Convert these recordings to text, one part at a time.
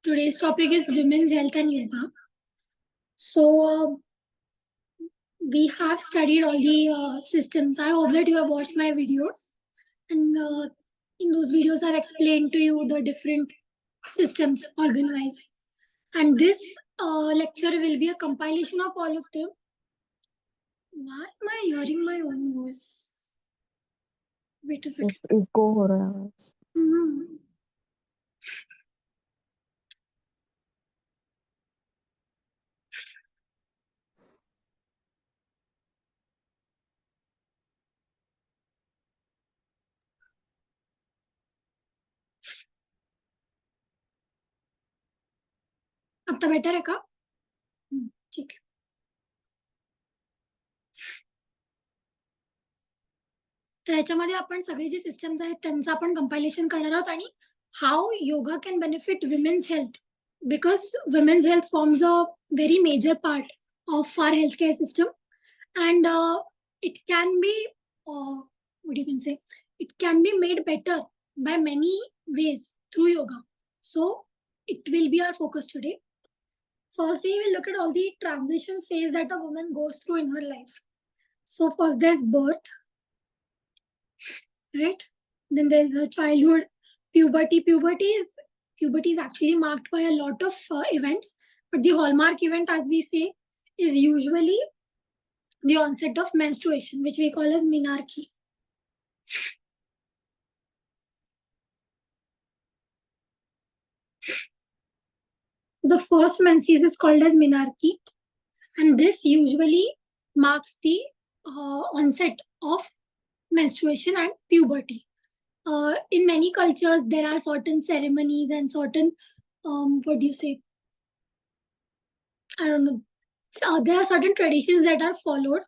Today's topic is women's health and yoga. So we have studied all the systems. I hope that you have watched my videos, and in those videos I've explained to you the different systems organ-wise. And this lecture will be a compilation of all of them. Why am I hearing my own voice? Wait a second. Echo हो रहा है. आता better है का? ठीक है. तर याच्यामध्ये आपण सगळे जे सिस्टम्स आहेत त्यांचं आपण कंपायलेशन करणार आहोत आणि how yoga can benefit women's health, because women's health forms a very major part of our healthcare system, and it can be what you can say, it can be made better by many ways through yoga. So it will be our focus today. First we will look at all the transition phase that a woman goes through in her life. So first there's birth, right? Then there's a childhood, puberty. Puberty is actually marked by a lot of events, but the hallmark event, as we say, is usually the onset of menstruation, which we call as menarche. The first menses is called as menarche, and this usually marks the onset of menstruation and puberty. In many cultures, there are certain ceremonies and certain, what do you say? I don't know. There are certain traditions that are followed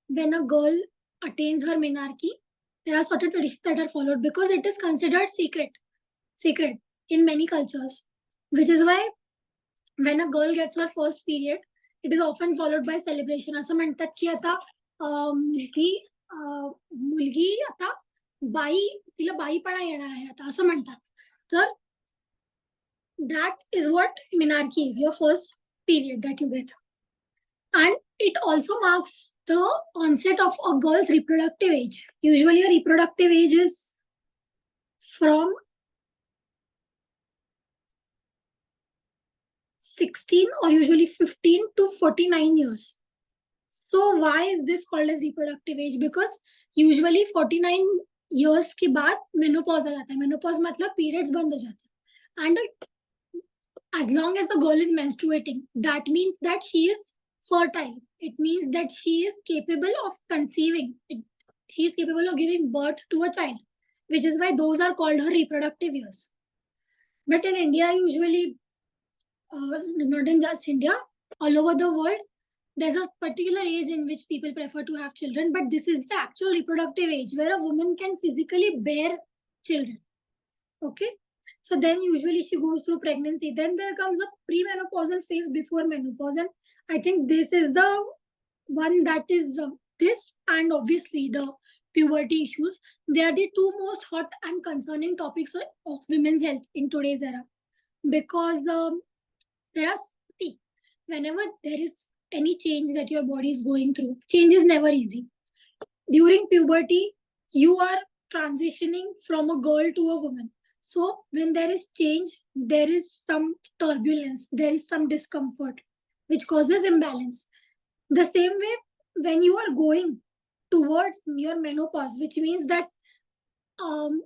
when a girl attains her menarche. There are certain traditions that are followed because it is considered secret in many cultures, which is why when a girl gets her first period, it is often followed by celebration. असं म्हणतात की आता ती मुलगी आता तिला बाईपणा येणार आहे आता असं म्हणतात. तर that is what menarche is, your first period that you get. And it also marks the onset of a girl's reproductive age. Usually a reproductive age is from 16 or usually 15 to 49 years. So why is this called as reproductive age? Because usually 49 years के बाद menopause आ जाता है. Menopause मतलब periods बंद हो जाते हैं. And as long as the girl is menstruating, that means that she is fertile. It means that she is capable of conceiving. She is capable of giving birth to a child, which is why those are called her reproductive years. But in India, usually, not in just India, all over the world, there's a particular age in which people prefer to have children, but this is the actual reproductive age where a woman can physically bear children. Okay? So then usually she goes through pregnancy. Then there comes a premenopausal phase before menopause. And I think this is the one that is this, and obviously the puberty issues. They are the two most hot and concerning topics of women's health in today's era. Because whenever there is any change that your body is going through, change is never easy. During puberty, you are transitioning from a girl to a woman. So when there is change, there is some turbulence, there is some discomfort, which causes imbalance. The same way, when you are going towards your menopause, which means that the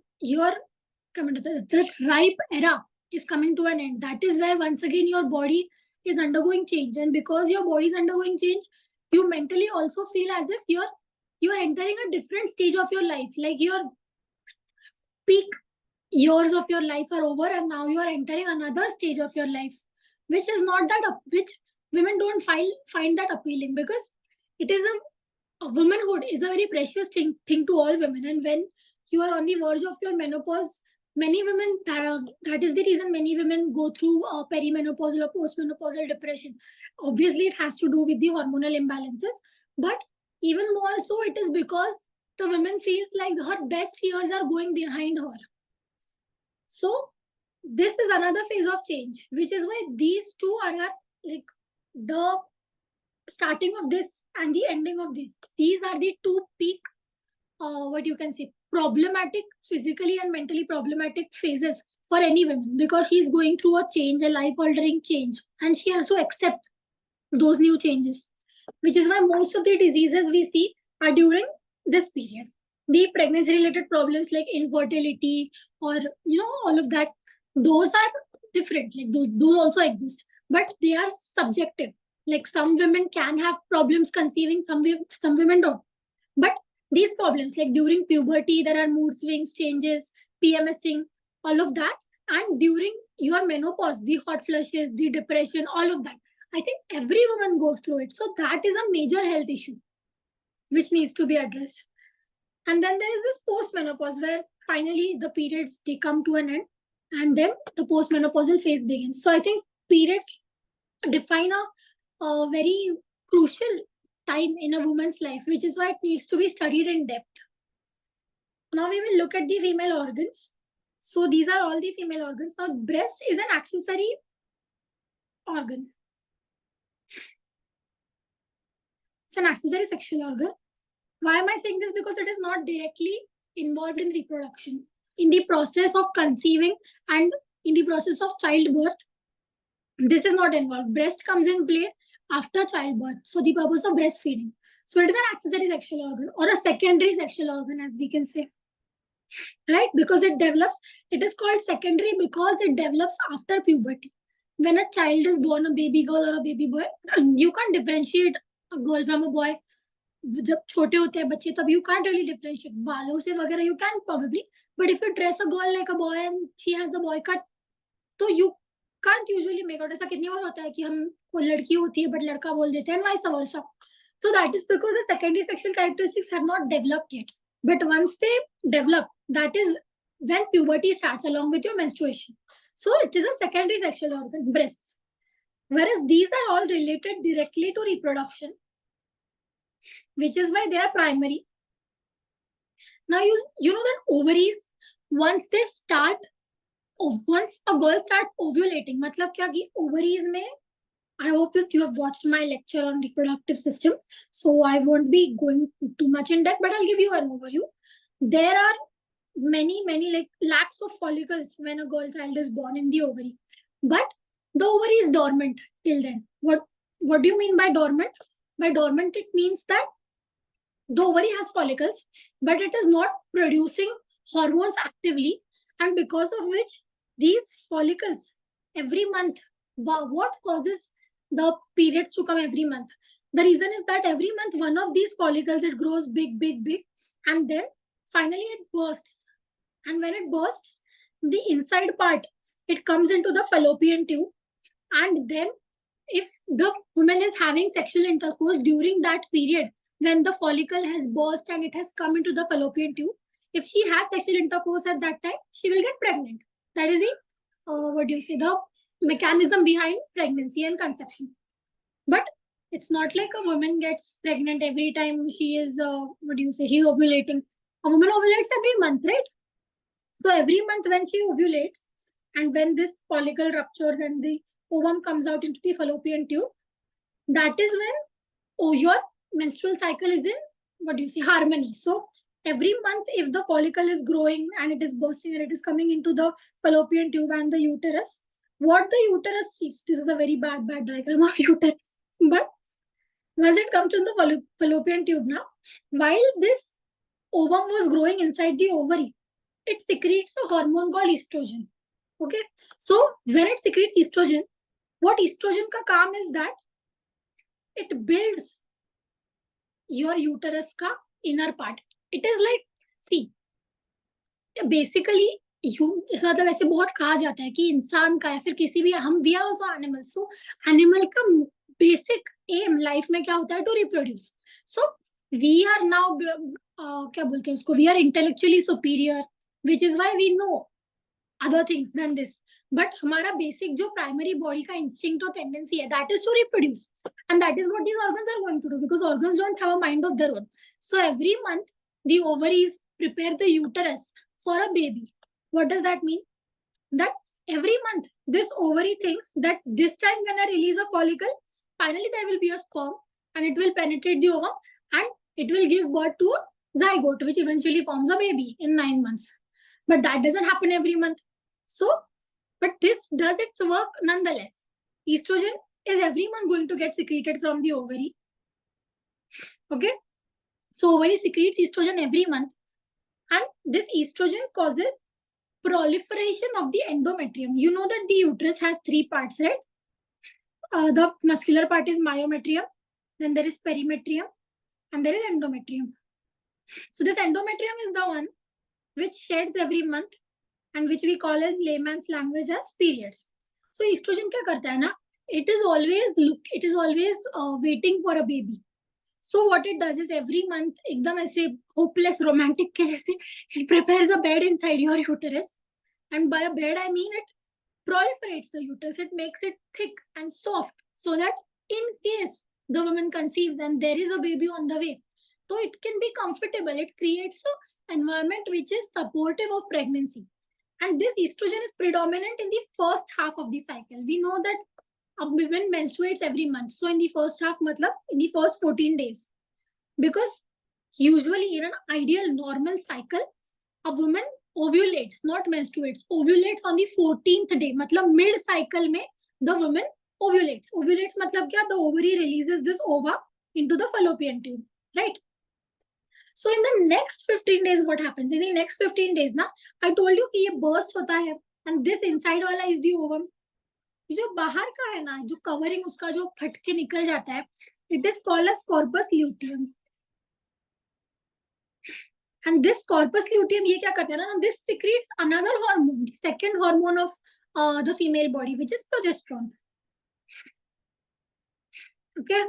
ripe era is coming to an end. That is where once again your body is undergoing change, and because your body is undergoing change, you mentally also feel as if you are entering a different stage of your life, like your peak years of your life are over and now you are entering another stage of your life, which is not that which women don't find that appealing, because it is a womanhood is a very precious thing to all women, and when you are on the verge of your menopause, many women, that is the reason many women go through perimenopausal or postmenopausal depression. Obviously it has to do with the hormonal imbalances, but even more so it is because the woman feels like her best years are going behind her. So this is another phase of change, which is why these two are like the starting of this and the ending of this. These are the two peak, what you can say, problematic, physically and mentally problematic phases for any woman, because she's going through a change, a life altering change, and she has to accept those new changes, which is why most of the diseases we see are during this period. The pregnancy related problems like infertility or all of that, those are different. Like those also exist, but they are subjective. Like some women can have problems conceiving, some women don't. But these problems, like during puberty, there are mood swings, changes, PMSing, all of that, and during your menopause, the hot flushes, the depression, all of that. I think every woman goes through it. So that is a major health issue which needs to be addressed. And then there is this post-menopause where finally the periods they come to an end, and then the post-menopausal phase begins. So I think periods define a very crucial time in a woman's life, which is why it needs to be studied in depth. Now we will look at the female organs. So these are all the female organs. Now breast is an accessory organ. It's an accessory sexual organ. Why am I saying this? Because it is not directly involved in reproduction. In the process of conceiving and in the process of childbirth, this is not involved. Breast comes in play after childbirth for the purpose of breastfeeding. So it is an accessory sexual organ or a secondary sexual organ, as we can say. Right? Because it develops, it is called secondary because it develops after puberty. When a child is born, a baby girl or a baby boy, you can't differentiate a girl from a boy. जब छोटे होते हैं बच्चे तब you can't really differentiate. बालों से वगैरह you can probably, but if you dress a girl like a boy and she has a boy cut, तो you can't usually make out. ऐसा कितनी बार होता है कि हम वो लड़की होती है but लड़का बोल देते हैं and vice versa. So that is because the secondary sexual characteristics have not developed yet. But once they develop, that is when puberty starts along with your menstruation. So it is a secondary sexual organ, breasts. Whereas these are all related directly to reproduction, which is why they are primary. Now you know that ovaries, once they start, once a girl starts ovulating, मतलब क्या कि ovaries में, I hope you have watched my lecture on reproductive system, so I won't be going too much in depth, but I'll give you an overview. There are many like lakhs of follicles when a girl child is born in the ovary, but the ovary is dormant till then. What do you mean by dormant? By dormant, it means that the ovary has follicles, but it is not producing hormones actively, and because of which these follicles every month, what causes the periods to come every month? The reason is that every month one of these follicles, it grows big, and then finally it bursts. And when it bursts, the inside part, it comes into the fallopian tube, and then if the woman is having sexual intercourse during that period, when the follicle has burst and it has come into the fallopian tube, if she has sexual intercourse at that time, she will get pregnant. That is the mechanism behind pregnancy and conception. But it's not like a woman gets pregnant every time she is, she's ovulating. A woman ovulates every month, right? So every month when she ovulates, and when this follicle ruptures and the ovum comes out into the fallopian tube, that is when your menstrual cycle is in harmony. So every month, if the follicle is growing and it is bursting and it is coming into the fallopian tube and the uterus, what the uterus sees, this is a very bad diagram of uterus, but once it comes to the fallopian tube now, while this ovum was growing inside the ovary, it secretes a hormone called estrogen. Okay, so when it secretes estrogen, what estrogen ka kaam is that it builds your uterus ka inner part. It is like, see, basically मतलब ऐसे बहुत कहा जाता है कि इंसान का या फिर किसी भी हम we are also animal, so animal का बेसिक एम लाइफ में क्या होता है? To reproduce. So we are now क्या बोलते हैं उसको, we are intellectually superior, which is why we know other things than this. But हमारा basic जो primary body का instinct और tendency है, that is to reproduce, and that is what these organs are going to do, because organs don't have a mind of their own. So every month the ovaries prepare the uterus for a baby. What does that mean? that every month this ovary thinks that this time when I release a follicle, finally there will be a sperm and it will penetrate the ovum and it will give birth to a zygote, which eventually forms a baby in 9 months. But that doesn't happen every month. So, but this does its work nonetheless. Estrogen is every month going to get secreted from the ovary. Okay. So ovary secretes estrogen every month. And this estrogen causes proliferation of the endometrium. You know that the uterus has 3 parts, right? The muscular part is myometrium, then there is perimetrium, and there is endometrium. So this endometrium is the one which sheds every month and which we call in layman's language as periods. So estrogen क्या करता है ना? It is always waiting for a baby. So what it does is every month, एकदम ऐसे hopeless romantic के जैसे, it prepares a bed inside your uterus. And by a bed, I mean it proliferates the uterus. It makes it thick and soft so that in case the woman conceives and there is a baby on the way, so it can be comfortable. It creates an environment which is supportive of pregnancy. And this estrogen is predominant in the first half of the cycle. We know that a woman menstruates every month. So in the first half, matlab, in the first 14 days. Because usually in an ideal normal cycle, a woman ovulates, not menstruates, ovulates on the 14th day. Matlab mid cycle mein the woman ovulates. Ovulates matlab kya? The ovary releases this ova into the fallopian tube, right? So in the next 15 days, what happens? In the next 15 days, na, I told you कि ये burst होता है, and this inside वाला is the ovum. जो बाहर का है ना, जो covering उसका जो फट के निकल जाता है, it is called as corpus luteum. And this corpus luteum ये क्या करता है ना? This secretes another hormone, the second hormone of the female body, which is progesterone. Okay.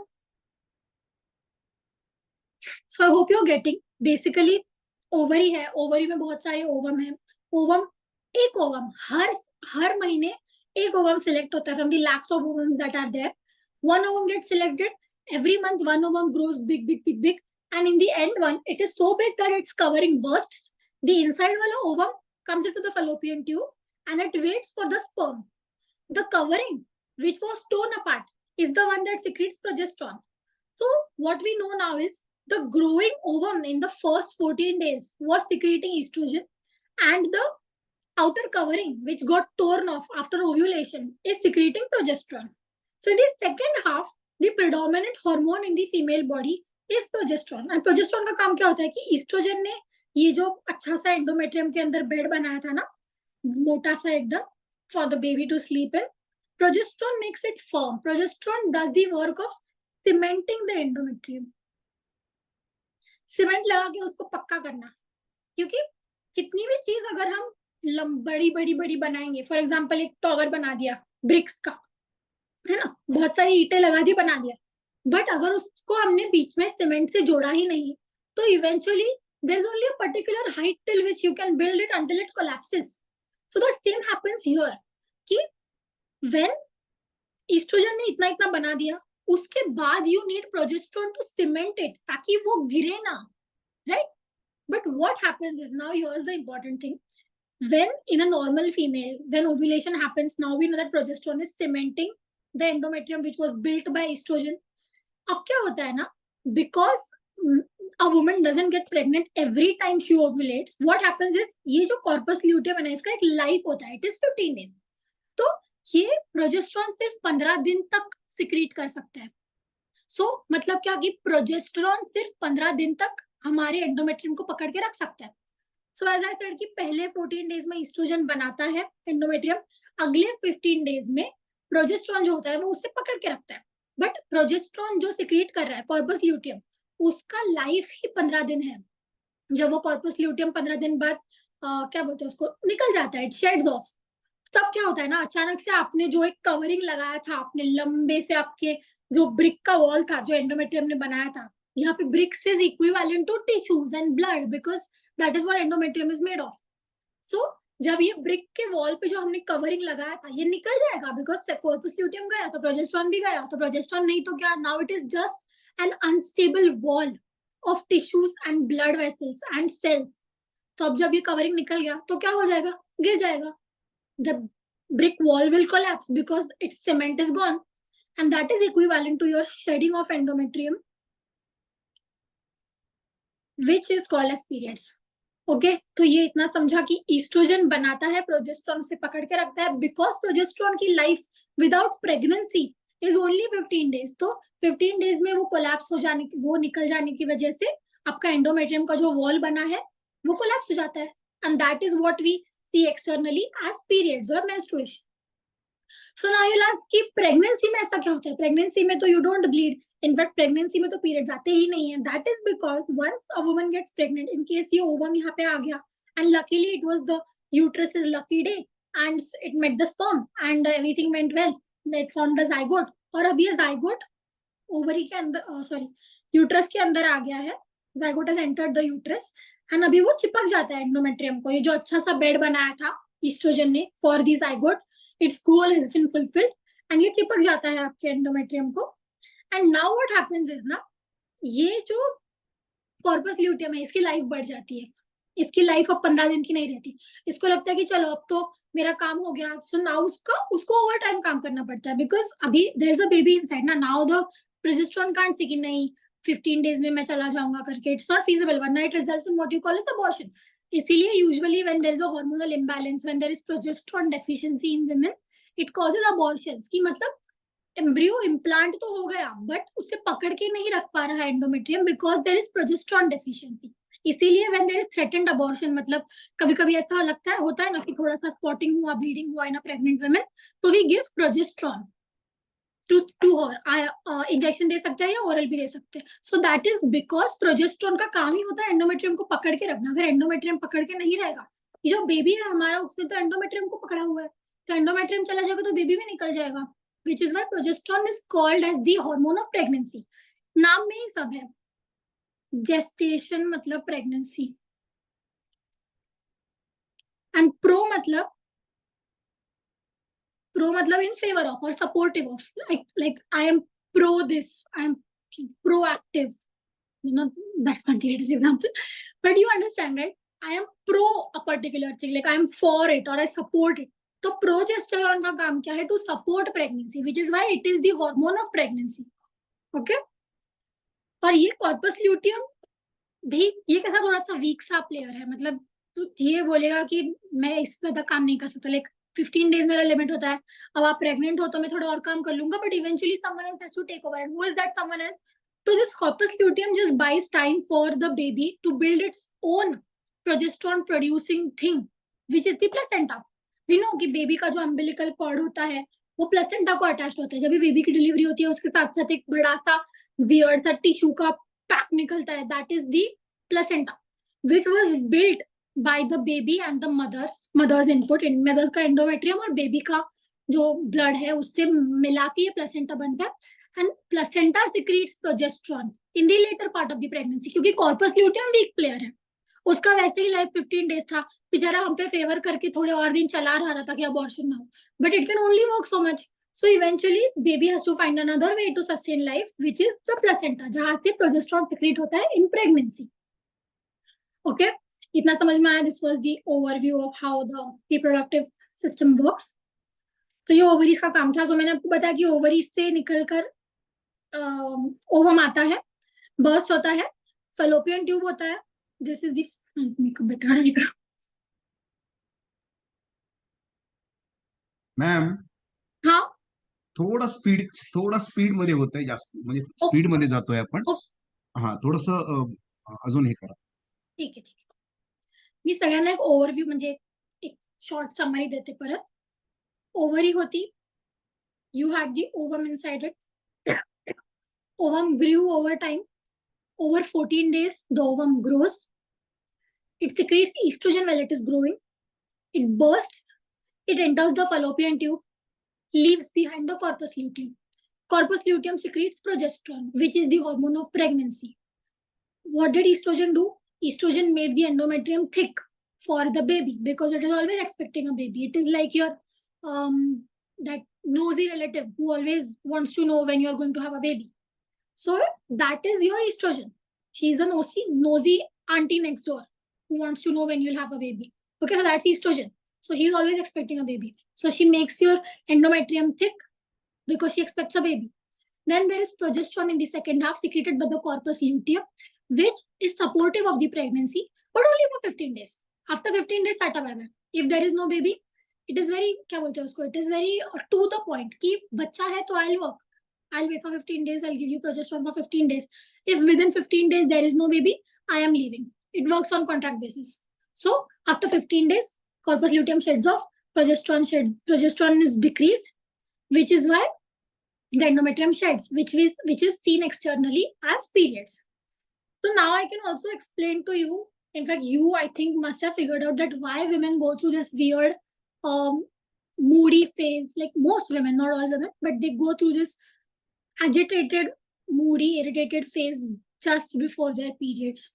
So I hope you're getting. Basically, ovary है, ovary में बहुत सारे ovum हैं. Ovum, एक ovum हर महीने एक ovum select होता है from the lakhs of ovums that are there. One ovum gets selected. Every month, one ovum grows big. And in the end one, it is so big that its covering bursts. The inside wala ovum comes into the fallopian tube and it waits for the sperm. The covering, which was torn apart, is the one that secretes progesterone. So what we know now is the growing ovum in the first 14 days was secreting estrogen, and the outer covering, which got torn off after ovulation, is secreting progesterone. So in the second half, the predominant hormone in the female body is progesterone. And progesterone का काम क्या होता है कि estrogen ने ये जो अच्छा सा endometrium के अंदर बेड बनाया था ना, मोटा सा एकदम, for the baby to sleep in, progesterone makes it firm. Progesterone does the work of cementing the endometrium. Cement लगा के उसको पक्का करना, क्योंकि कितनी भी चीज अगर हम बड़ी बनाएंगे, फॉर एग्जांपल एक टावर बना दिया ब्रिक्स का, है ना, बहुत सारी ईंटें लगा दी, बना दिया, बट अगर उसको हमने बीच में सीमेंट से जोड़ा ही नहीं, तो eventually there is only a particular height till which you can build it until it collapses. So the same happens here कि व्हेन एस्ट्रोजन ने इतना बना दिया, उसके बाद you need progesterone to cement it ताकि वो गिरे ना, right? But what happens is, now here's the important thing. When in a normal female, when ovulation happens, now we know that progesterone is cementing the endometrium which was built by estrogen. अब क्या होता है ना, because a woman doesn't get pregnant every time she ovulates, what happens is ये जो corpus luteum है ना, इसका एक life होता है, it is 15 days. तो ये प्रोजेस्टेरोन सिर्फ 15 दिन तक सिक्रीट कर सकता है. सो मतलब क्या कि प्रोजेस्टेरोन सिर्फ 15 दिन तक हमारे एंडोमेट्रियम को पकड़ के रख सकता है. सो एज आई सेड कि पहले 14 डेज में एस्ट्रोजन बनाता है एंडोमेट्रियम, अगले 15 डेज में प्रोजेस्टेरोन जो होता है वो उसे पकड़ के रखता है. बट प्रोजेस्टेरोन जो सिक्रीट कर रहा है कॉर्पस ल्यूटियम, उसका लाइफ ही 15 दिन है. जब वो कॉर्पस ल्यूटियम 15 दिन बाद क्या बोलते हैं उसको, निकल जाता है, इट शेड्स ऑफ, तब क्या होता है ना, अचानक से आपने जो एक कवरिंग लगाया था, आपने लंबे से आपके जो ब्रिक का वॉल था जो एंडोमेट्रियम ने बनाया था, यहाँ पे bricks is equivalent to tissues and blood because that is what endometrium is made of. So जब ये ब्रिक के वॉल पे जो हमने कवरिंग लगाया था ये निकल जाएगा बिकॉज कॉर्पस ल्यूटियम गया तो प्रोजेस्टेरोन भी गया, तो प्रोजेस्टेरोन नहीं तो क्या, now it is just an unstable wall of tissues and blood vessels and cells. तो अब जब ये कवरिंग निकल गया तो क्या हो जाएगा, गिर जाएगा. the brick wall will collapse because its cement is gone, and that is equivalent to your shedding of endometrium, which is called as periods. Okay तो ये इतना समझा कि ईस्ट्रोजन बनाता है, प्रोजेस्टेरॉन से पकड़ के रखता है, बिकॉज प्रोजेस्टेरॉन की life without pregnancy is only 15 days. तो 15 डेज में वो कोलैप्स हो जाने, वो निकल जाने की वजह से आपका एंडोमेट्रियम का जो वॉल बना है वो कोलैप्स हो जाता है, and that is what we see externally as periods और menstruation. So now you ask कि प्रेगनेंसी में ऐसा क्या होता है? प्रेगनेंसी में तो you don't bleed. In fact pregnancy में तो पीरियड्स आते ही नहीं है. That is because once a woman gets pregnant, in case ये ओवम यहाँ पे आ गया and luckily it was the uterus is lucky day and it met the sperm and everything went well, it formed a zygote. और अब ये zygote ovary के अंदर, सॉरी यूट्रस के अंदर आ गया है. Zygote has entered the uterus and अभी वो चिपक जाता है एंडोमेट्रियम को. ये जो अच्छा सा बेड बनाया था ईस्ट्रोजन ने for the zygote, its goal has been fulfilled and ये चिपक जाता है आपके एंडोमेट्रियम को. and now what happens is ना, ये जो कॉर्पस ल्यूटियम है इसकी लाइफ बढ़ जाती है. इसकी लाइफ अब 15 दिन की नहीं रहती. इसको लगता है कि चलो अब तो मेरा काम हो गया. सो नाउ उसको ओवर टाइम काम करना पड़ता है, बिकॉज अभी there is a baby inside ना. Now the progesterone can't say कि नहीं 15 डेज में मैं चला जाऊंगा करके. इट्स नॉट फीजिबल, वरना it results in what you call as abortion. इसीलिए usually when there is a hormonal imbalance, when there is progesterone deficiency in women, it causes abortions. की मतलब एम्ब्रियो इम्प्लांट तो हो गया बट उसे पकड़ के नहीं रख पा रहा है endometrium, because there is progesterone deficiency. इसीलिए when there is threatened abortion, मतलब कभी कभी ऐसा लगता है, होता है ना कि थोड़ा सा स्पॉटिंग हुआ, ब्लीडिंग हुआ इन अ प्रेग्नेंट वुमेन, तो we give progesterone to her. Injection दे सकते हैं या ओरल भी दे सकते हैं. So that is because progesterone का काम ही होता है एंडोमेट्रियम को पकड़ के रखना. अगर एंडोमेट्रियम पकड़ के नहीं रहेगा, ये जो बेबी है हमारा, उसने तो एंडोमेट्रियम को पकड़ा हुआ है, तो एंडोमेट्रियम चला जाएगा तो बेबी भी निकल जाएगा. which is why progesterone is called as the hormone of pregnancy. नाम में ही सब है. gestation मतलब pregnancy, and pro मतलब in favor of or supportive of, like I am pro this, I am proactive. Not that's not the greatest example, but you understand, right? I am pro a particular thing, like I am for it or I support it. तो progesterone का काम क्या है? To support pregnancy, which is why it is the hormone of pregnancy. Okay. और ये corpus luteum भी ये कैसा थोड़ा सा वीक सा प्लेयर है. मतलब तो ये बोलेगा कि मैं इससे ज्यादा काम नहीं कर सकता, लाइक 15 डेज मेरा लिमिट होता है. अब आप प्रेग्नेंट हो तो मैं थोड़ा और काम कर लूंगा, but eventually someone else has to take over. And who is that someone else? तो this corpus luteum just buys time for the baby to build its own progesterone producing thing, which is the placenta. We know कि baby का जो umbilical cord होता है वो placenta को attached होता है. जब भी बेबी की डिलीवरी होती है उसके साथ साथ एक बड़ा सा वियर्ड सा टिश्यू का पैक निकलता है. That is the placenta, which was built by the baby and the mother's input. Mother का एंडोमेट्रियम और बेबी का जो ब्लड है उससे मिला के ये प्लेसेंटा बनता है. And placenta secretes progesterone in the latter part of the pregnancy, क्योंकि कॉर्पस ल्यूटियम वीक प्लेयर है. उसका वैसे ही लाइफ 15 डेज था, बेचारा हम पे फेवर करके थोड़े और दिन चला रहा था ताकि अबॉर्शन ना हो, but it can only work so much. So eventually baby has to find another way to sustain life, which is the placenta, जहां से प्रोजेस्टेरॉन सिक्रीट होता है in pregnancy. Okay, इतना समझ में आया? This was the overview of how the reproductive system works. तो ये ओवरीज का काम था. तो मैंने आपको बताया कि ओवरीज से निकलकर ओवम आता है, बर्स्ट होता है, फैलोपियन ट्यूब होता है. दिस इज द मॅम हाँ थोडा स्पीड मध्ये होतंय, जास्त म्हणजे स्पीड मध्ये जातोय आपण. हा थोडस अजून हे करा. ठीक आहे. मी सगळ्यांना एक ओव्हरव्ह्यू म्हणजे एक शॉर्ट समरी देते परत. ओव्हरी होती, you had the ovum inside it. Ovum grew over time. Over 14 days the ovum grows. It secretes estrogen while it is growing. It bursts. It enters the fallopian tube, leaves behind the corpus luteum. Corpus luteum secretes progesterone, which is the hormone of pregnancy. What did estrogen do? Estrogen made the endometrium thick for the baby because it is always expecting a baby. It is like your that nosy relative who always wants to know when you're going to have a baby. So that is your estrogen. She is a nosy auntie next door who wants to know when you'll have a baby. Okay, so that's estrogen. So she is always expecting a baby. So she makes your endometrium thick because she expects a baby. Then there is progesterone in the second half secreted by the corpus luteum, which is supportive of the pregnancy, but only for 15 days. After 15 days, tata bye bye. If there is no baby, it is very क्या बोलते हैं उसको? It is very to the point कि बच्चा है तो I'll work. I'll wait for 15 days. I'll give you progesterone for 15 days. If within 15 days there is no baby, I am leaving. It works on contract basis. So after 15 days, corpus luteum sheds off, progesterone is decreased, which is why the endometrium sheds, which is seen externally as periods. So now I can also explain to you. In fact, you I think must have figured out that why women go through this weird, moody phase. Like most women, not all women, but they go through this agitated, moody, irritated phase just before their periods.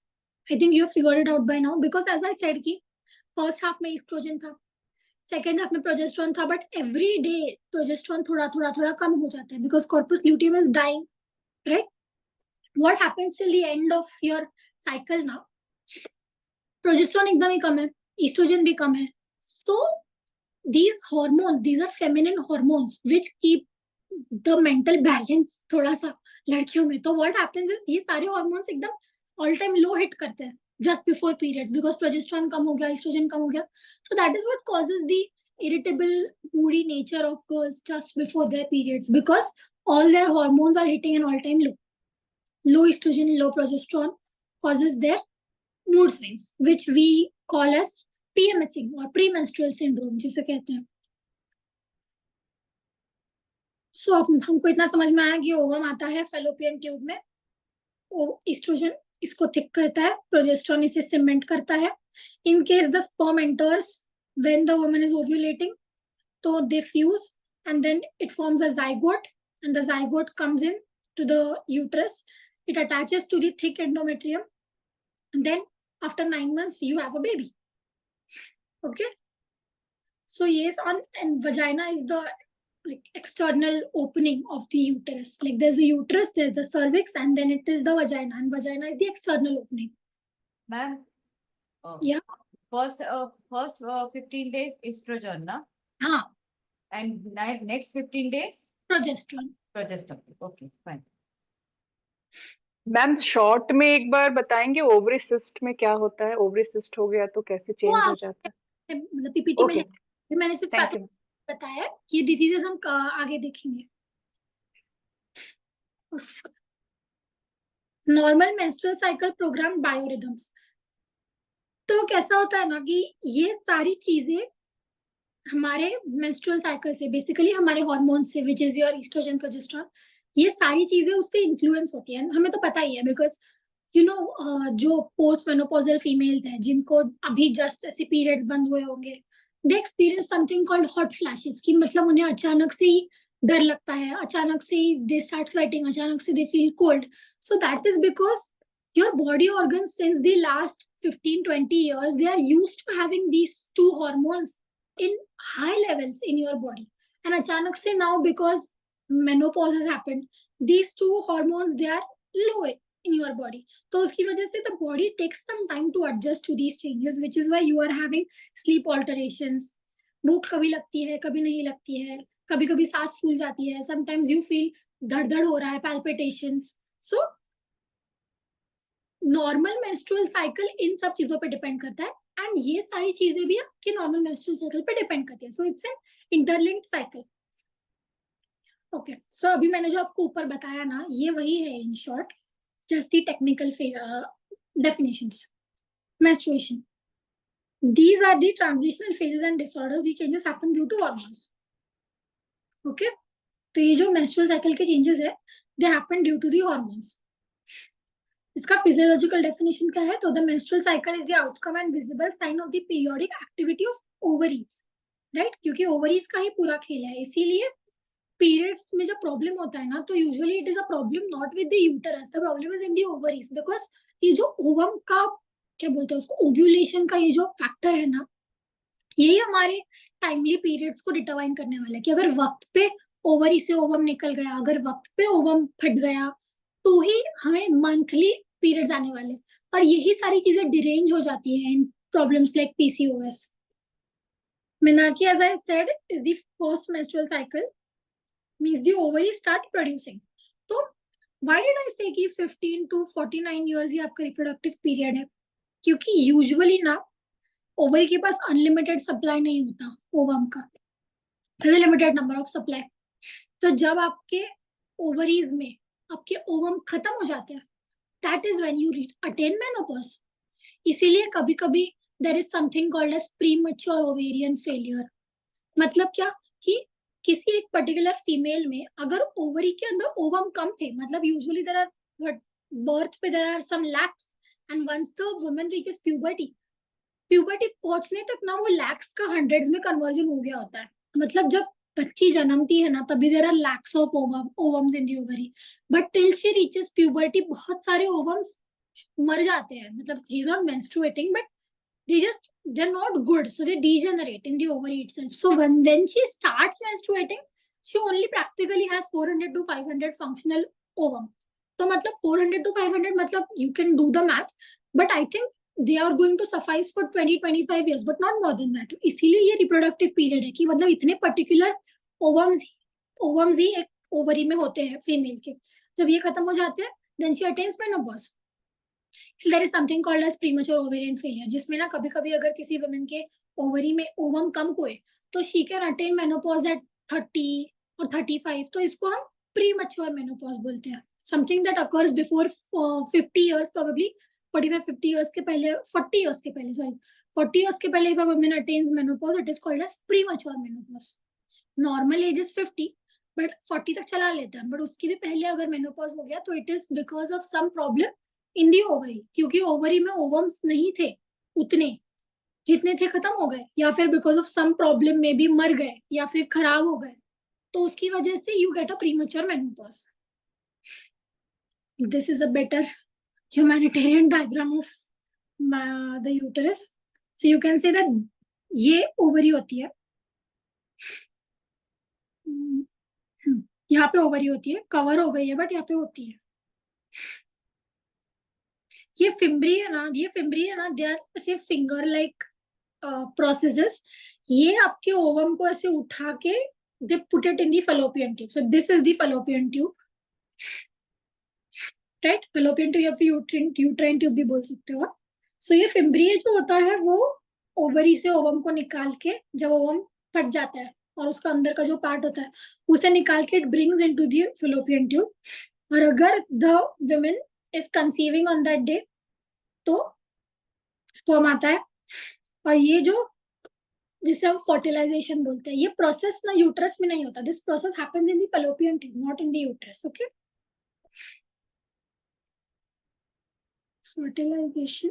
I think you have figured it out by now because as I said कि first half में estrogen था, second half में progesterone था, but every day progesterone थोड़ा कम हो जाता है because corpus luteum is dying, right? What happens till the end of your cycle now? Progesterone एकदम ही कम है, estrogen भी कम है. So these hormones, these are feminine hormones which keep the mental balance थोड़ा सा लड़कियों में. तो what happens is ये सारे hormones एकदम all time low hit करते हैं just before periods because progesterone कम हो गया, estrogen कम हो गया. So that is what causes the irritable, moody nature of girls just before their periods because all their hormones are hitting an all time low. Low estrogen, low progesterone causes their mood swings, which we call as PMSing or premenstrual syndrome, जिसे कहते हैं. So हमको इतना समझ में आया कि ovum आता है फेलोपियन ट्यूब में, एस्ट्रोजन इसको थिक करता है, प्रोजेस्टेरोन इसे सीमेंट करता है. In case the sperm enters when the woman is ovulating, so they fuse and then it forms a zygote, and the zygote comes in to the uterus. It attaches to the thick endometrium, and then after 9 months you have a baby. Okay. So yes, and vagina is the like external opening of the uterus. Like there's the uterus, there's the cervix, and then it is the vagina, and vagina is the external opening. Ma'am, Yeah. first 15 days estrogen, na? हाँ. And next 15 days Progesterone. progesterone. Okay, fine. Ma'am short में एक बार बताएंगे ovary cyst में क्या होता है? Ovary cyst हो गया तो कैसे चेंज हो जाता है? मतलब पीपीटी में ओके, है. मैंने सिर्फ थैंक साथ यू. बताया कि डिजीजेस हम आगे देखेंगे. Normal menstrual cycle program biorhythms. तो कैसा होता है ना कि ये सारी चीजें हमारे मेंस्ट्रुअल साइकिल से, बेसिकली हमारे हार्मोन से, which is your estrogen, progesterone, ये सारी चीजें उससे इन्फ्लुएंस होती है. हमें तो पता ही है बिकॉज यू नो जो पोस्ट मेनोपॉजल फीमेल्स हैं जिनको अभी जस्ट ऐसे पीरियड बंद हुए होंगे, they experience something called hot flashes कि मतलब उन्हें अचानक से ही डर लगता है, अचानक से ही दे स्टार्ट स्वेटिंग, अचानक से they feel cold. So that is because your body organs since the last 15-20 years, they are used to having these two hormones in high levels in your body, and achanak se now because menopause has happened, these two hormones they are low in your body. So uski wajah se the body takes some time to adjust to these changes, which is why you are having sleep alterations. भूख कभी लगती है, कभी नहीं लगती है, कभी कभी सांस फूल जाती है, sometimes you feel धड़ हो रहा है, palpitations. So normal menstrual cycle in सब चीजों पे डिपेंड करता है, एंड ये सारी चीजें भी आपके नॉर्मल मेंस्ट्रुअल साइकिल पे डिपेंड करती है. So it's an interlinked cycle. Okay, so अभी मैंने जो आपको ऊपर बताया ना, ये वही है in short, just the technical definitions. Menstruation, these are the transitional phases and disorders. The changes happen due to hormones. Okay, तो ये जो मेंस्ट्रुअल साइकिल के चेंजेस है, they happen due to the hormones. इसका फिजियोलॉजिकल डेफिनेशन क्या है? तो the menstrual cycle is the outcome and visible sign of the periodic activity of ovaries, right? क्योंकि ओवरीज का ही पूरा खेल है, इसीलिए पीरियड्स में जब प्रॉब्लम होता है ना, तो usually it is a problem not with the uterus, the problem is in the ovaries, because ये जो ओवम का क्या बोलते हैं उसको, ओव्यूलेशन का ये जो फैक्टर है ना, यही हमारे टाइमली पीरियड्स को डिटरमाइन करने वाला है कि अगर वक्त पे ओवरी से ओवम निकल गया, अगर वक्त पे ओवम फट गया, तो ही हमें मंथली पीरियड्स आने वाले. और यही सारी चीजें डिरेंज हो जाती है in problems like PCOS. Menarche, as I said, is the first menstrual cycle, means the ovaries start producing. तो why did I say कि 15 to 49 years ही आपका reproductive period है? क्योंकि usually ना ओवरी के पास अनलिमिटेड सप्लाई नहीं होता ओवम का, लिमिटेड नंबर ऑफ सप्लाई. तो जब आपके ओवरीज में आपके ओवम खत्म हो जाते हैं, that is when you attain menopause. इसीलिए कभी कभी there is something called as premature ovarian failure. मतलब क्या कि किसी एक पर्टिकुलर फीमेल में अगर ओवरी के अंदर ओवम कम थे, मतलब यूजुअली देयर आर बर्थ पे there are some lakhs, and once the woman reaches puberty पहुंचने तक ना वो लैक्स का हंड्रेड्स में कन्वर्जन हो गया होता है. मतलब जब बच्ची जन्मती है ना, तभी there are lakhs of ovums in the ovary, but till she reaches puberty बहुत सारे ओवम्स मर जाते हैं. मतलब she is not menstruating, but they're not good, so they degenerate in the ovary itself. So when she starts menstruating, she only practically has 400 to 500 functional ovum. तो मतलब 400 to 500, मतलब you can do the math, but I think they are going to suffice for 20-25 years, but not more than that. इसीलिए ये reproductive period है कि मतलब इतने particular ovums ही एक ओवरी में होते हैं फीमेल के. जब ये खत्म हो जाते हैं, then she attains menopause. There is something called as premature ovarian failure, जिसमें ना कभी कभी अगर किसी वुमेन के ओवरी में ओवम कम हुए तो she can attain menopause at 30 or 35. तो इसको हम premature menopause बोलते हैं. Something that occurs before 50 years, probably 45-50 years के पहले, 40 years के पहले, sorry, 40 years के पहले if a woman attains menopause, it is called as premature menopause. Normal age is 50, but 40 तक चला लेता है, but उसकी भी पहले अगर menopause हो गया तो it is because of some problem in the ovary, क्योंकि ओवरी में ओवम्स नहीं थे उतने, जितने थे खत्म हो गए, या फिर बिकॉज ऑफ सम प्रॉब्लम में भी मर गए या फिर खराब हो गए, तो उसकी वजह से you get a premature menopause. This is a better humanitarian diagram of the uterus. So you can say that ये ओवरी होती है, यहाँ पे ओवरी होती है, कवर हो गई है बट यहाँ पे होती है. ये फिम्ब्री है ना, दे आर ऐसे फिंगर लाइक प्रोसेसेस. ये आपके ओवम को ऐसे उठा के they put it in the fallopian tube. So this is the fallopian tube, right? Fallopian tube या फिर यूट्राइन ट्यूब भी बोल सकते हो. सो ये फिम्ब्री जो होता है वो ओवरी से ओवम को निकाल के, जब ओवम फट जाता है और उसका अंदर का जो पार्ट होता है उसे निकाल के it brings into the fallopian tube. और अगर the women is conceiving on that day तो स्पर्म आता है. और ये जो जिसे हम फर्टिलाइजेशन बोलते हैं, ये प्रोसेस ना यूट्रस में नहीं होता. This process happens in the fallopian tube, not in the uterus. Okay, fertilisation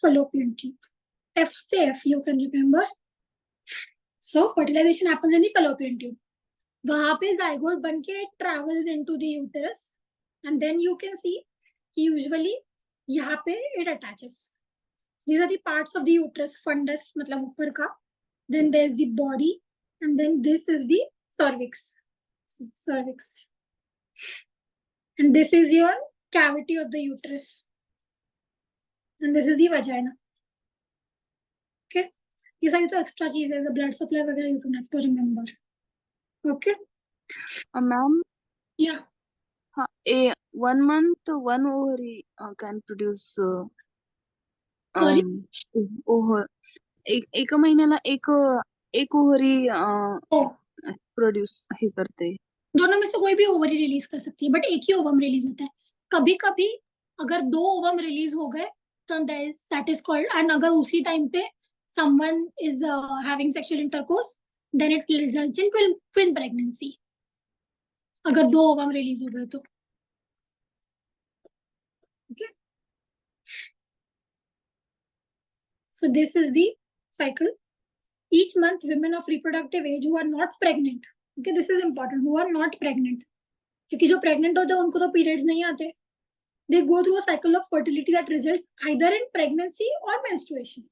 fallopian tube, F से F you can remember. So fertilization happens in the fallopian tube. वहां पे zygote बन के travels into the uterus, and then you can see कि usually यहाँ पे it attaches. These are the parts of the uterus, fundus मतलब ऊपर का. Then there is the body, and then this is the cervix. See, cervix, and this is your cavity of the uterus, and this is the vagina. Okay, ये सारी तो extra चीजें हैं, blood supply वगैरह you don't have to remember. Okay. Ma'am, Yeah. a 1 month, one ovary can produce. Sorry? एका महिन्याला एक ovary Oh, produce हे करते. दोनों में से कोई भी ओवरी रिलीज कर सकती है, बट एक ही ओवम रिलीज होता है. कभी कभी अगर दो ओवम रिलीज हो गए तो दैट इज कॉल्ड, एंड अगर उसी टाइम पे someone is having sexual intercourse, then it results in twin pregnancy. अगर दो ओवम रिलीज हो गए तो. Okay. So this is the cycle. Each month, women of reproductive age who are not pregnant, okay, this is important, who are not pregnant, क्योंकि जो pregnant होते हैं उनको तो periods नहीं आते, they go through a cycle of fertility that results either in pregnancy or menstruation.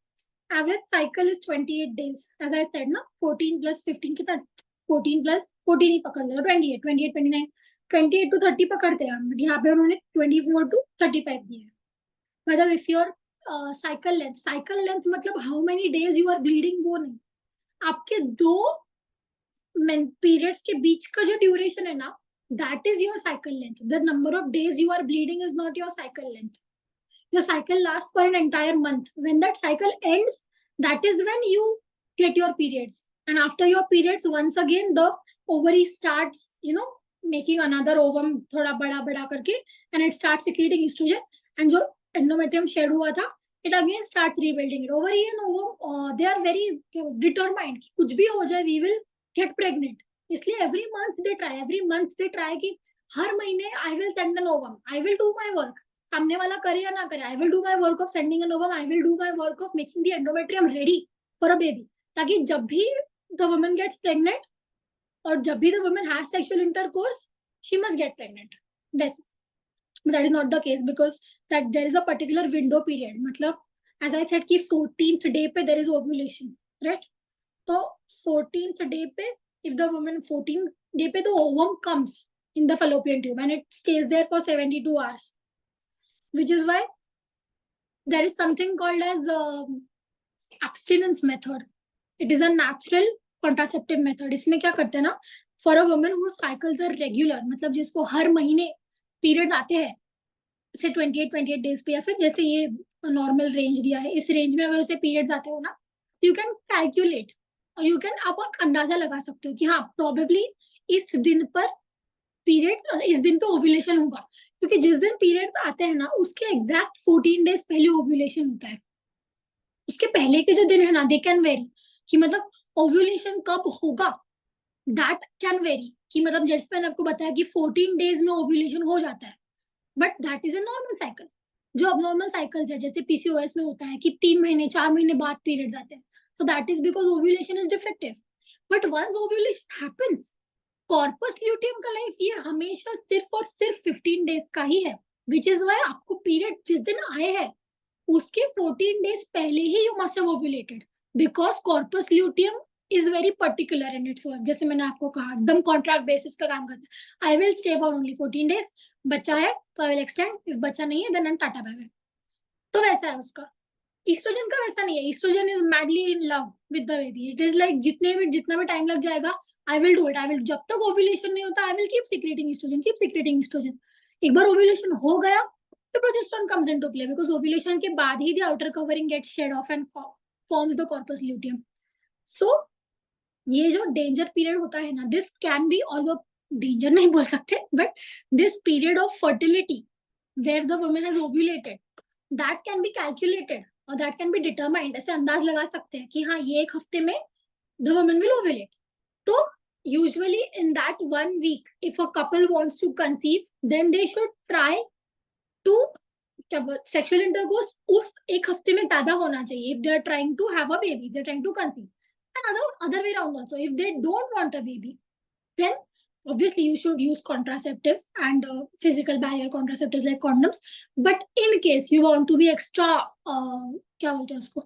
Average cycle is 28 days, as I said ना, 14 plus 15 कितना, 14 plus 14 ही पकड़ लो, 28, 29, 28 to 30 पकड़ते हैं हम, यहाँ पे उन्होंने 24 to 35 दिया है. मतलब if your साइकिल लेंथ मतलब how many days you are bleeding वो नहीं, आपके 2 पीरियड्स के बीच का जो ड्यूरेशन है ना, that is your cycle length. The number of days you are bleeding is not your cycle length. Your cycle lasts for an entire month. When that cycle ends, that is when you get your periods. And after your periods, once again the ovary starts, making another ovum thoda bada karke, and it starts secreting estrogen. And jo endometrium shed hua tha, it again starts rebuilding it. Ovary and ovum, they are very determined. कुछ भी हो जाए, we will get pregnant. इसलिए every month they try कि हर महीने I will send an ovum, I will do my work. सामने वाला करे या ना करे, I will do my work of sending an ovum, I will do my work of making the endometrium ready for a baby. ताकि जब भी the woman gets pregnant और जब भी the woman has sexual intercourse, she must get pregnant. वैसे that is not the case because that there is a particular window period. मतलब as I said कि 14th day पे there is ovulation, right? तो 14th day पे if the woman 14th day पे the ovum comes in the fallopian tube and it stays there for 72 hours, which is why there is something called as abstinence method. It is a natural contraceptive method. इसमें क्या करते हैं ना, for a woman whose cycles are regular, मतलब जिसको हर महीने periods आते हैं, से 28 days पे, या फिर जैसे ये नॉर्मल रेंज दिया है, इस रेंज में अगर उसे पीरियड्स आते हो ना, यू कैन कैलकुलेट और यू कैन आप अंदाजा लगा सकते हो कि हाँ प्रोबेबली इस दिन पर पीरियड्स, इस दिन पे ओव्यूलेशन होगा, क्योंकि जिस दिन पीरियड्स आते हैं ना उसके एग्जैक्ट 14 डेज पहले ओव्यूलेशन होता है. उसके पहले के जो दिन है ना, दे कैन वेरी, कि मतलब ओव्यूलेशन कब होगा दैट कैन वेरी, कि मतलब जैसे मैंने आपको बताया कि 14 डेज में ओव्यूलेशन हो जाता है, but that is a normal cycle. जो अबनॉर्मल साइकिल है जैसे पीसीओएस में होता है कि 3 महीने 4 महीने बाद पीरियड्स आते हैं, so that is because ovulation is defective. But once ovulation happens, corpus luteum का लाइफ ये हमेशा सिर्फ और सिर्फ 15 डेज का ही है, which is why आपको पीरियड जिस दिन आए हैं उसके 14 डेज पहले ही you must have ovulated, because corpus luteum is very particular in its work. जैसे मैंने आपको कहा एकदम कॉन्ट्रैक्ट बेसिस पे काम करता है. I will stay for only 14 days. बच्चा है तो I will extend. if बच्चा नहीं है then टाटा बाय बाय. तो वैसा है उसका. ईस्ट्रोजन का वैसा नहीं है. Estrogen is madly in love with the baby. It is like जितना भी टाइम लग जाएगा I will do it. I will, जब तक ओव्यूलेशन नहीं होता I will keep secreting estrogen. एक बार ओव्यूलेशन हो गया तो progesterone comes into play, because ovulation के बाद ही the outer covering gets shed off and forms the corpus luteum. So ये जो डेंजर पीरियड होता है ना, this can be, although danger नहीं बोल सकते, but this period of fertility where the woman has ovulated, that can be calculated और that can be determined. ऐसे अंदाज लगा सकते हैं कि हाँ ये एक हफ्ते में द वुमन विल ओव्यूलेट. तो usually in that 1 week if a couple wants to conceive, then they should try to sexual intercourse उस एक हफ्ते में ज्यादा होना चाहिए if they are trying to have a baby, they are trying to conceive. And other way around also, if they don't want a baby, then obviously you should use contraceptives and physical barrier contraceptives like condoms. But in case you want to be extra क्या बोलते हैं उसको,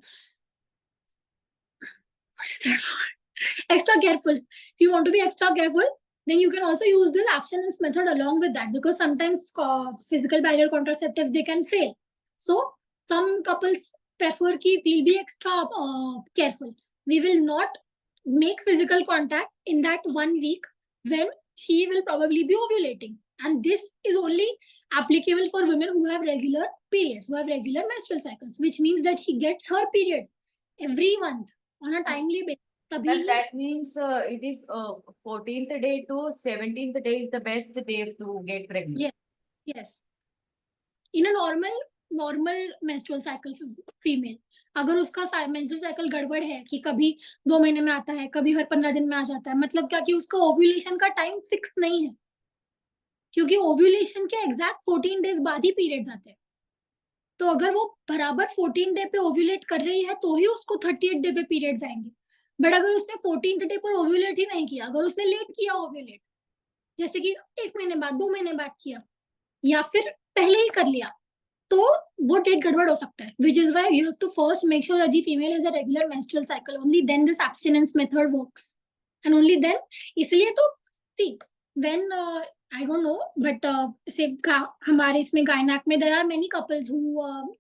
what is that word? Extra careful. If you want to be extra careful, then you can also use this abstinence method along with that, because sometimes physical barrier contraceptives they can fail. So some couples prefer कि we'll be extra careful. We will not make physical contact in that 1 week when she will probably be ovulating. And this is only applicable for women who have regular periods, who have regular menstrual cycles, which means that she gets her period every month on a timely basis. Well, that means it is 14th day to 17th day is the best day to get pregnant. Yes. In a normal menstrual cycle female, अगर उसका menstrual cycle गड़बड़ है कि कभी 2 महीने में आता है, कभी हर 15 दिन में आ जाता है, मतलब क्या कि उसका ओव्यूलेशन का टाइम फिक्स नहीं है, क्योंकि ओव्यूलेशन के एग्जैक्ट 14 डेज बाद ही पीरियड्स आते हैं. तो अगर वो बराबर 14 डे पे ओव्यूलेट कर रही है तो ही उसको 38 डे पे पीरियड्स आएंगे. बट अगर उसने 14th डे पर ओव्यूलेट ही नहीं किया, अगर उसने लेट किया ओव्यूलेट, जैसे कि 1 महीने बाद 2 महीने बाद किया या फिर पहले ही कर लिया, तो वो डेट गड़बड़ हो सकता है. which is why you have to first make sure that the female has a regular menstrual cycle. Only then this abstinence method works, and only then. इसलिए तो see, when I don't know, but से हमारे इसमें गायनाक में there are many couples who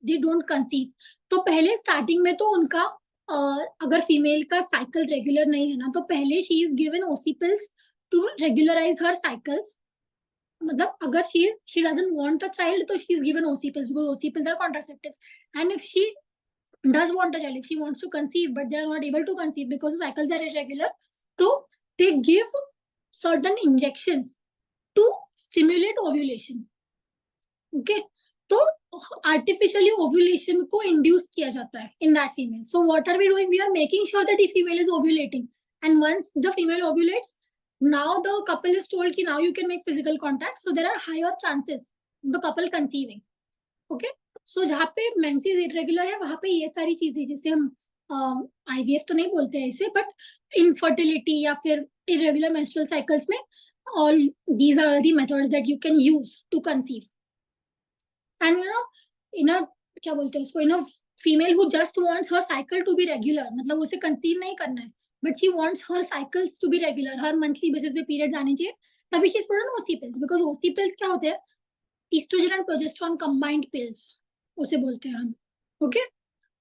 they don't conceive. तो पहले starting में तो उनका अगर फीमेल का साइकिल रेगुलर नहीं है ना, तो पहले she is given OC pills to regularize her cycles. मतलब अगर she doesn't want a child, तो she is given OC pills because OC pills are contraceptives. And if she does want a child, if she wants to conceive but they are not able to conceive because the cycles are irregular, so they give certain injections to stimulate ovulation. Okay, तो artificially ovulation को induce किया जाता है in that female. So what are we doing? We are making sure that the female is ovulating, and once the female ovulates, now the couple is told कि now you can make physical contact, so there are higher chances the couple conceiving. Okay, so जहाँ पे menses irregular है वहाँ पे ये सारी चीजें, जैसे हम IVF तो नहीं बोलते हैं इसे, but infertility या फिर irregular menstrual cycles में, all these are the methods that you can use to conceive. And in a क्या बोलते हैं उसको, in a female who just wants her cycle to be regular, मतलब उसे conceive नहीं करना है, but she wants her cycles to be regular, her monthly basis पे periods आने चाहिए, तभी she is put on OC pills, because OC pills क्या होते हैं, estrogen and progesterone combined pills उसे बोलते हैं हम. ओके,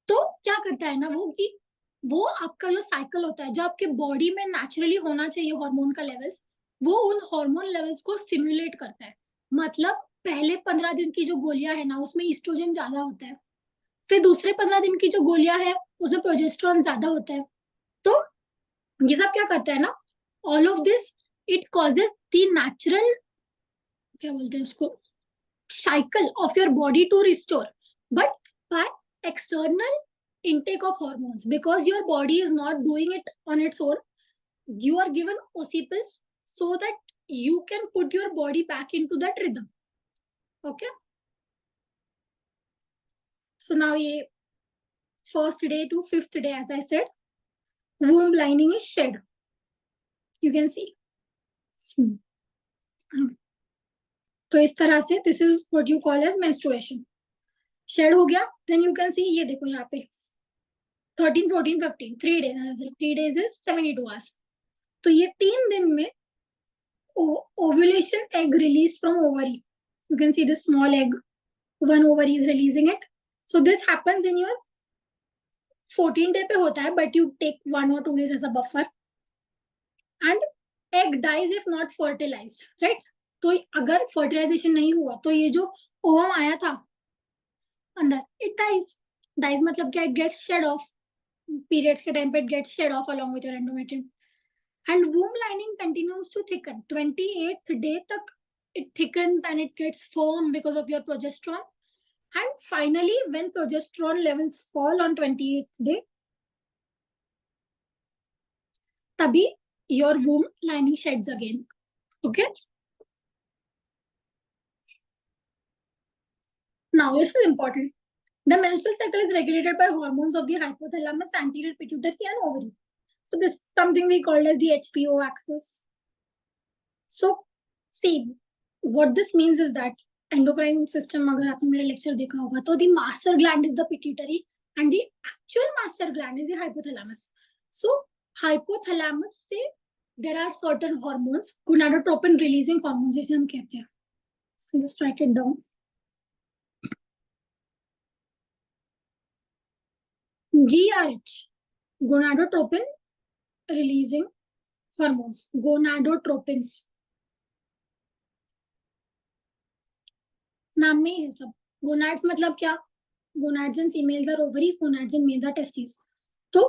तो क्या करता है ना वो, कि वो आपका जो साइकिल होता है, जो आपके बॉडी में नेचुरली होना चाहिए हार्मोन का लेवल्स, वो उन हार्मोन लेवल्स को सिमुलेट करता है. मतलब पहले 15 दिन की जो गोलियां है ना, उसमें ईस्ट्रोजन ज्यादा होता है, फिर दूसरे 15 दिन की जो गोलियां है उसमें प्रोजेस्टेरोन ज्यादा होता है. तो ये सब क्या करता है ना, all of this it causes the natural, क्या बोलते हैं उसको, cycle of your body to restore, but by external intake of hormones, because your body is not doing it on its own. You are given OC pills so that you can put your body back into that rhythm. Okay, so now ye first day to 5th day, as I said, womb lining is shed. You can see. तो इस तरह से this is what you call as menstruation. Shed हो गया, then you can see, ये देखो यहाँ पे 13, 14, 15, 3 days, 3 days is 72 hours. तो ये 3 दिन में ovulation egg released from ovary. You can see this small egg, one ovary is releasing it. So this happens in your 14 day पे होता है, but you take 1 or 2 days as a buffer. And egg dies if not fertilized, right? तो अगर fertilisation नहीं हुआ तो ये जो ओवम आया था अंदर, इट डाइज मतलब क्या, it gets shed off, periods के टाइम पे it gets shed off along with your endometrium. And womb lining continues to thicken. 28th day तक it thickens and it gets firm because of your progesterone. And finally, when progesterone levels fall on 28th day, तभी your womb lining sheds again. Okay. Now, this is important. The menstrual cycle is regulated by hormones of the hypothalamus, anterior pituitary, and ovary. So this is something we call as the HPO axis. So, see, what this means is that endocrine system, अगर आपने मेरा lecture देखा होगा, तो the master gland is the pituitary and the actual master gland is the hypothalamus. So, hypothalamus से there are certain hormones, gonadotropin releasing hormones जिसे हम कहते हैं. So just write it down. GRH, gonadotropin releasing hormones, gonadotropins. नाम में ही है सब. Gonads मतलब क्या, gonads in females are ovaries, gonads in males are testis. तो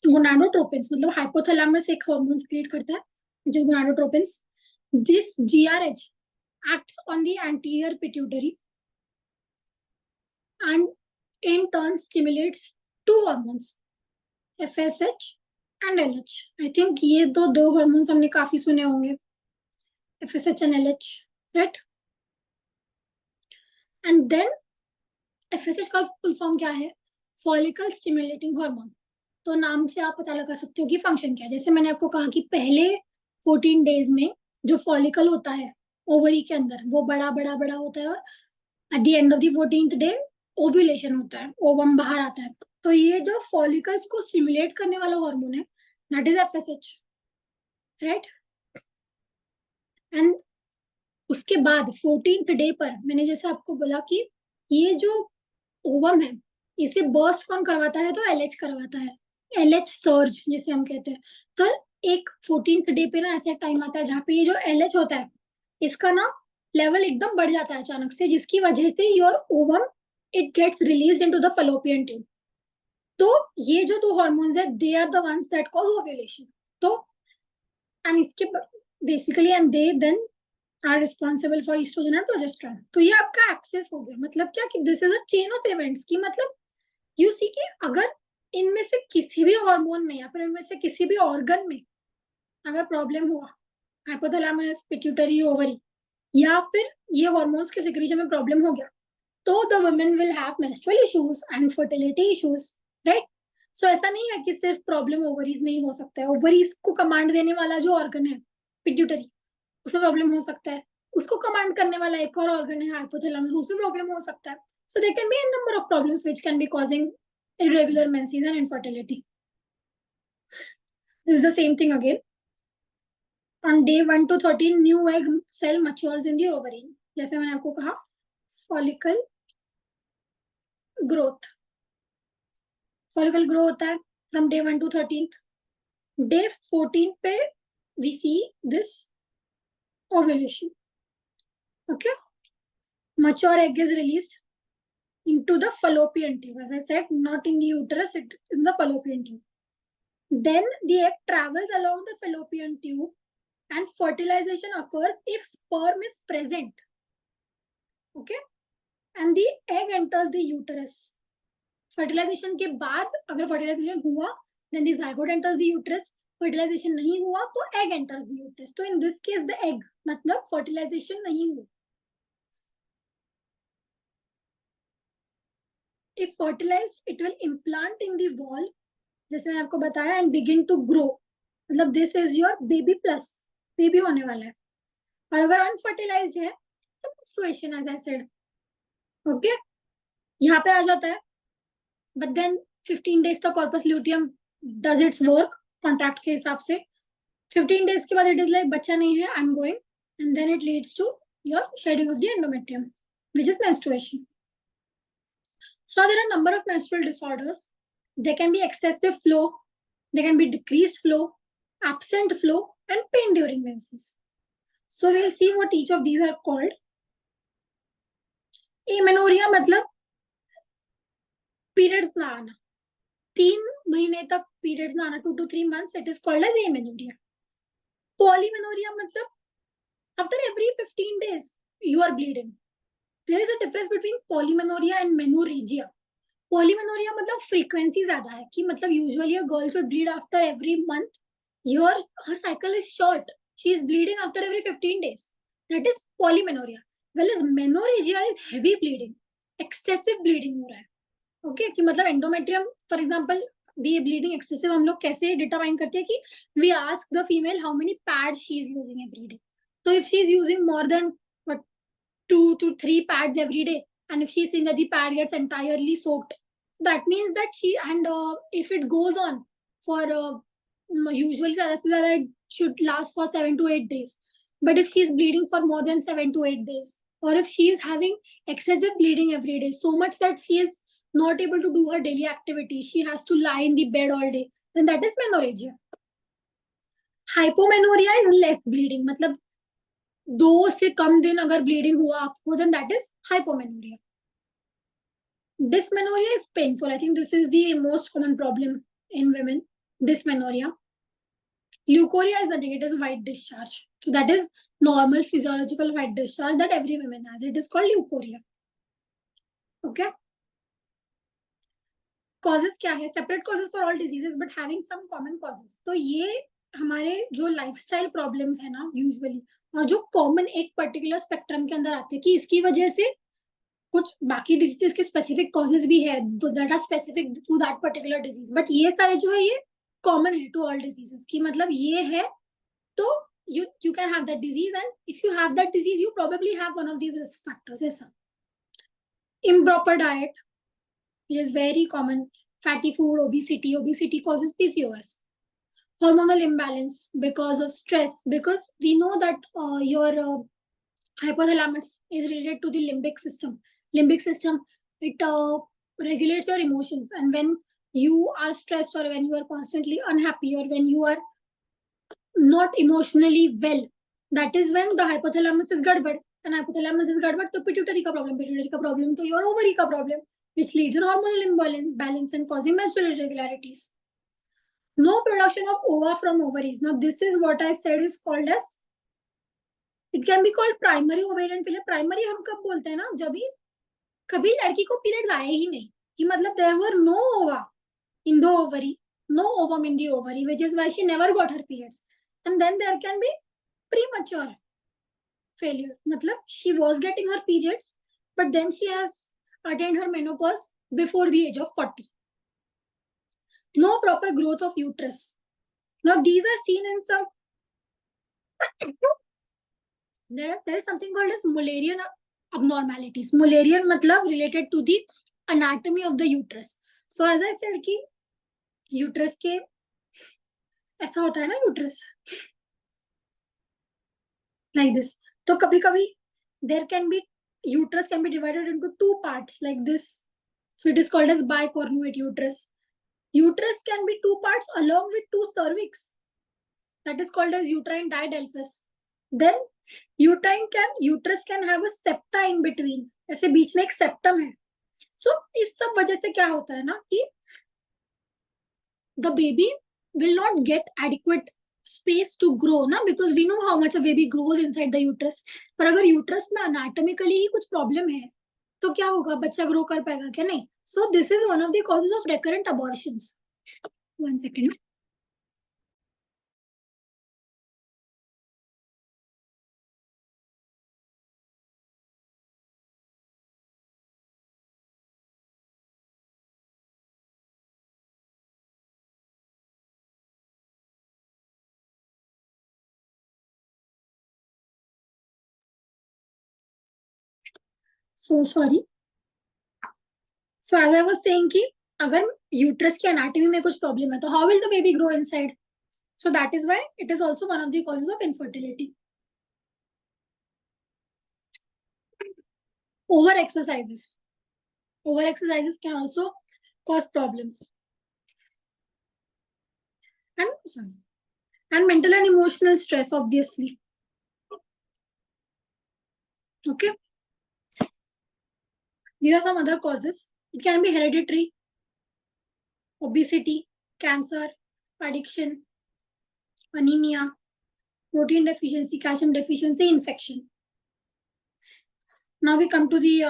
gonadotropins मतलब हाइपोथैलेमस एक हार्मोन क्रिएट करता है which is gonadotropins. This GRH acts on the anterior pituitary and in turn stimulates two hormones, FSH and LH. I think ये तो दो hormones हमने काफी सुने होंगे, FSH and LH, right? And then FSH का फुल फॉर्म क्या है, फॉलिकल स्टिमुलेटिंग हार्मोन. तो नाम से आप पता लगा सकते हो कि फंक्शन क्या है. जैसे मैंने आपको कहा कि पहले 14 डेज में जो फॉलिकल होता है ओवरी के अंदर वो बड़ा बड़ा बड़ा होता है, और at the end of the 14th day ovulation होता है, ओवम बाहर आता है. तो ये जो फॉलिकल्स को स्टिमुलेट करने वाला हार्मोन है, that is FSH, right? And उसके बाद 14th डे पर मैंने जैसे आपको बोला कि ये जो ओवम है इसे बर्स्ट कौन करवाता है, तो LH करवाता है, LH सर्ज जैसे हम कहते हैं। तो एक 14th डे पे ना ऐसा टाइम आता है जहाँ पे ये जो LH होता है इसका ना लेवल एकदम बढ़ जाता है अचानक से, जिसकी वजह से your ovum it gets released into the fallopian tube. तो ये जो दो हार्मोन्स है they are the ones that cause ovulation. तो एंड इसके basically and they then are responsible for estrogen and progesterone. तो ये आपका एक्सेस हो गया, मतलब क्या कि this is a chain of events की मतलब यू सी कि अगर इनमें से किसी भी हार्मोन में या फिर इनमें से किसी भी ऑर्गन में अगर प्रॉब्लम हुआ, हाइपोथैलेमस, पिट्यूटरी, ओवरी, या फिर ये हार्मोन्स के सिक्रीशन में प्रॉब्लम हो गया, तो the women will have menstrual issues and fertility issues, right. So ऐसा नहीं है कि सिर्फ प्रॉब्लम ओवरीज में ही हो सकता है। ओवरीज को कमांड देने वाला जो ऑर्गन है पिट्यूटरी, उसमें प्रॉब्लम हो सकता है। उसको कमांड करने वाला एक और ऑर्गन है हाइपोथैलेमस, उसमें प्रॉब्लम हो सकता है। So there can be a number of problems which can be causing irregular menses and infertility. This is the same thing again. On day 1 to 13 new egg cell matures in the ovary. जैसे मैंने आपको कहा follicle growth होता है from day 1 to 13th. Day 14 पे we see this ovulation. Okay, mature egg is released into the fallopian tube. As I said, not in the uterus, it is in the fallopian tube. Then the egg travels along the fallopian tube and fertilization occurs if sperm is present. Okay, and the egg enters the uterus. Fertilization के बाद अगर fertilization हुआ, then the zygote enters the uterus. Fertilization नहीं हुआ तो egg enters the uterus. तो in this case the egg मतलब fertilization नहीं हुआ. If fertilized, it will implant in the wall, जैसे मैंने आपको बताया, and begin to grow. मतलब this is your baby plus, baby होने वाला है. और अगर unfertilized है तो menstruation, as I said. Okay, यहाँ पे आ जाता है. But then 15 days तक corpus luteum does its work contract के हिसाब से. 15 days के बाद it is like बच्चा नहीं है, I'm going, and then it leads to your shedding of the endometrium, which is menstruation. So there are a number of menstrual disorders. There can be excessive flow, there can be decreased flow, absent flow, and pain during menses. So we'll see what each of these are called. Amenorrhea मतलब periods ना आना, 3 महीने तक periods ना आना, 2 to 3 months, it is called as amenorrhea. Polymenorrhea मतलब after every 15 days you are bleeding. There is a difference between polymenorrhea and menorrhagia. Polymenorrhea मतलब frequency ज्यादा है कि मतलब usually a girl should bleed after every month. Here her cycle is short. She is bleeding after every 15 days. That is polymenorrhea. Whereas menorrhagia is heavy bleeding, excessive bleeding हो रहा है. Okay, कि मतलब endometrium for example be bleeding excessive, हम लोग कैसे determine करते हैं कि we ask the female how many pads she is using every day. So if she is using more than 2 to 3 pads every day, and if she is seeing that the pad gets entirely soaked, that means that she, and if it goes on for usually it should last for 7 to 8 days. But if she is bleeding for more than 7 to 8 days, or if she is having excessive bleeding every day, so much that she is not able to do her daily activity, she has to lie in the bed all day, then that is menorrhagia. Hypomenorrhea is less bleeding, मतलब 2 से कम दिन अगर bleeding हुआ आपको, then that is hypomenorrhea. Dysmenorrhea is painful. I think this is the most common problem in women. Dysmenorrhea. Leukorrhea is a negative white discharge. So that is normal physiological white discharge that every woman has. It is called leukorrhea. Okay. Causes क्या है? Separate causes for all diseases, but having some common causes. तो ये हमारे जो lifestyle problems है ना usually, और जो common एक particular spectrum के अंदर आते हैं कि इसकी वजह से कुछ बाकी diseases के specific causes भी है that are specific to that particular disease. But ये सारे जो है ये common है to all diseases कि मतलब ये है तो you can have that disease, and if you have that disease you probably have one of these risk factors. ऐसा. Improper diet is very common. Fatty food, obesity causes PCOS. Hormonal imbalance because of stress, because we know that your hypothalamus is related to the limbic system. Limbic system, it regulates your emotions, and when you are stressed or when you are constantly unhappy or when you are not emotionally well, that is when the hypothalamus is gadbad. And hypothalamus is gadbad, तो pituitary का problem तो your ovary का problem, which leads in hormonal imbalance and causing menstrual irregularities. No production of ova from ovaries. Now this is what I said is called as, it can be called primary ovarian failure. Primary हम कब बोलते हैं ना, जब भी कभी लड़की को पीरियड्स आए ही नहीं, कि मतलब there were no ova in the ovary, no ovum in the ovary, which is why she never got her periods. And then there can be premature failure. Matlab, she was getting her periods, but then she has attained her menopause before the age of 40. No proper growth of uterus. Now these are seen in some, there is something called as Mullerian abnormalities. Mullerian matlab related to the anatomy of the uterus. So as I said कि uterus के ऐसा होता है ना, uterus like this. तो कभी कभी there can be, uterus can be divided into two parts like this. So it is called as bicornuate uterus. Uterus can be two parts along with two cervix. That is called as uterine diadelphus. Then uterus can have a septa in between. ऐसे बीच में एक septum है. So इस सब वजह से क्या होता है ना कि the baby will not get adequate space to grow ना, because we know how much a baby grows inside the uterus. पर अगर uterus में anatomically ही कुछ problem है तो क्या होगा, बच्चा grow कर पाएगा क्या? नहीं. So this is one of the causes of recurrent abortions. 1 second. So sorry. So as I was saying कि अगर uterus की anatomy में कुछ problem है तो how will the baby grow inside? So that is why it is also one of the causes of infertility. Over exercises can also cause problems. And mental and emotional stress, obviously. Okay. These are some other causes. It can be hereditary, obesity, cancer, addiction, anemia, protein deficiency, calcium deficiency, infection. Now we come to the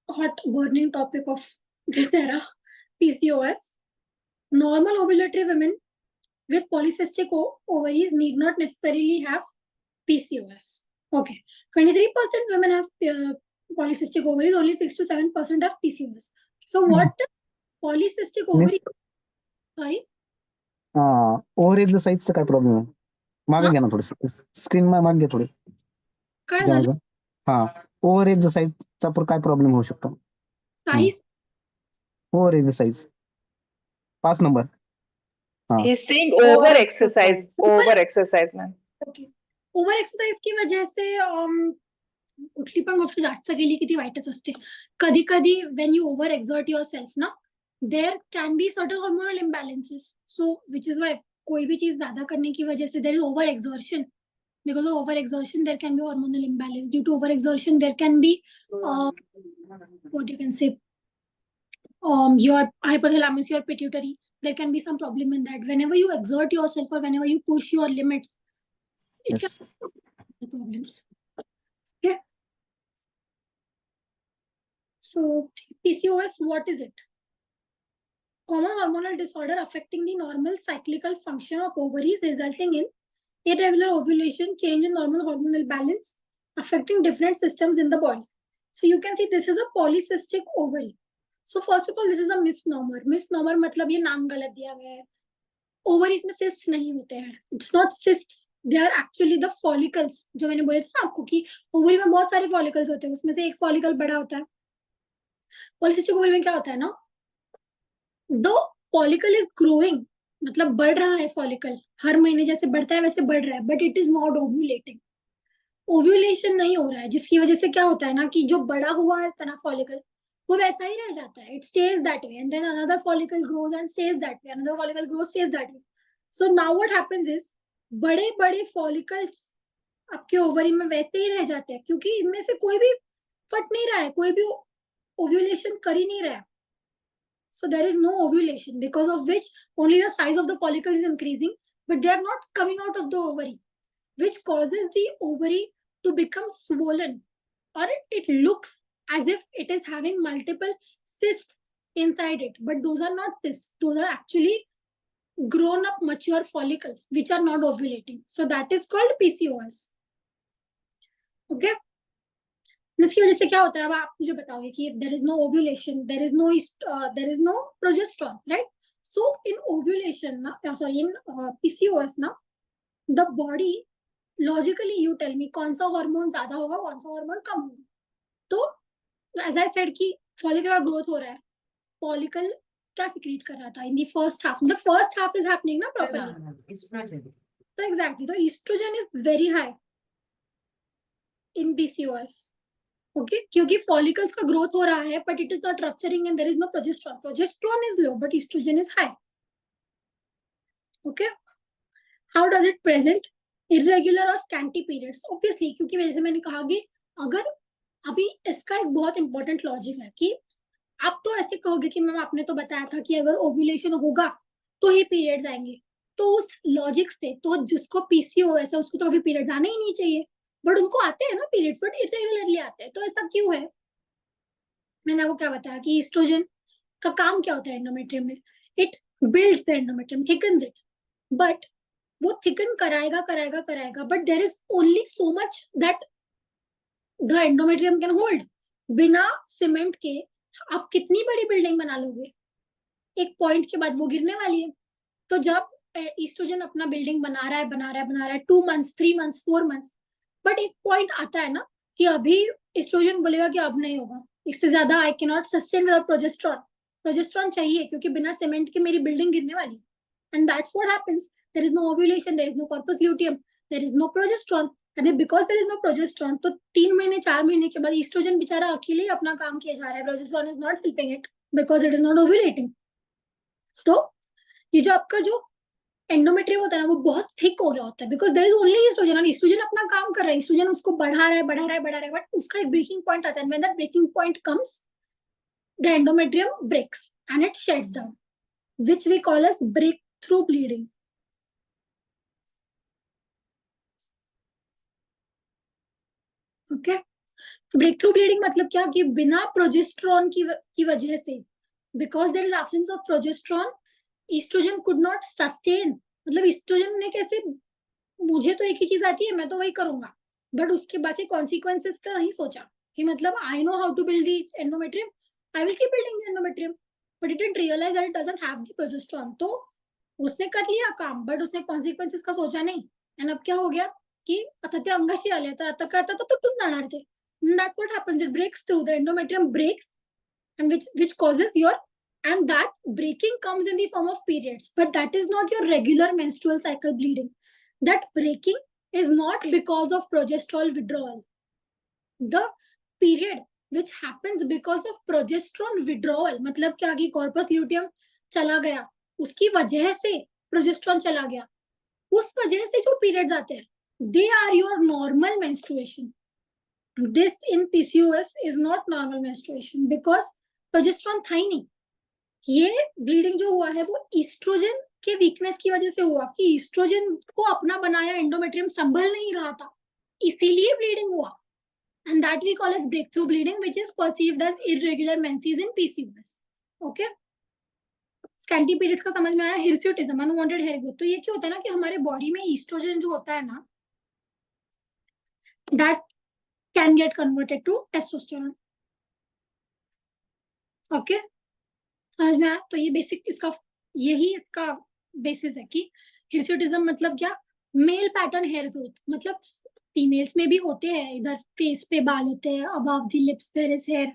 hot burning topic of this era, PCOS. Normal ovulatory women with polycystic ovaries need not necessarily have PCOS. Okay, 23% women have polycystic ovaries, only 6 to 7% have PCOS. So what polycystic ovary? Sorry? Over एक्सरसाइजचा काय problem आहे? मागे घ्या ना थोडं screen मागे घ्या थोडे. काय झालं? हा, ओव्हर एक्सरसाइजचा काय प्रॉब्लेम होऊ शकतो? Size? Over exercise 5 number. He's saying over exercise, man. Okay. Over exercise की वजह से कुठली पण गोष्ट जास्त केली की ती वाईटच असते. कधी कधी when you over exert yourself ना, there can be certain hormonal imbalances. So which is why कोई भी चीज ज्यादा करने की वजह से there is over exertion. Because of over exertion there can be hormonal imbalance. Due to over exertion there can be what you can say, your hypothalamus, your pituitary, there can be some problem in that. Whenever you exert yourself or whenever you push your limits, it Yes. can cause problems. Okay. So PCOS, what is it? Common hormonal disorder affecting the normal cyclical function of ovaries, resulting in irregular ovulation, change in normal hormonal balance, affecting different systems in the body. So you can see this is a polycystic ovary. So first of all, this is a misnomer. Misnomer मतलब ये नाम गलत दिया गया है. Ovaries में cysts नहीं होते हैं. It's not cysts. They are actually the follicles. जो मैंने बोला था आपको कि ovary में बहुत सारे follicles होते हैं. उसमें से एक follicle बड़ा होता है. Polycystic ovary में क्या होता है ना? The follicle is growing. मतलब बढ़ रहा है follicle. हर महीने जैसे बढ़ता है वैसे बढ़ रहा है. But it is not ovulating. Ovulation नहीं हो रहा है, जिसकी वजह से क्या होता है ना कि जो बड़ा हुआ है तना फॉलिकल वो वैसा ही रह जाता है, it stays that way and then another follicle grows and stays that way, another follicle grows stays that way. So now what happens is बड़े बड़े फॉलिकल्स आपके ओवरी में वैसे ही रह जाते हैं, क्योंकि इनमें से कोई भी फट नहीं रहा है, कोई भी ओव्यूलेशन कर ही नहीं रहा है. So there is no ovulation, because of which only the size of the follicle is increasing, but they are not coming out of the ovary, which causes the ovary to become swollen, or it looks as if it is having multiple cysts inside it, but those are not cysts, those are actually grown up mature follicles which are not ovulating. So that is called PCOS. Okay, इसकी वजह से क्या होता है, अब आप मुझे बताओगे कि there is no ovulation, there is no progesterone, right? So in ovulation ना, सॉरी, इन पीसीओएस ना, the body logically, you tell me, कौन सा हार्मोन ज्यादा होगा, कौन सा हार्मोन कम होगा? तो एज आई सेड कि फॉलिकल का ग्रोथ हो रहा है, फॉलिकल क्या सिक्रीट कर रहा था in the first half, the first half is happening ना प्रॉपर्ली, तो एग्जैक्टली, तो estrogen is very high in PCOS. Okay, क्योंकि फॉलिकल्स का ग्रोथ हो रहा है but it is not rupturing and there is no progesterone. Progesterone is low but estrogen is high. Okay, how does it present? Irregular और scanty periods. Obviously, क्योंकि जैसे मैंने कहा कि अगर अभी इसका एक बहुत इंपॉर्टेंट लॉजिक है कि आप तो ऐसे कहोगे कि मैम आपने तो बताया था कि अगर ओव्यूलेशन होगा तो ही पीरियड्स आएंगे, तो उस लॉजिक से तो जिसको पीसीओएस है उसको तो अभी पीरियड आने ही नहीं चाहिए, बट उनको आते हैं ना पीरियड्स, बट इरेगुलरली आते हैं. तो ऐसा क्यों है? मैंने आपको क्या बताया कि एस्ट्रोजन का काम क्या होता है एंडोमेट्रियम में? It builds the endometrium, thickens it, but वो थिकन कराएगा कराएगा कराएगा, but there is only so much that the endometrium can hold. बिना सीमेंट के आप कितनी बड़ी बिल्डिंग बना लोगे, एक पॉइंट के बाद वो गिरने वाली है. तो जब एस्ट्रोजन अपना बिल्डिंग बना रहा है 2 months 3 months 4 months, बट एक पॉइंट आता है ना कि अभी एस्ट्रोजन बोलेगा कि अब नहीं होगा, इससे ज्यादा I can not sustain without progesterone. Progesterone चाहिए क्योंकि बिना सीमेंट के मेरी बिल्डिंग गिरने वाली. And that's what happens. There is no ovulation, there is no corpus luteum, there is no progesterone, and because there is no progesterone, तो 3 महीने 4 महीने के बाद एस्ट्रोजन बेचारा अकेले ही अपना काम किया जा रहा है. Progesterone is not helping it because it is not ovulating. तो ये जो आपका जो एंडोमेट्रियम होता है ना, वो बहुत थिक हो गया होता है because there is only estrogen, और एस्ट्रोजन अपना काम कर रहा है, एस्ट्रोजन उसको बढ़ा रहा है, बट उसका एक ब्रेकिंग पॉइंट आता है. When that breaking point comes, the endometrium breaks and it shuts down, which we call as breakthrough bleeding. Okay, breakthrough bleeding मतलब क्या कि बिना प्रोजेस्टेरॉन की वजह से, because there is absence of progesterone, estrogen could not sustain. मतलब estrogen ने कैसे, मुझे तो एक ही चीज आती है, मैं तो वही करूंगा, बट उसके बाद के कॉन्सिक्वेंसेस का नहीं सोचा कि मतलब I know how to build the endometrium, I will keep building the endometrium, but it didn't realise that it doesn't have the progesterone. तो उसने कर लिया काम बट उसने कॉन्सिक्वेंसेस का सोचा नहीं. एंड अब क्या हो गया कि आता ते अंगाशी आले, तर आता काय, आता तो तुटून जाणार ते. That's what happens. It breaks through. The endometrium breaks, and which causes your, and that breaking comes in the form of periods. But that is not your regular menstrual cycle bleeding. That breaking is not because of progesterone withdrawal. The period which happens because of progesterone withdrawal, मतलब क्या कि corpus luteum चला गया, उसकी वजह से progesterone चला गया, उस वजह से जो periods आते हैं, they are your normal menstruation. This in PCOS is not normal menstruation because progesterone था ही नहीं. ये ब्लीडिंग जो हुआ है वो एस्ट्रोजन के वीकनेस की वजह से हुआ कि एस्ट्रोजन को अपना बनाया एंडोमेट्रियम संभल नहीं रहा था, इसीलिए ब्लीडिंग हुआ. And that we call as breakthrough bleeding which is perceived as irregular menses in PCOS. Okay, scanty periods का समझ में आया. Hirsutism, unwanted hair growth. तो ये क्या होता है ना कि हमारे बॉडी में एस्ट्रोजन जो होता है ना, that can get converted to testosterone. Okay, समझ में आया? तो ये बेसिक इसका, यही इसका बेसिस है कि हिरस्यूटिज्म मतलब क्या, मेल पैटर्न हेयर ग्रोथ. मतलब फीमेल्स में भी होते हैं, इधर फेस पे बाल होते हैं, above the lips there is hair,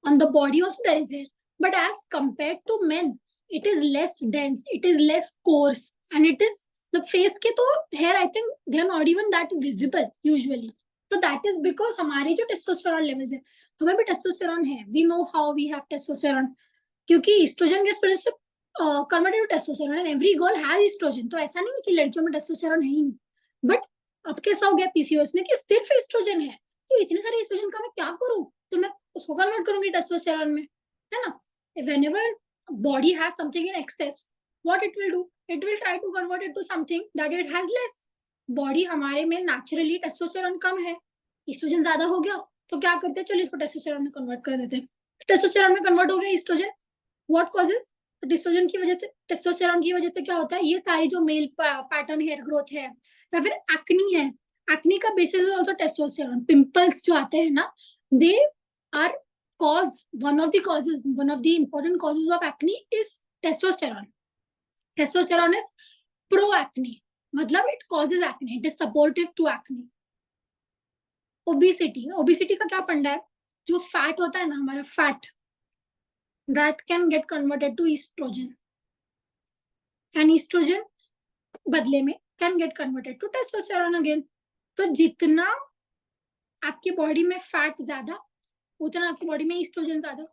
on the body also there is hair, but as compared to men it is less dense, it is less coarse, and it is the face के तो hair I think they are not even that visible usually. तो that is because हमारे जो testosterone levels है, हमें भी testosterone है, we know how we have testosterone, क्योंकि estrogen gets produced converted to testosterone and every girl has estrogen. तो ऐसा नहीं है कि लड़कियों में टेस्टोस्टेरॉन है ही नहीं, बट अब कैसा हो गया पीसीओएस में कि सिर्फ एस्ट्रोजन है, तो इतने सारे एस्ट्रोजन का मैं क्या करूं, तो मैं उसको कन्वर्ट करूंगी टेस्टोस्टेरॉन में, है ना। Whenever body has something in excess, what it will do, it will try to convert it to something that it has less. Body हमारे में नेचुरली टेस्टोस्टेरॉन कम है, एस्ट्रोजन ज्यादा हो गया, तो क्या करते हैं, चलो इसको टेस्टोस्टेरॉन में कन्वर्ट कर देते हैं। टेस्टोस्टेरॉन में कन्वर्ट हो गया एस्ट्रोजन, व्हाट कॉजेस, टेस्टोस्टेरॉन की वजह से, टेस्टोस्टेरॉन की वजह से क्या होता है, ये सारी जो मेल पैटर्न हेयर ग्रोथ है या फिर एक्नी है, एक्नी का basis is also testosterone. Pimples जो आते हैं ना, they are cause, one of the important causes of acne is testosterone. Testosterone is pro-acne, मतलब it causes acne, it is supportive to acne. Obesity का क्या फंडा है, जो फैट होता है ना हमारा fat, that can get converted to estrogen, and estrogen बदले में can get converted to testosterone again. तो जितना आपकी बॉडी में फैट ज्यादा, उतना आपकी बॉडी में एस्ट्रोजन ज्यादा,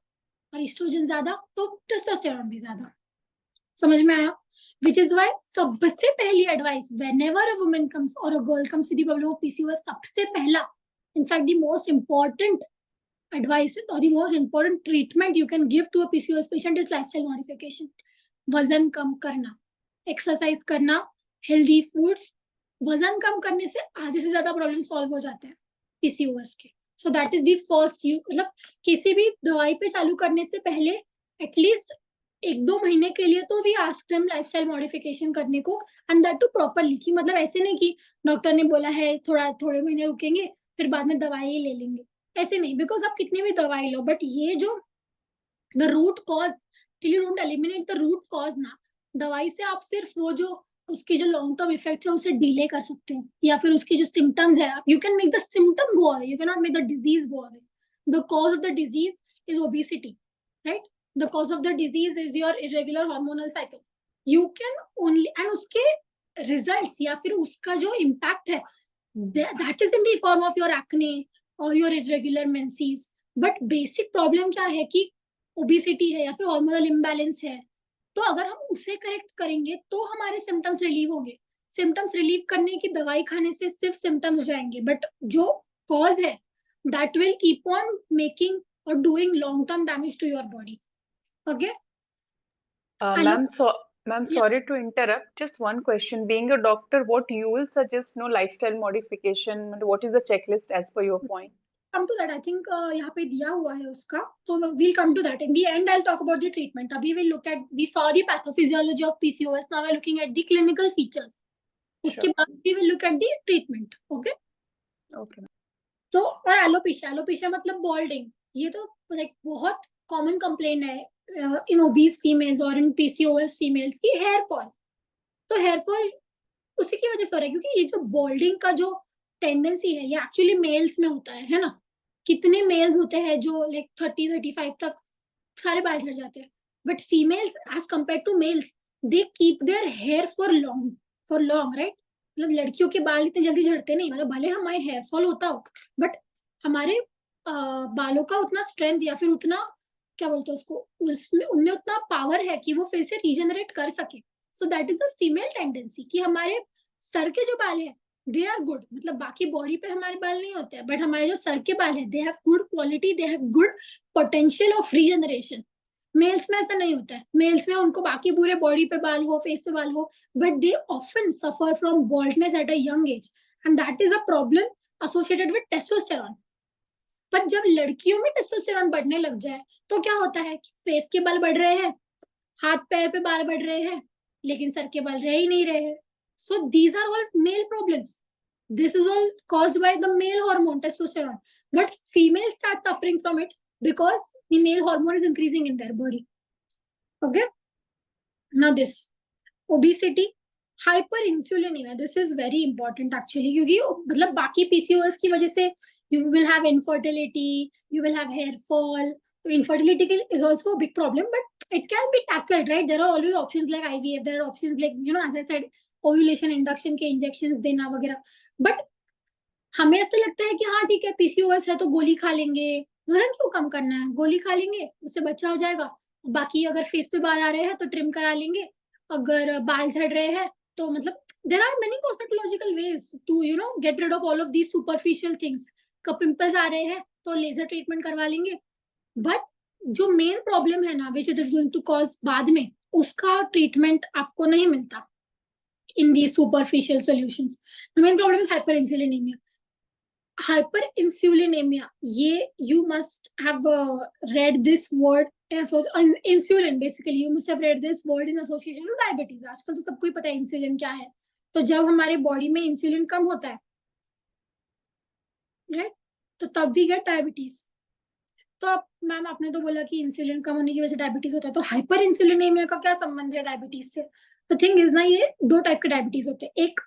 और एस्ट्रोजन ज्यादा तो टेस्टोस्टेरॉन भी ज्यादा। समझ में आया? विच इज वाई सबसे पहली advice whenever a woman comes और a girl comes with the problem of PCOS, सबसे पहला, in fact the most important advice और the most important treatment you can give to a PCOS patient is lifestyle modification. वजन कम करना, exercise करना, healthy foods. वजन कम करने से आधे से ज्यादा प्रॉब्लम सॉल्व हो जाते हैं पीसीओएस के। सो that is the first, you मतलब किसी भी दवाई पे चालू करने से पहले एटलीस्ट 1-2 महीने के लिए तो भी आस्क देम लाइफस्टाइल मॉडिफिकेशन करने को, एंड दैट टू प्रॉपरली, कि मतलब ऐसे नहीं कि डॉक्टर ने बोला है थोड़े महीने रुकेंगे फिर बाद में दवाई ले लेंगे, ऐसे नहीं। बिकॉज आप कितनी भी दवाई लो, बट ये जो the root cause, till you don't eliminate the root cause ना, दवाई से आप सिर्फ वो जो उसकी जो लॉन्ग टर्म इफेक्ट है उसे डिले कर सकते हो, या फिर उसकी जो सिम्टम्स है, you can make the symptom go away, you can not make the disease go away. The cause of the disease is obesity, right? The cause of the disease is your irregular hormonal cycle. You can only, and उसके results या फिर उसका जो impact है, that is in the form of your acne और your irregular menses. But basic problem क्या है कि ओबेसिटी है या फिर हार्मोनल इम्बैलेंस है, तो अगर हम उसे करेक्ट करेंगे तो हमारे सिम्टम्स रिलीव होंगे। सिम्टम्स रिलीव करने की दवाई खाने से सिर्फ सिम्टम्स जाएंगे, बट जो कॉज है that will keep on making और doing long term damage to your body. Okay Ma'am, sorry to interrupt. Just one question. Being a doctor, what you will suggest, no lifestyle modification? What is the checklist as per your point? Come to that. I think यहाँ पे दिया हुआ है उसका, तो we'll come to that. In the end, I'll talk about the treatment. अभी we'll look at, we saw the pathophysiology of PCOS. Now we're looking at the clinical features. उसके बाद we will look at the treatment. Okay? Okay. तो और alopecia मतलब बॉल्डिंग, ये तो like बहुत common complaint है इन ओबीज फीमेल्स और इन पीसीओएस फीमेल्स की हेयर फॉल। तो हेयर फॉल उसी की वजह से हो रहा है, क्योंकि ये जो बॉल्डिंग का जो टेंडेंसी है ये एक्चुअली मेल्स में होता है ना। कितने मेल्स होते हैं जो लाइक 30-35 तक सारे बाल झड़ जाते हैं, but females as compare to males they keep their hair for long, right? मतलब लड़कियों के बाल इतने जल्दी झड़ते नहीं, मतलब भले हमारे हेयर फॉल होता हो, बट हमारे बालों का उतना स्ट्रेंथ या फिर उतना क्या बोलते हैं उसको, उसमें उनमें उतना पावर है कि वो फिर से रीजनरेट कर सके। सो that is a female tendency कि हमारे सर के जो बाल है दे आर गुड, मतलब बाकी बॉडी पे हमारे बाल नहीं होते हैं, बट हमारे जो सर के बाल है they have good quality, they have good potential of regeneration. Males में ऐसा नहीं होता है। मेल्स में उनको बाकी पूरे बॉडी पे बाल हो, फेस पे बाल हो, but they often suffer from baldness at a young age, and that is a problem associated with testosterone. पर जब लड़कियों में टेस्टोस्टेरॉन बढ़ने लग जाए तो क्या होता है कि फेस के बाल बढ़ रहे हैं, हाथ पैर पे बाल बढ़ रहे हैं, लेकिन सर के बाल रह ही नहीं रहे हैं। So these are all male problems. This is all caused by the male hormone testosterone, but females start suffering from it because the male hormone is increasing in their body. Okay, now this obesity, hyperinsulinemia, this is very important actually, क्योंकि मतलब बाकी PCOS की वजह से you will have infertility, you will have hair fall. Infertility is also a big problem, but it can be tackled, right? There are always options like IVF, there are options like, you know, as I said, ovulation induction के injections देना वगैरह, but हमें ऐसा लगता है कि हाँ ठीक है पीसीओएस है तो गोली खा लेंगे, वजन क्यों कम करना है, गोली खा लेंगे उससे बच्चा हो जाएगा, बाकी अगर फेस पे बाल आ रहे हैं तो ट्रिम करा लेंगे, अगर बाल झड़ रहे हैं तो मतलब there are many cosmetological ways to you know get rid of all of these superficial things. Pimples आ रहे हैं तो लेजर ट्रीटमेंट करवा लेंगे, बट जो मेन प्रॉब्लम है ना which it is going to cause बाद में, उसका ट्रीटमेंट आपको नहीं मिलता in these superficial solutions. The main problem is hyperinsulinemia. Hyperinsulinemia, ये you must have read this word insulin, basically you must have read this word in association with diabetes. आजकल तो सबको ही पता है इंसुलिन क्या है। तो जब हमारे बॉडी में इंसुलिन कम होता है राइट, तो तब भी गेट डायबिटीज। तो अब मैम आपने तो बोला कि इंसुलिन कम होने की वजह से डायबिटीज होता है, तो हाइपर इंसुलिनेमिया का क्या संबंध है डायबिटीज से? तो थिंग इज ना, ये दो टाइप के डायबिटीज होते हैं, एक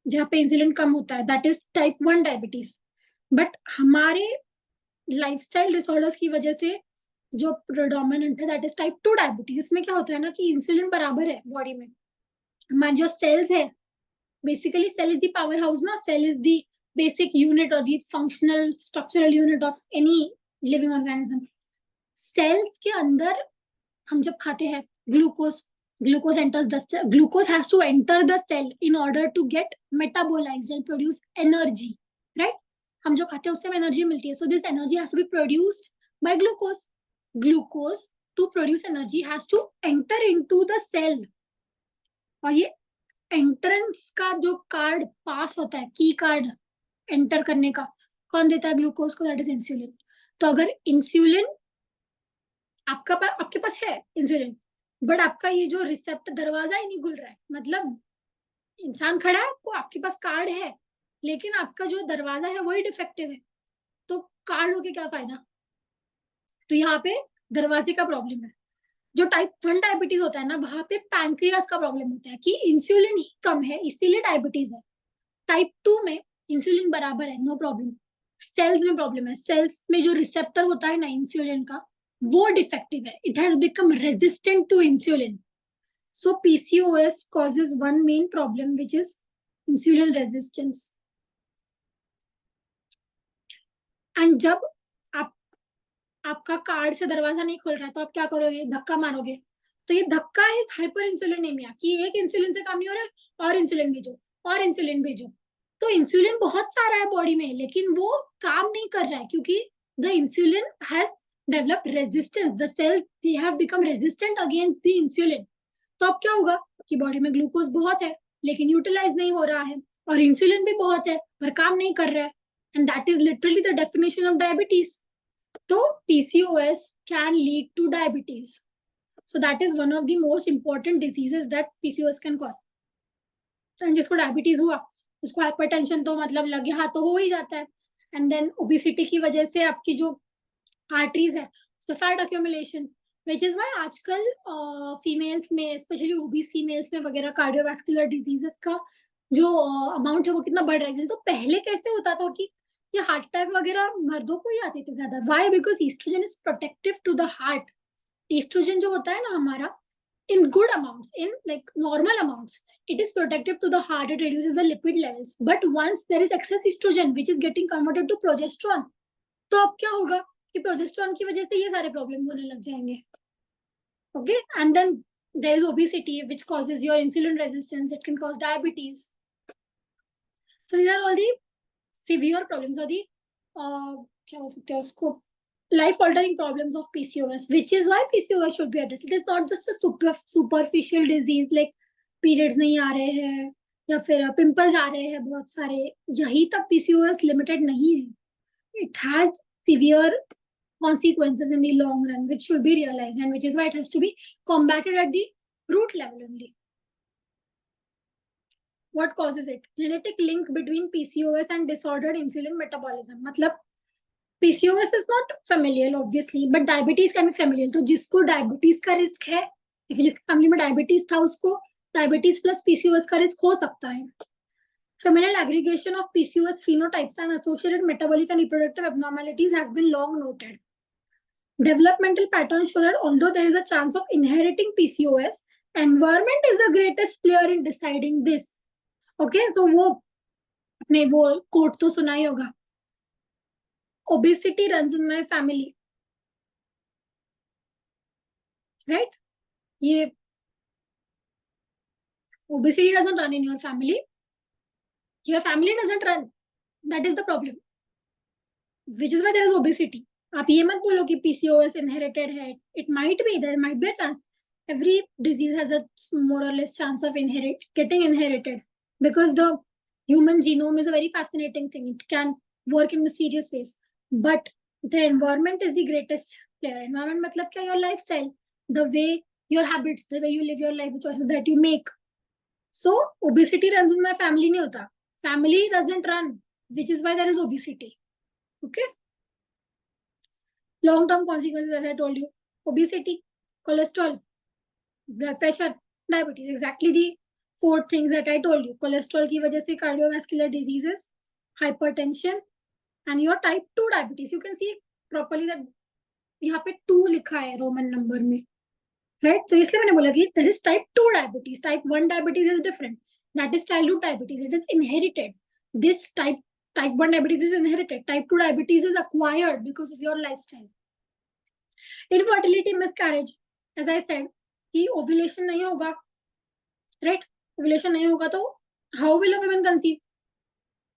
जहाँ पे इंसुलिन कम होता है that is type 1 diabetes, but हमारे लाइफस्टाइल डिसऑर्डर्स की वजह से जो प्रोडोमिनेंट है दैट इज टाइप 2 डायबिटीज। इसमें क्या होता है ना कि इंसुलिन बराबर है बॉडी में, हमारे जो सेल्स है, basically cell is the powerhouse ना, cell is the basic unit और the functional structural unit of any living organism. Cells के अंदर हम जब खाते हैं glucose enters the cell, glucose has to enter the cell in order to get metabolized and produce energy, right? हम जो खाते हैं उससे एनर्जी मिलती है, so this energy has to be produced by glucose to produce energy has to enter into the cell, और ये entrance का जो कार्ड पास होता है, की कार्ड एंटर करने का, कौन देता है ग्लूकोज को? That is insulin. तो अगर इंसुलिन आपके पास है इंसुलिन, बट आपका ये जो रिसेप्टर दरवाजा ही नहीं खुल रहा है, मतलब इंसान खड़ा है, आपको आपके पास कार्ड है लेकिन आपका जो दरवाजा है वही डिफेक्टिव है, तो कार्ड होके क्या फायदा? तो यहाँ पे दरवाजे का प्रॉब्लम है। जो टाइप 1 डायबिटीज होता है ना, वहां पे पैंक्रियास का प्रॉब्लम होता है कि इंसुलिन ही कम है इसीलिए डायबिटीज है। टाइप 2 में इंसुलिन बराबर है, नो प्रॉब्लम। सेल्स में प्रॉब्लम है, सेल्स में जो रिसेप्टर होता है ना इंसुलिन का, वो डिफेक्टिव है, it has become resistant to insulin. So PCOS causes one main problem which is insulin resistance. And जब आपका कार्ड से दरवाजा नहीं खुल रहा है तो आप क्या करोगे? धक्का मारोगे। तो ये धक्का है हाइपर इंसुलिनेमिया, कि एक इंसुलिन से काम नहीं हो रहा है और इंसुलिन भेजो और इंसुलिन भेजो। तो इंसुलिन बहुत सारा है बॉडी में लेकिन वो काम नहीं कर रहा है क्योंकि the insulin has developed resistance, the cell they have become resistant against the insulin. तो अब क्या होगा कि बॉडी में ग्लूकोज बहुत है लेकिन यूटिलाइज नहीं हो रहा है, और इंसुलिन भी बहुत है पर काम नहीं कर रहा है, and that is literally the definition of diabetes. तो PCOS can lead to diabetes. So that is one of the most important diseases that PCOS can cause. And जिसको डायबिटीज हुआ उसको हाइपरटेंशन तो मतलब लगे हाथ तो हो ही जाता है, एंड देन ओबेसिटी की वजह से आपकी जो आर्टरीज है उसमें fat accumulation, which is why आजकल फीमेल्स में, स्पेशली ओबीस फीमेल्स में वगैरह कार्डियोवास्कुलर डिजीजेस का जो अमाउंट है वो कितना बढ़ रहा है। तो पहले कैसे होता था कि ये हार्ट अटैक वगैरह मर्दों को ही आते थे ज्यादा। Why? Because estrogen is protective to the heart. Estrogen जो होता है ना हमारा, in good amounts, in like normal amounts, it is protective to the heart, it reduces the lipid levels, but once there is excess estrogen which is getting converted to progesterone, तो अब क्या होगा कि प्रोजेस्टेरोन की वजह से ये सारे प्रॉब्लम होने लग जाएंगे। okay, and then there is obesity which causes your insulin resistance, it can cause diabetes. So these are all the severe problems or the क्या बोल सकते हैं उसको, life altering problems of PCOS, which is why PCOS should be addressed. It is not just a superficial disease like periods नहीं आ रहे हैं या फिर pimples आ रहे हैं बहुत सारे, यही तक PCOS limited नहीं है. It has severe consequences in the long run which should be realized, and which is why it has to be combated at the root level only. What causes it? Genetic link between PCOS and disordered insulin metabolism. मतलब PCOS is not familial obviously, but diabetes can be familial. तो जिसको diabetes का risk है, जिसकी family में diabetes था उसको diabetes plus PCOS का रिस्क हो सकता है. Familial aggregation of PCOS phenotypes and associated metabolic and reproductive abnormalities has been long noted. Developmental patterns show that although there is a chance of inheriting PCOS, environment is the greatest player in deciding this. Okay, so वो आपने वो coat तो सुना ही होगा, obesity runs in my family, right? ये obesity doesn't run in your family. Your family doesn't run. That is the problem. Which is why there is obesity. आप ये मत बोलो कि PCOS inherited है. It might be, there might be a chance. Every disease has a more or less chance of getting inherited, because the human genome is a very fascinating thing. It can work in mysterious ways. But the environment is the greatest player. Environment matlab kya? Your lifestyle, the way, your habits, the way you live your life, the choices that you make. So obesity runs in my family nahi hota. Family doesn't run, which is why there is obesity. Okay. Long-term consequences, as I told you: obesity, cholesterol, blood pressure, diabetes. Exactly the 4 things that I told you. Cholesterol की वजह से cardiovascular diseases, hypertension, and your type 2 diabetes. You can see properly that यहाँ पे 2 लिखा है Roman number में, right? तो इसलिए मैंने बोला कि there is type 2 diabetes. Type 1 diabetes is different. That is childhood diabetes. It is inherited. This type 1 diabetes is inherited. Type 2 diabetes is acquired because of your lifestyle. Infertility, miscarriage, as I said, कि ovulation नहीं होगा, right? Ovulation नहीं होगा तो how will a woman conceive?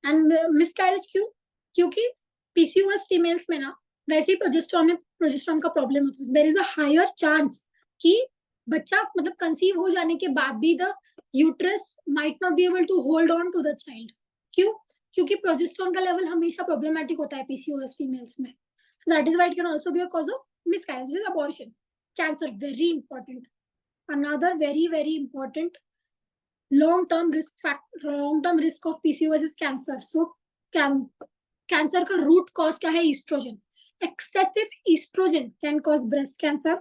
And miscarriage क्यों? क्योंकि PCOS females में ना वैसे ही प्रोजेस्टेरोन का प्रॉब्लम होता है. There is a higher chance कि बच्चा मतलब कंसीव हो जाने के बाद भी the uterus might not be able to hold on to the child. क्यों? क्योंकि प्रोजेस्टेरोन का लेवल हमेशा प्रॉब्लमेटिक होता है PCOS females में. So that is why it can also be a cause of miscarriage, which is abortion. Cancer, very important. Another very, very important long-term risk of PCOS is cancer. So cancer का root cause क्या है? Estrogen. Excessive estrogen can cause breast cancer.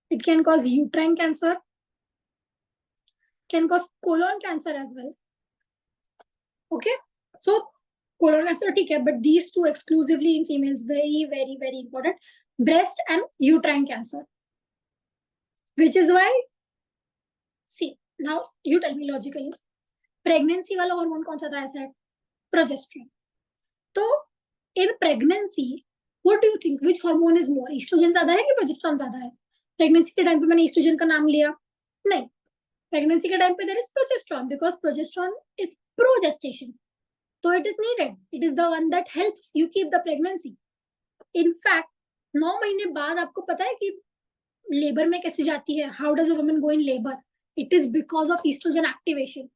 It can cause uterine cancer. Can cause colon cancer as well. Okay, so colon cancer ठीक है, but these 2 exclusively in females, very, very, very important. Breast and uterine cancer. Which is why, see, now you tell me logically, pregnancy वाला hormone कौन सा था? ऐसा progesterone. तो in pregnancy, what do you think? Which hormone is more? Estrogen ज़्यादा है कि progesterone ज़्यादा है? Pregnancy के टाइम पे मैंने estrogen का नाम लिया नहीं. Pregnancy के टाइम पे there is progesterone, because progesterone is pro-gestation. So it is needed. It is the one that helps you keep the pregnancy. In fact, 9 महीने बाद आपको पता है कि लेबर में कैसे जाती है? How does a woman go in labor? It is because of estrogen activation.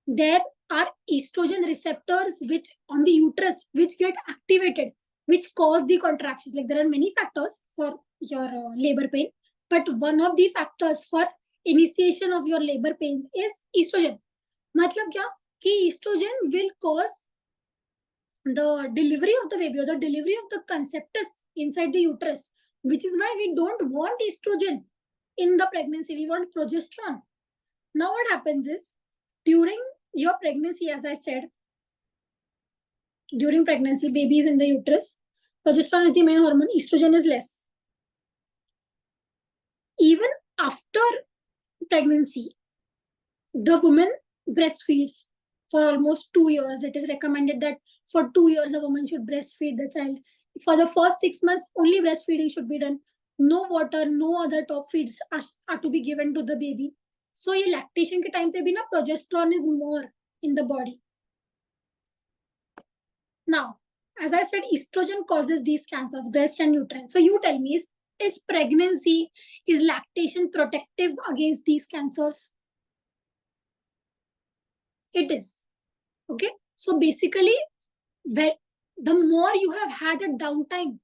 There are estrogen receptors which on the uterus which get activated, which cause the contractions. Like there are many factors for your labor pain, but one of the factors for initiation of your labor pains is estrogen. मतलब क्या? कि estrogen will cause the delivery of the baby or the delivery of the conceptus inside the uterus, which is why we don't want estrogen in the pregnancy. We want progesterone. Now what happens is, during your pregnancy, as I said, during pregnancy, baby is in the uterus, progesterone is the main hormone, estrogen is less. Even after pregnancy, the woman breastfeeds for almost 2 years. It is recommended that for 2 years a woman should breastfeed the child. For the first 6 months, only breastfeeding should be done. No water, no other top feeds are to be given to the baby. So ये lactation के time पे भी ना progesterone is more in the body. Now, as I said, estrogen causes these cancers, breast and uterine. So you tell me, is pregnancy, is lactation protective against these cancers? It is. Okay. So basically, the more you have had a downtime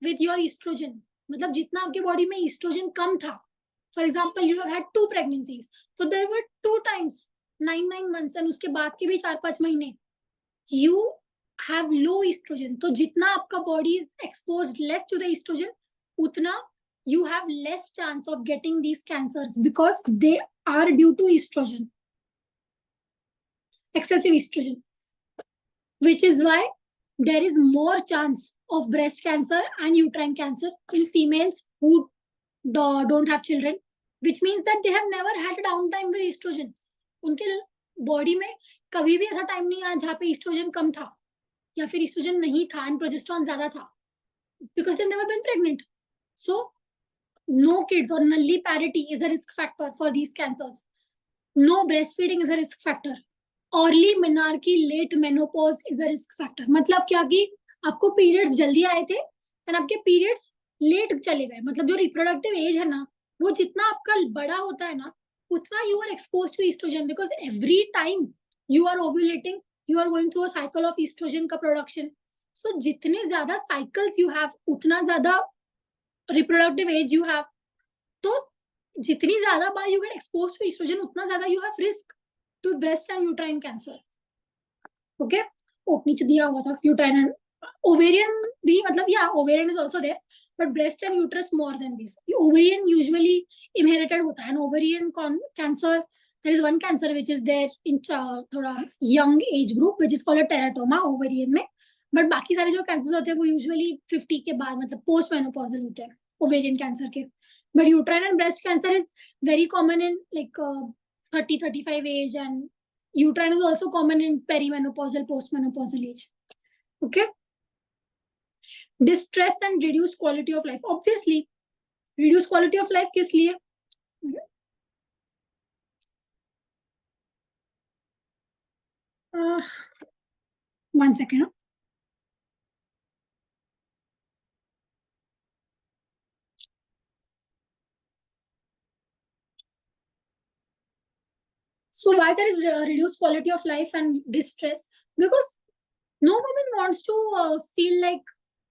with your estrogen, मतलब जितना आपके body में estrogen कम था. For example, you have had 2 pregnancies. So there were 2 times, 9 months, and उसके बाद के भी 4-5 महीने. You have low estrogen. तो जितना आपका body is exposed less to the estrogen, उतना you have less chance of getting these cancers because they are due to estrogen. Excessive estrogen. Which is why there is more chance of breast cancer and uterine cancer in females who don't have children, which means that they have never had a downtime with estrogen. उनके body में कभी भी ऐसा time नहीं आया जहाँ पे oestrogen कम था या फिर ईस्ट्रोजन नहीं था एंड प्रोजेस्टेरॉन ज्यादा था, because they've never been pregnant. So no kids or nulliparity is a risk factor for these cancers. No breastfeeding is a risk factor. Early menarche, late menopause is a risk factor. मतलब क्या कि आपको periods जल्दी आए थे and आपके periods late चले गए, मतलब जो रिप्रोडक्टिव एज है ना, वो जितना आपका बड़ा होता है ना, उतना you are expose to estrogen, because every time you are ovulating, you are going through a cycle of estrogen का प्रोडक्शन. सो जितने ज्यादा साइकिल्स यू हैव उतना ज्यादा रिप्रोडक्टिव एज यू हैव. तो जितनी ज्यादा बार you get expose to estrogen उतना ज्यादा you have risk to breast and uterine cancer. Okay, नीचे दिया हुआ था यूट्राइन एंड ओवेरियन भी, मतलब या ovarian is also there, but breast and uterus more than this. Ovarian usually inherited होता है, ovarian cancer, there is one cancer which is there in थोड़ा young age group which is called a teratoma ovarian में, but बाकी सारे जो cancers होते हैं वो usually 50 के बाद, मतलब post menopausal होते हैं ovarian cancer के. But uterine and breast cancer is very common in like 30-35 age, and uterine is also common in perimenopausal, postmenopausal age. Okay. Distress and reduced quality of life. Obviously, reduced quality of life किस लिए? One second. So why there is reduced quality of life and distress? Because no woman wants to feel like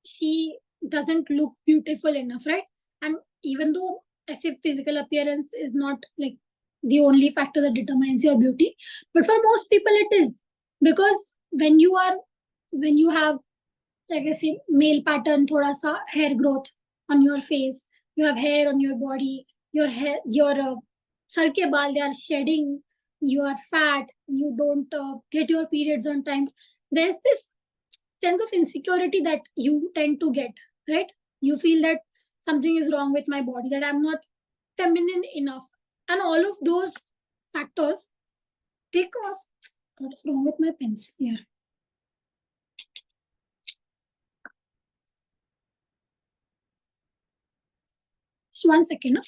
she doesn't look beautiful enough, right? And even though as if physical appearance is not like the only factor that determines your beauty, but for most people it is, because when you have, like I say, male pattern, thoda sa hair growth on your face, you have hair on your body, your hair, your sar ke baal, they are shedding, you are fat, you don't get your periods on time, there's this sense of insecurity that you tend to get, right? You feel that something is wrong with my body, that I'm not feminine enough, and all of those factors, they cause. What is wrong with my pencil here? Just 1 second.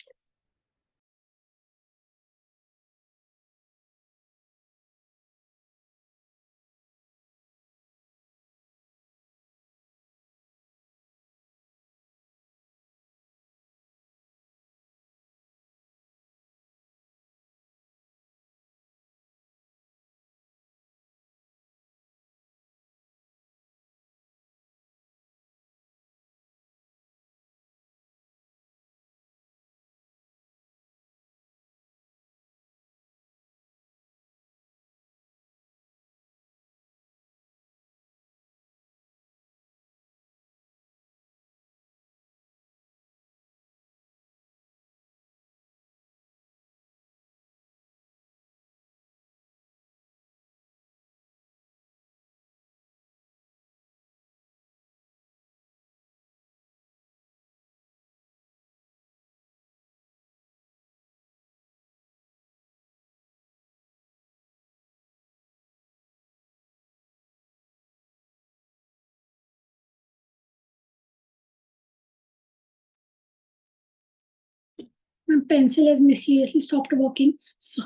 My pencil has mysteriously stopped working, so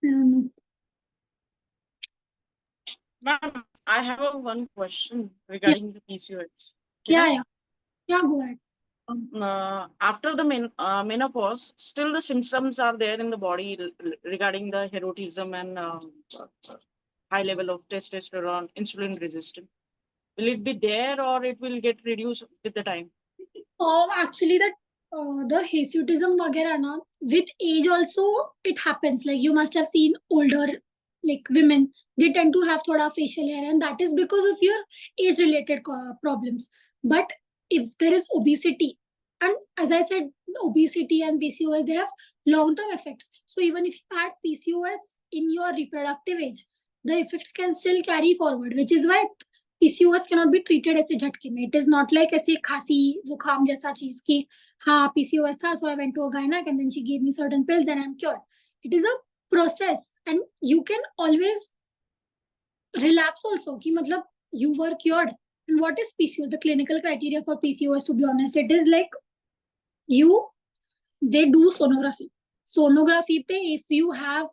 I don't know. Ma'am, I have one question regarding the PCOS. Yeah, go ahead. After the menopause, still the symptoms are there in the body regarding the erotism and high level of testosterone, insulin resistance. Will it be there or it will get reduced with the time? Actually, that the hirsutism वगैरह ना, with age also it happens. Like you must have seen older like women, they tend to have thoda facial hair, and that is because of your age related problems. But if there is obesity, and as I said, obesity and PCOS, they have long term effects. So even if you had PCOS in your reproductive age, the effects can still carry forward, which is why PCOS cannot be treated ऐसे झटके में. It is not like ऐसे खांसी जुकाम जैसा चीज कि हाँ PCOS था, so I went to a gynec and then she gave me certain pills and I'm cured. It is a process and you can always relapse also कि मतलब you were cured. And what is PCOS? The clinical criteria for PCOS, to be honest, it is like they do sonography. Sonography pe if you have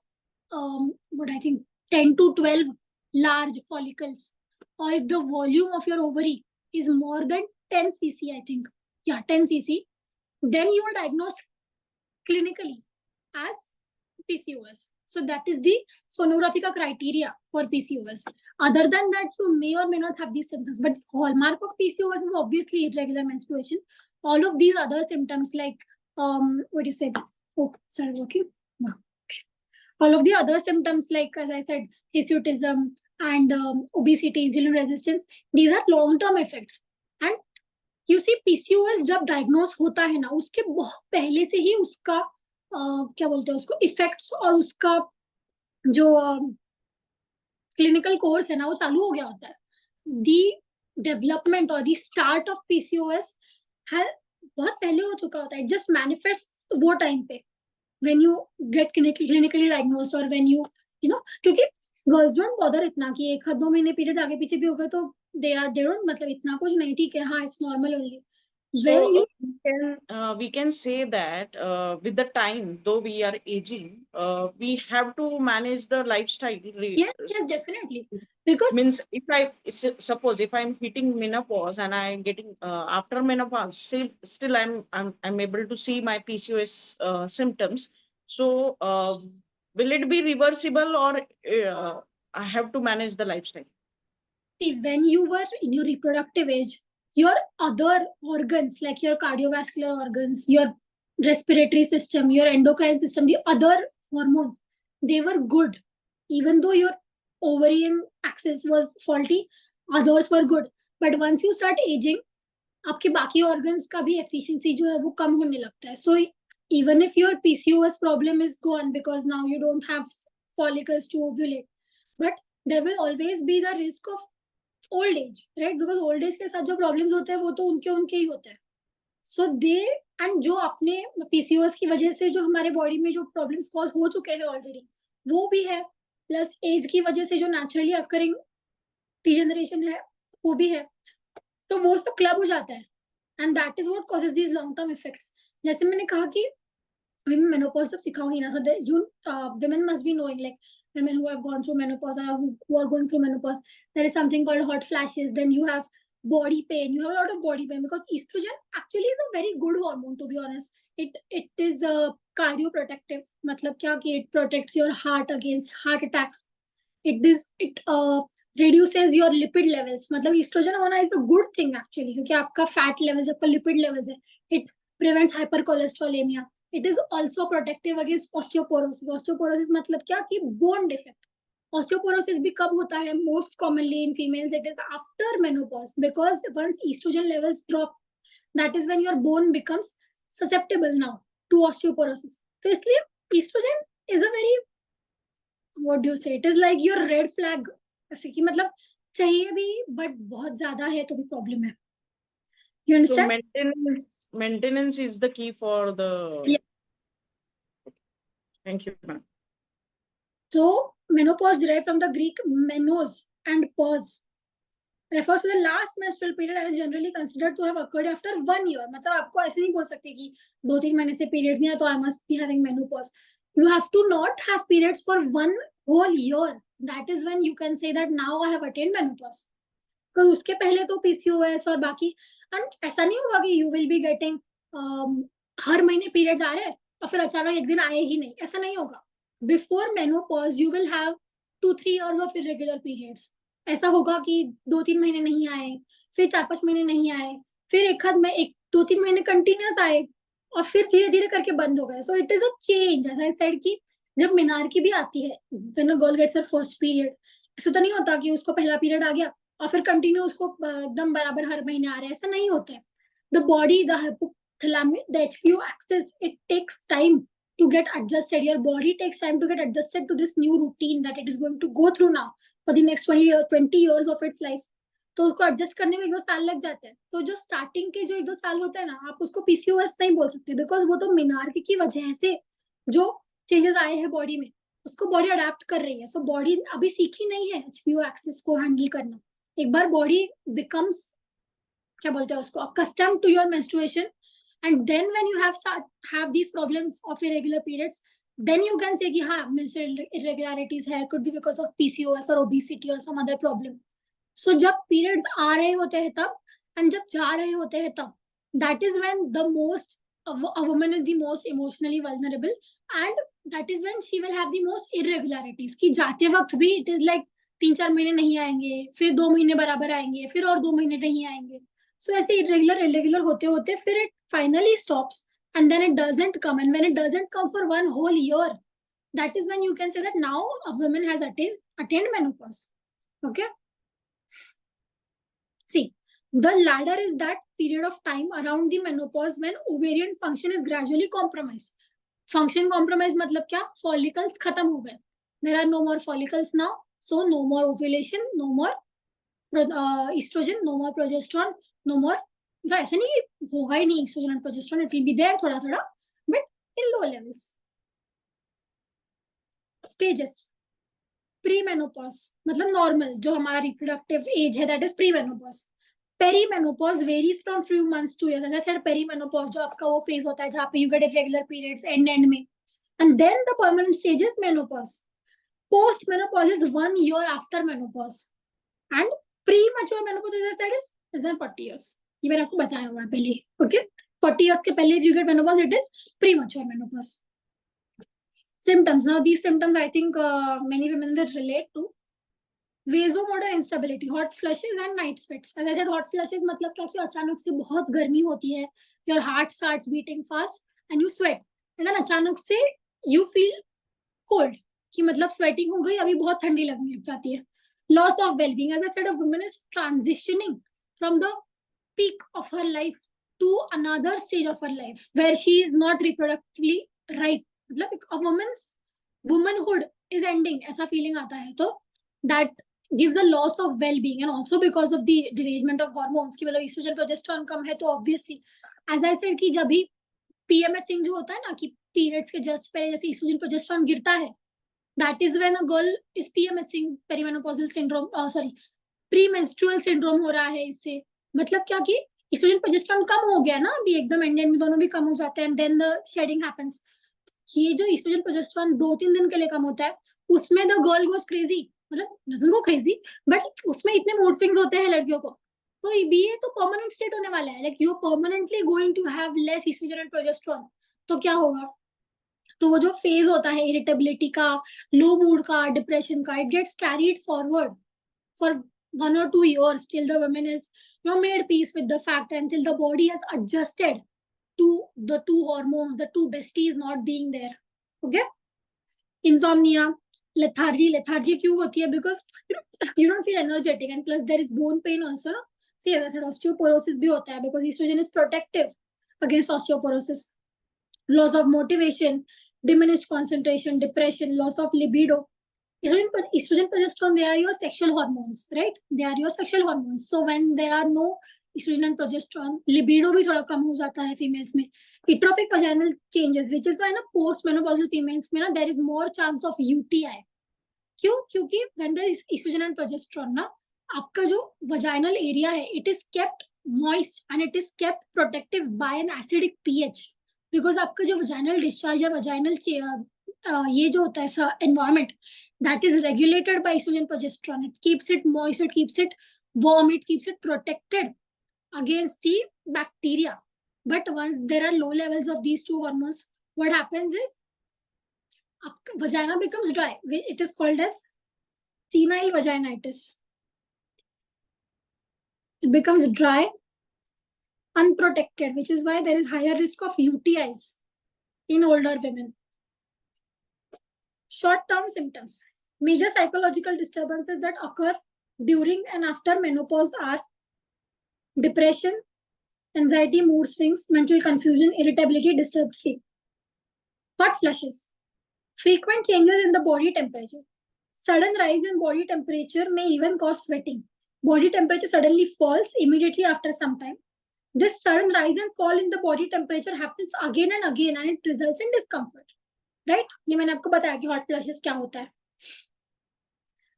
what I think 10 to 12 large follicles, or if the volume of your ovary is more than 10 cc, I think, yeah, 10 cc, then you are diagnosed clinically as PCOS. So that is the sonography ka criteria for PCOS. Other than that, you may or may not have these symptoms, but hallmark of PCOS is obviously irregular menstruation. All of these other symptoms like what do you say? Oh, started working. Wow. All of the other symptoms like, as I said, hirsutism and obesity, insulin resistance, these are long-term effects. And you see, PCOS जब diagnose होता है ना, उसके बहुत पहले से ही उसका क्या बोलते हैं उसको इफेक्ट्स और उसका जो क्लिनिकल कोर्स है ना वो चालू हो गया होता है. दी डेवलपमेंट और दी स्टार्ट ऑफ पीसीओएस है बहुत पहले हो चुका होता है. इट जस्ट मैनिफेस्ट वो टाइम पे when you get clinically diagnosed और व्हेन यू नो, क्योंकि गर्ल्स डोंट बॉदर इतना कि एक दो महीने पीरियड आगे पीछे भी हो गए तो दे डोंट, मतलब इतना कुछ नहीं, ठीक है, हाँ it's normal only. So we can say that with the time, though we are aging, we have to manage the lifestyle. Yes, definitely. Because means if I suppose if I'm hitting menopause and I'm getting after menopause, still I'm able to see my PCOS symptoms. So will it be reversible, or I have to manage the lifestyle? see, when you were in your reproductive age, your other organs like your cardiovascular organs, your respiratory system, your endocrine system, the other hormones, they were good. Even though your ovarian axis was faulty, others were good. But once you start aging, आपके बाकी organs का भी efficiency जो है वो कम होने लगता है. So even if your PCOS problem is gone because now you don't have follicles to ovulate, but there will always be the risk of old age, right? Because old age के साथ जो problems होते हैं वो तो उनके ही होते हैं. So they, and जो अपने PCOS की वजह से जो हमारे बॉडी में जो problems cause हो चुके हैं already, वो भी है, प्लस एज की वजह से जो नेचुरली अकरिंग डिजेनरेशन है वो भी है, तो वो सब क्लब हो जाता है. And that is what causes these long term effects. जैसे मैंने कहा कि अभी मैं मेनोपॉज सब सिखाऊंगी ना, so you women must be knowing, like women who have gone through menopause or who are going through menopause, there is something called hot flashes, then you have body pain, you have a lot of body pain because estrogen actually is a very good hormone, to be honest. It is cardioprotective, मतलब क्या कि it protects your heart against heart attacks. It reduces your lipid levels, मतलब estrogen होना is a good thing actually, क्योंकि आपका fat levels, आपका lipid levels है. It prevents hypercholesterolemia. It is also protective against osteoporosis. Osteoporosis मतलब क्या कि bone defect. Osteoporosis भी कब होता है? Most commonly in females, it is after menopause, because once estrogen levels drop, that is when your bone becomes susceptible now to osteoporosis. So इसलिए estrogen is a very, what do you say, it is like your red flag, ऐसे कि मतलब चाहिए भी but बहुत ज्यादा है तो भी प्रॉब्लम है. You understand? So maintenance is the key for the. Yeah. Thank you, ma'am. So menopause derived from the Greek menos and pause, refers to the last menstrual period and is generally considered to have occurred after 1 year. मतलब आपको ऐसे नहीं बोल सकते कि 2-3 महीने से periods नहीं है तो I must be having menopause. You have to not have periods for 1 whole year. That is when you can say that now I have attained menopause. Because उसके पहले तो PCOS और बाकी, and ऐसा नहीं होगा कि you will be getting हर महीने periods आ रहे हैं और फिर अचानक एक दिन आए ही नहीं, ऐसा नहीं होगा. Before menopause you will have 2-3 years of irregular periods. ऐसा होगा कि 2-3 महीने नहीं आए, फिर 4-5 महीने नहीं आए, फिर एक 2-3 महीने कंटिन्यूस आए और फिर धीरे धीरे करके बंद हो गए. सो इट इज अ चेंज. ऐसा आई सेड कि जब मीनार की भी आती है, when a girl gets her first period, ऐसा तो नहीं होता कि उसको पहला पीरियड आ गया और फिर कंटिन्यू उसको एकदम बराबर हर महीने आ रहे हैं, ऐसा नहीं होता है. The body, the hypothalamus, the HPO axis, it takes time to get adjusted. Your body takes time to get adjusted to this new routine that it is going to go through now for the next 20 years of its life. तो उसको adjust करने में 1-2 साल लग जाते हैं. तो जो स्टार्टिंग के जो 1-2 साल होता है ना, आप उसको PCOS नहीं बोल सकते, बिकॉज वो तो मीनार की वजह से जो चेंजेस आए हैं बॉडी में, उसको बॉडी अडेप्ट कर रही है. सो बॉडी अभी सीखी नहीं है HPO एक्सिस को हैंडल करना. एक बार बॉडी बिकम्स, क्या बोलते हैं उसको, accustomed to your menstruation, and then when you have these problems of irregular periods, then you can say कि हाँ menstrual irregularities है, could be because of PCOS or obesity or some other problem. So जब periods आ रहे होते हैं तब, and जब जा रहे होते हैं तब, that is when a woman is the most emotionally vulnerable, and that is when she will have the most irregularities. कि जाते वक्त भी it is like 3-4 महीने नहीं आएंगे, फिर 2 महीने बराबर आएंगे, फिर और 2 महीने नहीं आएंगे. So ऐसे irregular होते होते फिर it finally stops, and then it doesn't come, and when it doesn't come for 1 whole year, that is when you can say that now a woman has attained menopause. Okay. See, the ladder is that period of time around the menopause when ovarian function is gradually compromised. Function compromise मतलब क्या? Follicles खत्म हो गए. There are no more follicles now, so no more ovulation, no more estrogen, no more progesterone, no more. तो ऐसे नहीं होगा ही नहीं estrogen and progesterone, it will be there थोड़ा थोड़ा, but in low levels. Stages. Premenopause मतलब normal जो हमारा reproductive age है, that is premenopause. Perimenopause varies from few months to years. As I said, perimenopause जो आपका वो phase होता है जहाँ पे you get irregular periods end में, and then the permanent stage is menopause. Post-menopause is 1 year after menopause, and premature menopause, as I said, is less than 40 years. ये मैंने आपको बताया हुआ है पहले. Okay, 40 years के पहले if you get menopause, it is premature menopause. Symptoms. Now these symptoms I think many women will relate to. Vasomotor instability, hot flushes and night sweats. As I said, hot flushes मतलब क्या कि अचानक से बहुत गर्मी होती है, your heart starts beating fast and you sweat, and then अचानक से you feel cold, कि मतलब sweating हो गई, अभी बहुत ठंडी लगने लग जाती है. Loss of well-being. As I said, a woman is transitioning from the peak of her life to another stage of her life where she is not reproductively ripe. मतलब a woman's womanhood is ending, ऐसा feeling आता है, तो that gives a loss of well-being, and also because of the derangement of hormones, कि मतलब estrogen progesterone कम है, तो obviously as I said कि जब भी PMSing जो होता है ना, कि periods के just पहले जैसे estrogen progesterone गिरता है, that is when a girl is PMSing, perimenopausal syndrome, premenstrual syndrome हो रहा है इससे. मतलब क्या कि estrogen progesterone कम हो गया ना, अभी एकदम एंड में दोनों भी कम हो जाते हैं, and then the shedding happens. ये जो estrogen progesterone 2-3 दिन के लिए कम होता है, उसमें the girl goes crazy, मतलब doesn't go crazy, but उसमें इतने mood swings होते हैं लड़कियों को, तो ये तो permanent state होने वाला है, like you're permanently going to have less estrogen and progesterone. तो क्या होगा? तो वो जो phase होता है irritability का, low mood का, depression का, it gets carried forward for 1 or 2 years till the woman is, made peace with the fact, until the body has adjusted to the 2 hormones, the 2 besties not being there. Okay. Insomnia, lethargy क्यों होती है? Because you don't feel energetic, and plus there is bone pain also, no? See, as I said, osteoporosis भी होता है because estrogen is protective against osteoporosis. Loss of motivation, diminished concentration, depression, loss of libido. Estrogen, progesterone, they are your sexual hormones, right? They are your sexual hormones. So when there are no estrogen and progesterone, libido भी थोड़ा कम हो जाता है females में. Atrophic vaginal changes, which is why ना post-menopausal females में ना there is more chance of UTI. क्यों? क्योंकि when there is estrogen and progesterone ना, आपका जो vaginal area है, it is kept moist and it is kept protective by an acidic pH. Because आपका जो vaginal discharge या vaginal ये जो होता है environment, that is regulated by estrogen progesterone. It keeps it moist, it keeps it warm, it keeps it protected against the bacteria. But once there are low levels of these 2 hormones, what happens is vagina becomes dry. It is called as senile vaginitis. It becomes dry, unprotected, which is why there is higher risk of UTIs in older women. Short-term symptoms. Major psychological disturbances that occur during and after menopause are depression, anxiety, mood swings, mental confusion, irritability, disturbed sleep. Hot flushes. Frequent changes in the body temperature. Sudden rise in body temperature may even cause sweating. Body temperature suddenly falls immediately after some time. This sudden rise and fall in the body temperature happens again and again, and it results in discomfort. Right? ये मैंने आपको बताया कि hot flashes क्या होता है.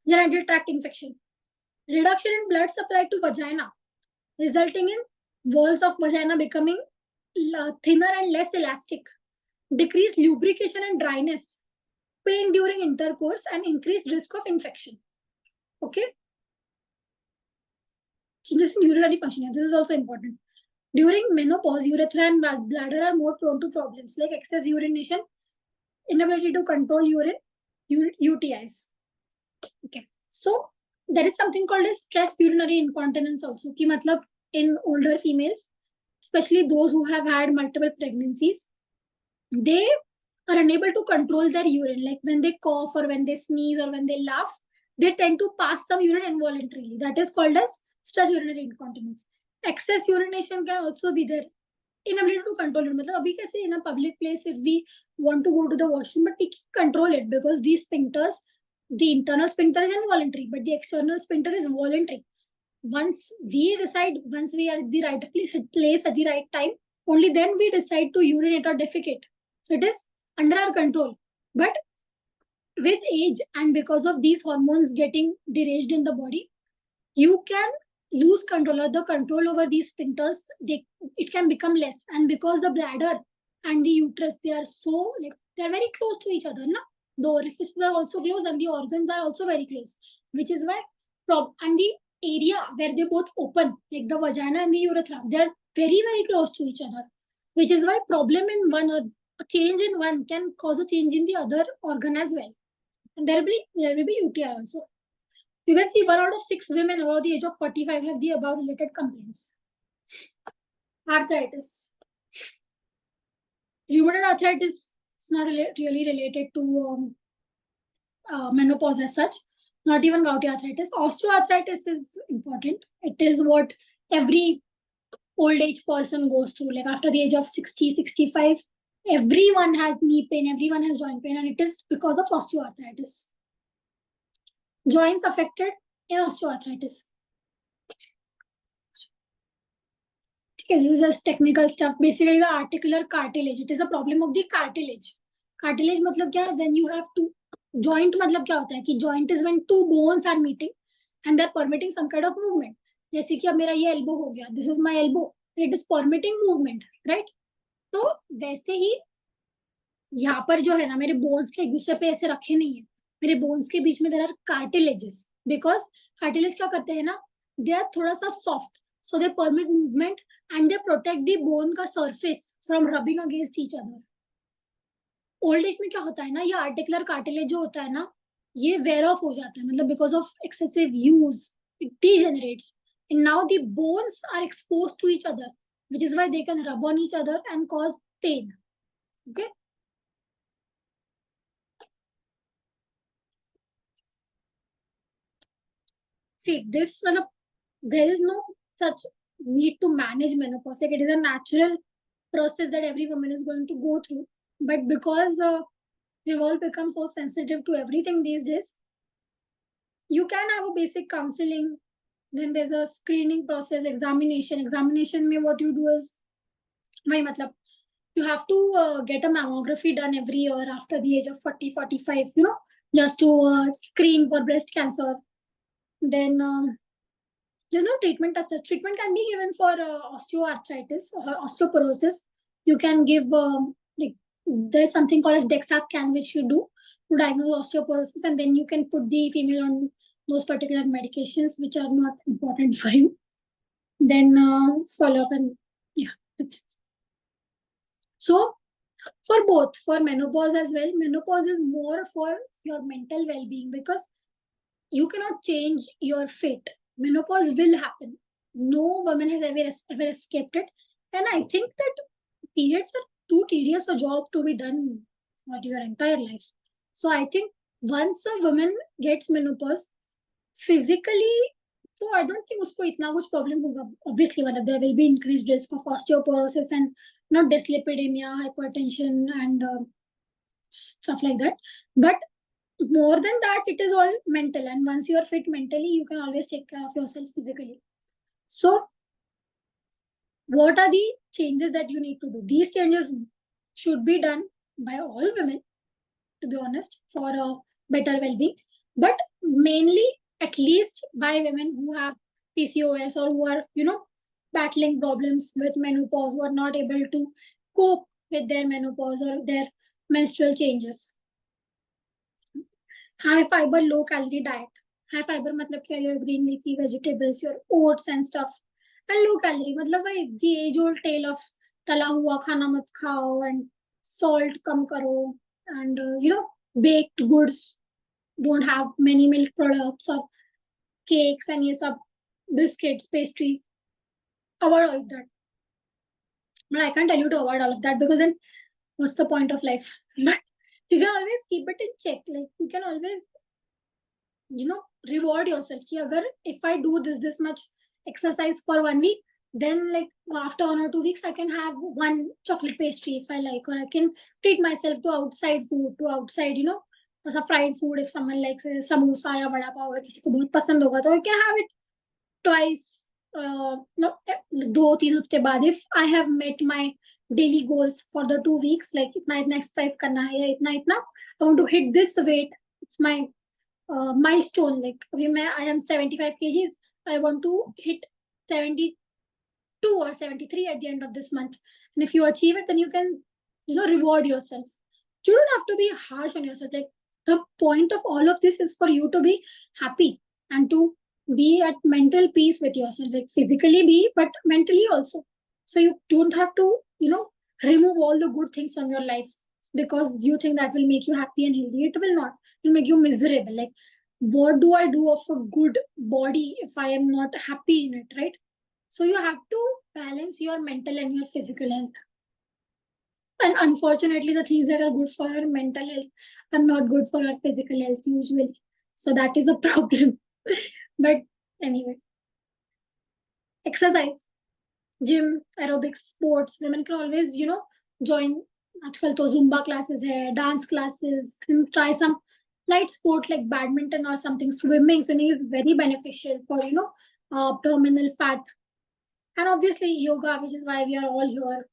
Genital tract infection. Reduction in blood supply to vagina, resulting in walls of vagina becoming thinner and less elastic. Decreased lubrication and dryness. Pain during intercourse and increased risk of infection. Okay? Changes in urinary function. This is also important. During menopause, urethra and bladder are more prone to problems like excess urination, inability to control urine, UTIs. Okay. So there is something called as stress urinary incontinence also. Ki matlab in older females, especially those who have had multiple pregnancies, they are unable to control their urine. Like when they cough or when they sneeze or when they laugh, they tend to pass some urine involuntarily. That is called as stress urinary incontinence. Excess urination can also be there. Inability to control it. Matlab abhi kaise in a public place, if we want to go to the washroom, but we can control it because these sphincters, the internal sphincter is involuntary, but the external sphincter is voluntary. Once we are at the right place at the right time, only then we decide to urinate or defecate. So it is under our control. But with age and because of these hormones getting deranged in the body, you can lose control, or the control over these sphincters, it can become less. And because the bladder and the uterus, they are very close to each other, na? The orifices are also close and the organs are also very close, which is why and the area where they both open, like the vagina and the urethra, they are very, very close to each other, which is why problem in one or a change in one can cause a change in the other organ as well. And there will be UTI also. You can see 1 out of 6 women over the age of 45 have the above related complaints. Arthritis. Rheumatoid arthritis is not really related to menopause as such. Not even gouty arthritis. Osteoarthritis is important. It is what every old age person goes through. Like after the age of 60, 65, everyone has knee pain, everyone has joint pain, and it is because of osteoarthritis. Joints affected in osteoarthritis. Okay, this is just technical stuff. Basically, the articular cartilage. It is a problem of the cartilage. Cartilage मतलब क्या है? When you have to joint मतलब क्या होता है कि joint is when two bones are meeting and they're permitting some kind of movement. जैसे कि अब मेरा ये elbow हो गया. This is my elbow. It is permitting movement, right? तो वैसे ही यहाँ पर जो है ना, मेरे bones के एक दूसरे पे ऐसे रखे नहीं है. मेरे bones के बीच में there are cartilages. Because cartilage क्या करते हैं ना? They are थोड़ा सा soft. So they permit movement and they protect the bone का surface from rubbing against each other. Old age में क्या होता है ना, ये articular cartilage जो होता है ना, ये wear off हो जाता है. मतलब because of excessive use, it degenerates. And now the bones are exposed to each other, which is why they can rub on each other and cause pain. Okay. See, this, there is no such need to manage menopause. Like it is a natural process that every woman is going to go through. But because we've all become so sensitive to everything these days, you can have a basic counseling. Then there's a screening process, examination. Examination mein what you do is, you have to get a mammography done every year after the age of 40, 45, just to screen for breast cancer. Then there's no treatment as such. Treatment can be given for osteoarthritis or osteoporosis. You can give, there's something called as DEXA scan, which you do to diagnose osteoporosis, and then you can put the female on those particular medications, which are not important for you. Then follow up and yeah, that's it. So for both, for menopause as well, menopause is more for your mental well-being because you cannot change your fate. Menopause will happen. No woman has ever escaped it. And I think that periods are too tedious a job to be done for your entire life. So I think once a woman gets menopause, physically, so I don't think usko itna kuch problem hoga. Obviously, there will be increased risk of osteoporosis and dyslipidemia, hypertension, and stuff like that. But more than that, it is all mental. And once you are fit mentally, you can always take care of yourself physically. So what are the changes that you need to do? These changes should be done by all women. to be honest, for a better well-being. But mainly, at least by women who have PCOS or who are, battling problems with menopause, who are not able to cope with their menopause or their menstrual changes. High fiber, low calorie diet. High fiber matlab kya? Your green leafy vegetables, your oats and stuff. And low calorie matlab bhai the age old tale of tala hua khana mat khao and salt kam karo and baked goods, don't have many milk products or cakes and ye sab biscuits, pastries. Avoid all of that. But I can't tell you to avoid all of that because then what's the point of life? But you can always keep it in check. Like you can always, reward yourself. Ki agar if I do this much exercise for 1 week, then like after 1 or 2 weeks, I can have one chocolate pastry if I like, or I can treat myself to outside food, a fried food if someone likes samosa ya vada pav, agar kisi ko bahut pasand hoga, so you can have it twice. 2-3 हफ्ते बाद if I have met my daily goals for the 2 weeks, like itna exercise karna hai ya itna I want to hit this weight, it's my milestone. Like I am 75 kgs, I want to hit 72 or 73 at the end of this month, and if you achieve it, then you can reward yourself. You don't have to be harsh on yourself. Like the point of all of this is for you to be happy and to be at mental peace with yourself, like physically be, but mentally also. So you don't have to, remove all the good things from your life because you think that will make you happy and healthy. It will not. It will make you miserable. Like, what do I do of a good body if I am not happy in it, right? So you have to balance your mental and your physical health. And unfortunately, the things that are good for our mental health are not good for our physical health usually. So that is a problem. But anyway, exercise, gym, aerobics, sports. Women can always, join. Aajkal to Zumba classes hai, dance classes. Can try some light sport like badminton or something. Swimming is very beneficial for abdominal fat. And obviously yoga, which is why we are all here.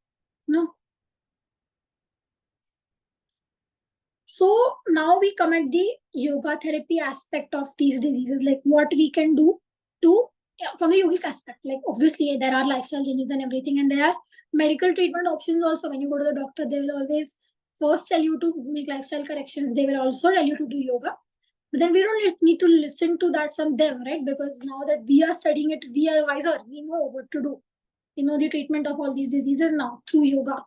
So now we come at the yoga therapy aspect of these diseases, like what we can do from the yogic aspect. Like obviously there are lifestyle changes and everything, and there are medical treatment options also. When you go to the doctor, they will always first tell you to make lifestyle corrections. They will also tell you to do yoga. But then we don't need to listen to that from them, right? Because now that we are studying it, we are wiser. We know what to do. We know the treatment of all these diseases now through yoga.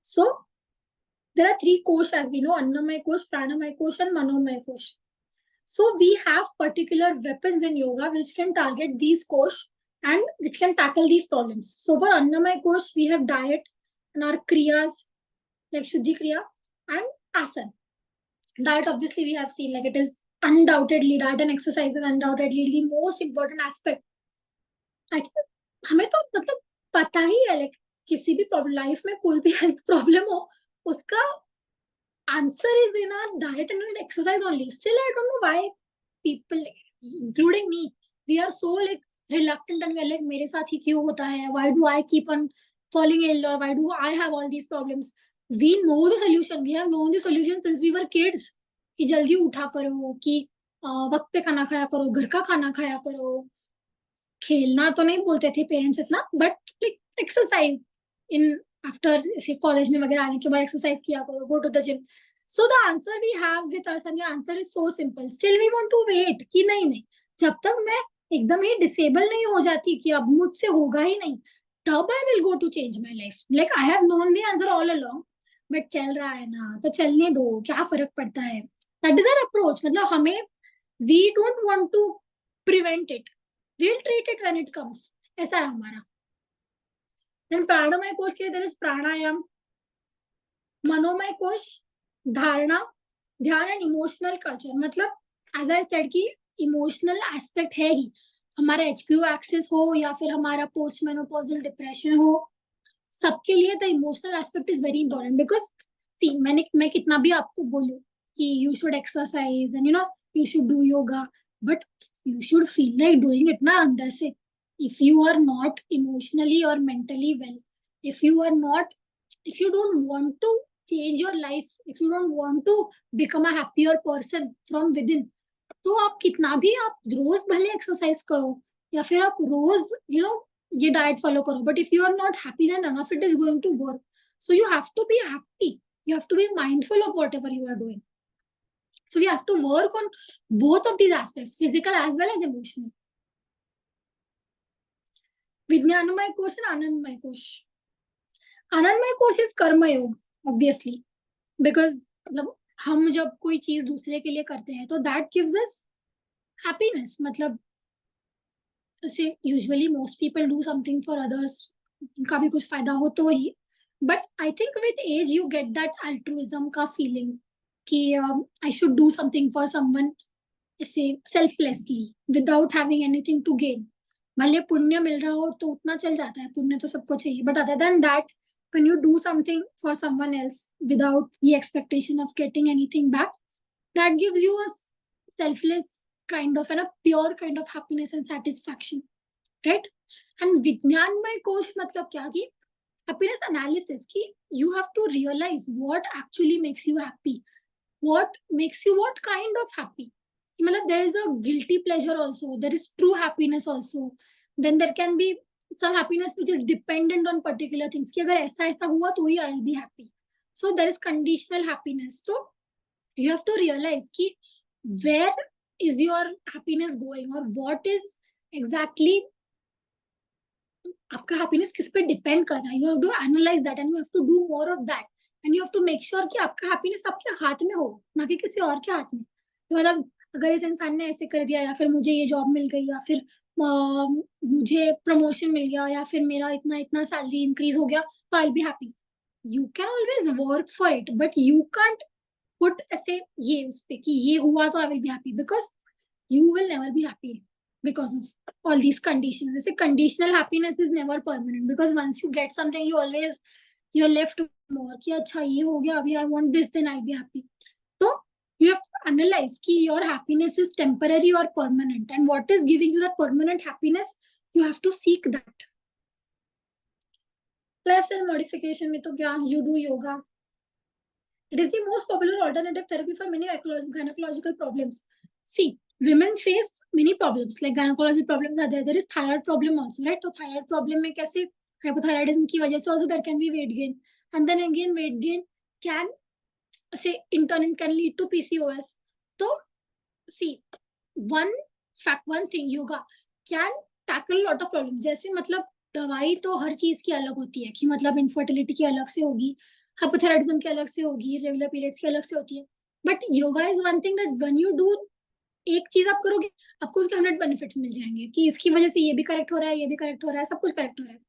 So there are 3 kosh, as we know: Annamaya kosh, Pranamaya kosh, and Manomaya kosh. So we have particular weapons in yoga which can target these kosh and which can tackle these problems. So for Annamaya kosh, we have diet and our kriyas like Shuddhi Kriya and Asana. Diet, obviously, we have seen, like it is undoubtedly, diet and exercise is undoubtedly the most important aspect. हमें तो मतलब पता ही है, like किसी भी life में कोई भी हेल्थ प्रॉब्लम हो, उसका answer is in our diet and in exercise only. Still, I don't know why people, including me, we are so like reluctant and we're like, मेरे साथ ही क्यों होता है? Why do I keep on falling ill, or why do I have all these problems? We know the solution. We have known the solution since we were kids. कि जल्दी उठा करो, कि वक्त पे खाना खाया करो, घर का खाना खाया करो. खेलना तो नहीं बोलते थे पेरेंट्स इतना, but like exercise in after say college में वगैरह आने के बाद exercise किया करो, go to the gym. So the answer we have with us, and the answer is so simple. Still we want to wait कि नहीं, जब तक मैं एकदम ही disable नहीं हो जाती कि अब मुझसे होगा ही नहीं, तब I will go to change my life. Like I have known the answer all along, but चल रहा है ना तो चलने दो, क्या फर्क पड़ता है? That is our approach. मतलब हमें, we don't want to prevent it. We'll treat it when it comes. ऐसा है हमारा. Then Pranamaya kosh के लिए there is pranayam. Manomaya kosh, dharana, ध्यान and emotional culture. मतलब as I said कि emotional aspect है ही. हमारा HPO axis हो या फिर हमारा post menopausal depression हो, सबके लिए the emotional aspect is very important. Because see, मैं कितना भी आपको बोलूं कि you should exercise and you should do yoga, but you should feel like doing it ना अंदर से. If you are not emotionally or mentally well, if you don't want to change your life, if you don't want to become a happier person from within, तो आप कितना भी आप रोज भले exercise करो या फिर आप रोज ये डाइट फॉलो करो, but if you are not happy then none of it is going to work. So you have to be happy, you have to be mindful of whatever you are doing. So we have to work on both of these aspects, physical as well as emotional. Vijnanamay kosh and Anandamay kosh. Anandamay kosh is karma yoga, obviously, because मतलब हम जब कोई चीज दूसरे के लिए करते हैं तो दैट गिव्स अस हैप्पीनेस. मतलब जैसे usually most people do something for others, उनका भी कुछ फायदा हो तो ही, but I think with age you get that altruism का फीलिंग कि I should do something for someone ऐसे selflessly without having anything to gain. भले पुण्य मिल रहा हो तो उतना चल जाता है, पुण्य तो सबको चाहिए, but other than that when you do something for someone else without the expectation of getting anything back, that gives you a selfless kind of and a pure kind of happiness and satisfaction, right? And Vijnanamay kosh matlab kya ki happiness analysis ki you have to realize what actually makes you happy, what makes you what kind of happy. Matlab there is a guilty pleasure also, there is true happiness also, then there can be some happiness which is dependent on particular things कि अगर ऐसा ऐसा हुआ तो ही I'll be happy. So there is conditional happiness. So you have to realize कि where is your happiness going or what is exactly आपका happiness किस पे depend कर रहा है. You have to analyze that and you have to do more of that and you have to make sure कि आपका happiness आपके हाथ में हो, ना कि किसी और के हाथ में. तो मतलब अगर इस इंसान ने ऐसे कर दिया या फिर मुझे ये जॉब मिल गई या फिर मुझे प्रमोशन मिल गया या फिर मेरा इतना इतना सैलरी इंक्रीज हो गया तो I will be happy. You can always work for it but you can't put ऐसे ये उस पे कि ये हुआ तो I will be happy, because you will never be happy because of all these conditions. This conditional happiness is never permanent because once you get something you're left more कि अच्छा ये हो गया अभी I want this then I'll be happy. So you have to analyze कि your happiness is temporary or permanent and what is giving you that permanent happiness, you have to seek that. Lifestyle modification में तो क्या, you do yoga. It is the most popular alternative therapy for many gynecological problems. See, women face many problems like gynecological problems are there. There is thyroid problem also, right? तो thyroid problem में कैसे hypothyroidism की वजह से also there can be weight gain and then again weight gain can say in turn it can lead to PCOS. So see, one thing yoga can tackle a lot of problems. जैसे मतलब दवाई तो हर चीज की अलग होती है कि मतलब इनफर्टिलिटी की अलग से होगी, हाइपोथायराइडिज्म की अलग से होगी, रेगुलर पीरियड्स की अलग से होती है, but yoga is one thing that when you do एक चीज आप करोगे आपको उसके 100 बेनिफिट्स मिल जाएंगे कि इसकी वजह से ये भी करेक्ट हो रहा है, ये भी करेक्ट हो रहा है, सब कुछ करेक्ट हो रहा है.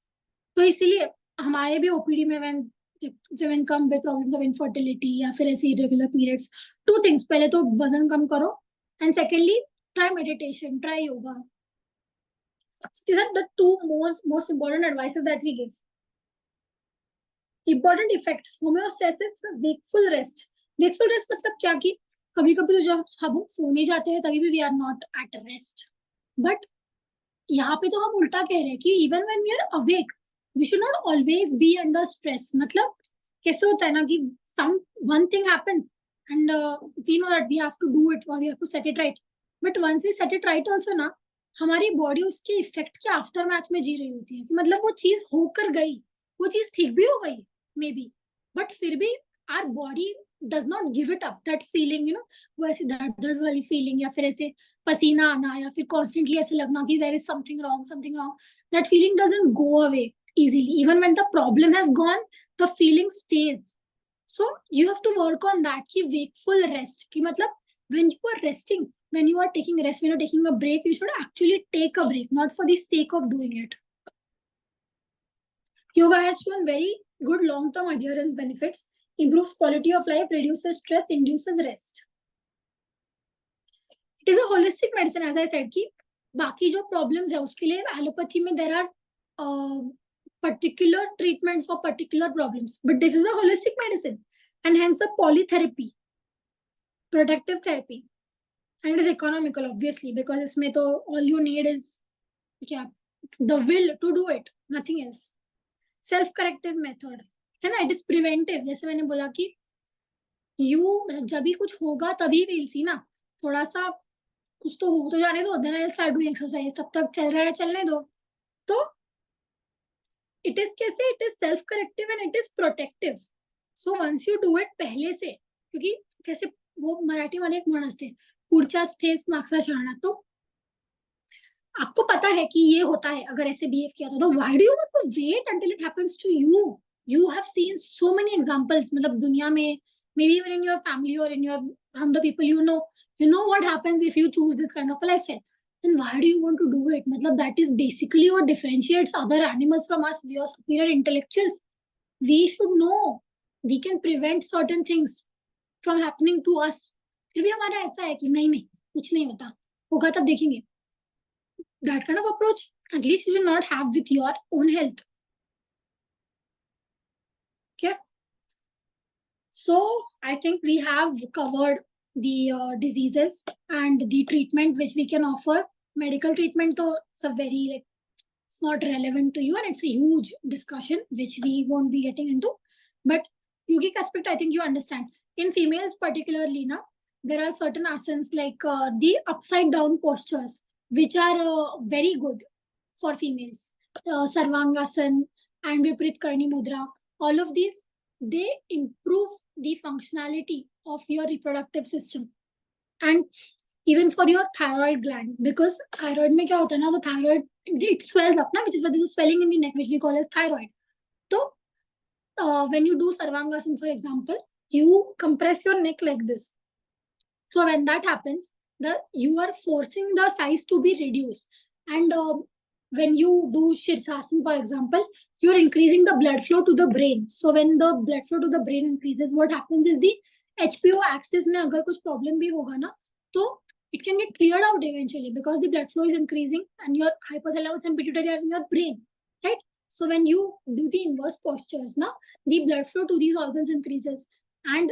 तो इसीलिए हमारे भी ओपीडी में when come with problems of infertility या फिर ऐसे irregular periods, two things, पहले तो वजन कम करो and secondly try meditation, try yoga. So these are the two most important advices that we give. Important effects, homeostasis, wakeful rest. Wakeful rest मतलब क्या कि कभी कभी तो जब हम सोने जाते हैं तभी भी we are not at rest, but यहाँ पे तो हम उल्टा कह रहे हैं कि even when we are awake we should not always be under stress. मतलब कैसे होता है ना कि one thing happens and we know that we have to do it or we have to set it right, but once we set it right also ना हमारी body उसके effect के आफ्टर मैच में जी रही होती है कि मतलब वो चीज होकर गई, वो चीज ठीक भी हो गई मे बी, बट फिर भी our body does not give it up that feeling, you know, वो ऐसे दर्द वाली feeling या फिर ऐसे पसीना आना या फिर constantly ऐसे लगना कि there is something wrong, that feeling doesn't go away easily. Even when the problem has gone, the feeling stays. So you have to work on that कि wakeful rest कि मतलब when you are resting, when you are taking rest, when you are taking a break, you should actually take a break, not for the sake of doing it. Yoga has shown very good long-term adherence benefits, improves quality of life, reduces stress, induces rest. It is a holistic medicine, as I said कि बाकी जो problems है उसके लिए allopathy में there are particular treatments for particular problems, but this is a holistic medicine and hence a polytherapy, protective therapy, and it is economical obviously because इसमें तो all you need is क्या, the will to do it, nothing else. Self-corrective method. है ना, it is preventive. जैसे मैंने बोला कि you जब भी कुछ होगा तभी we'll see ना, थोड़ा सा कुछ तो हो तो जाने दो, then I start doing exercise. तब तक चल रहा है चलने दो. तो इट इज कैसे, it is self corrective and it is protective. So once you do it पहले से, क्योंकि कैसे वो मराठी मध्ये एक म्हण असते, पुढच्याच ठेस मागचा शहाणा. तो आपको पता है कि ये होता है अगर ऐसे बिहेव किया था, तो why do you want to wait until it happens to you? You have seen so many examples, मतलब दुनिया में, maybe even in your family or in your around the people you know what happens if you choose this kind of a lifestyle. Then why do you want to do it? Matlab, that is basically what differentiates other animals from us. We are superior intellectuals. We should know. We can prevent certain things from happening to us. फिर भी हमारा ऐसा है कि नहीं नहीं कुछ नहीं होता, होगा तब देखेंगे. That kind of approach, at least you should not have with your own health. Okay. So I think we have covered the diseases and the treatment which we can offer. Medical treatment, though, it's a very like, it's not relevant to you, and it's a huge discussion which we won't be getting into. But yogic aspect, I think you understand. In females particularly, na, there are certain asanas like the upside down postures, which are very good for females. Sarvangasana and Viprit Karni Mudra, all of these, they improve the functionality of your reproductive system and even for your thyroid gland, because thyroid mein kya hota hai na, the thyroid, it swells up na, which is why there's a swelling in the neck which we call as thyroid. So when you do Sarvangasana, for example, you compress your neck like this. So when that happens, you are forcing the size to be reduced. And when you do Shirsasana, for example, you're increasing the blood flow to the brain. So when the blood flow to the brain increases, what happens is the HPO axis में अगर कुछ problem भी होगा ना, तो it can get cleared out eventually because the blood flow is increasing and your hypothalamus and pituitary are in your brain, right? So when you do the inverse postures, na, the blood flow to these organs increases. And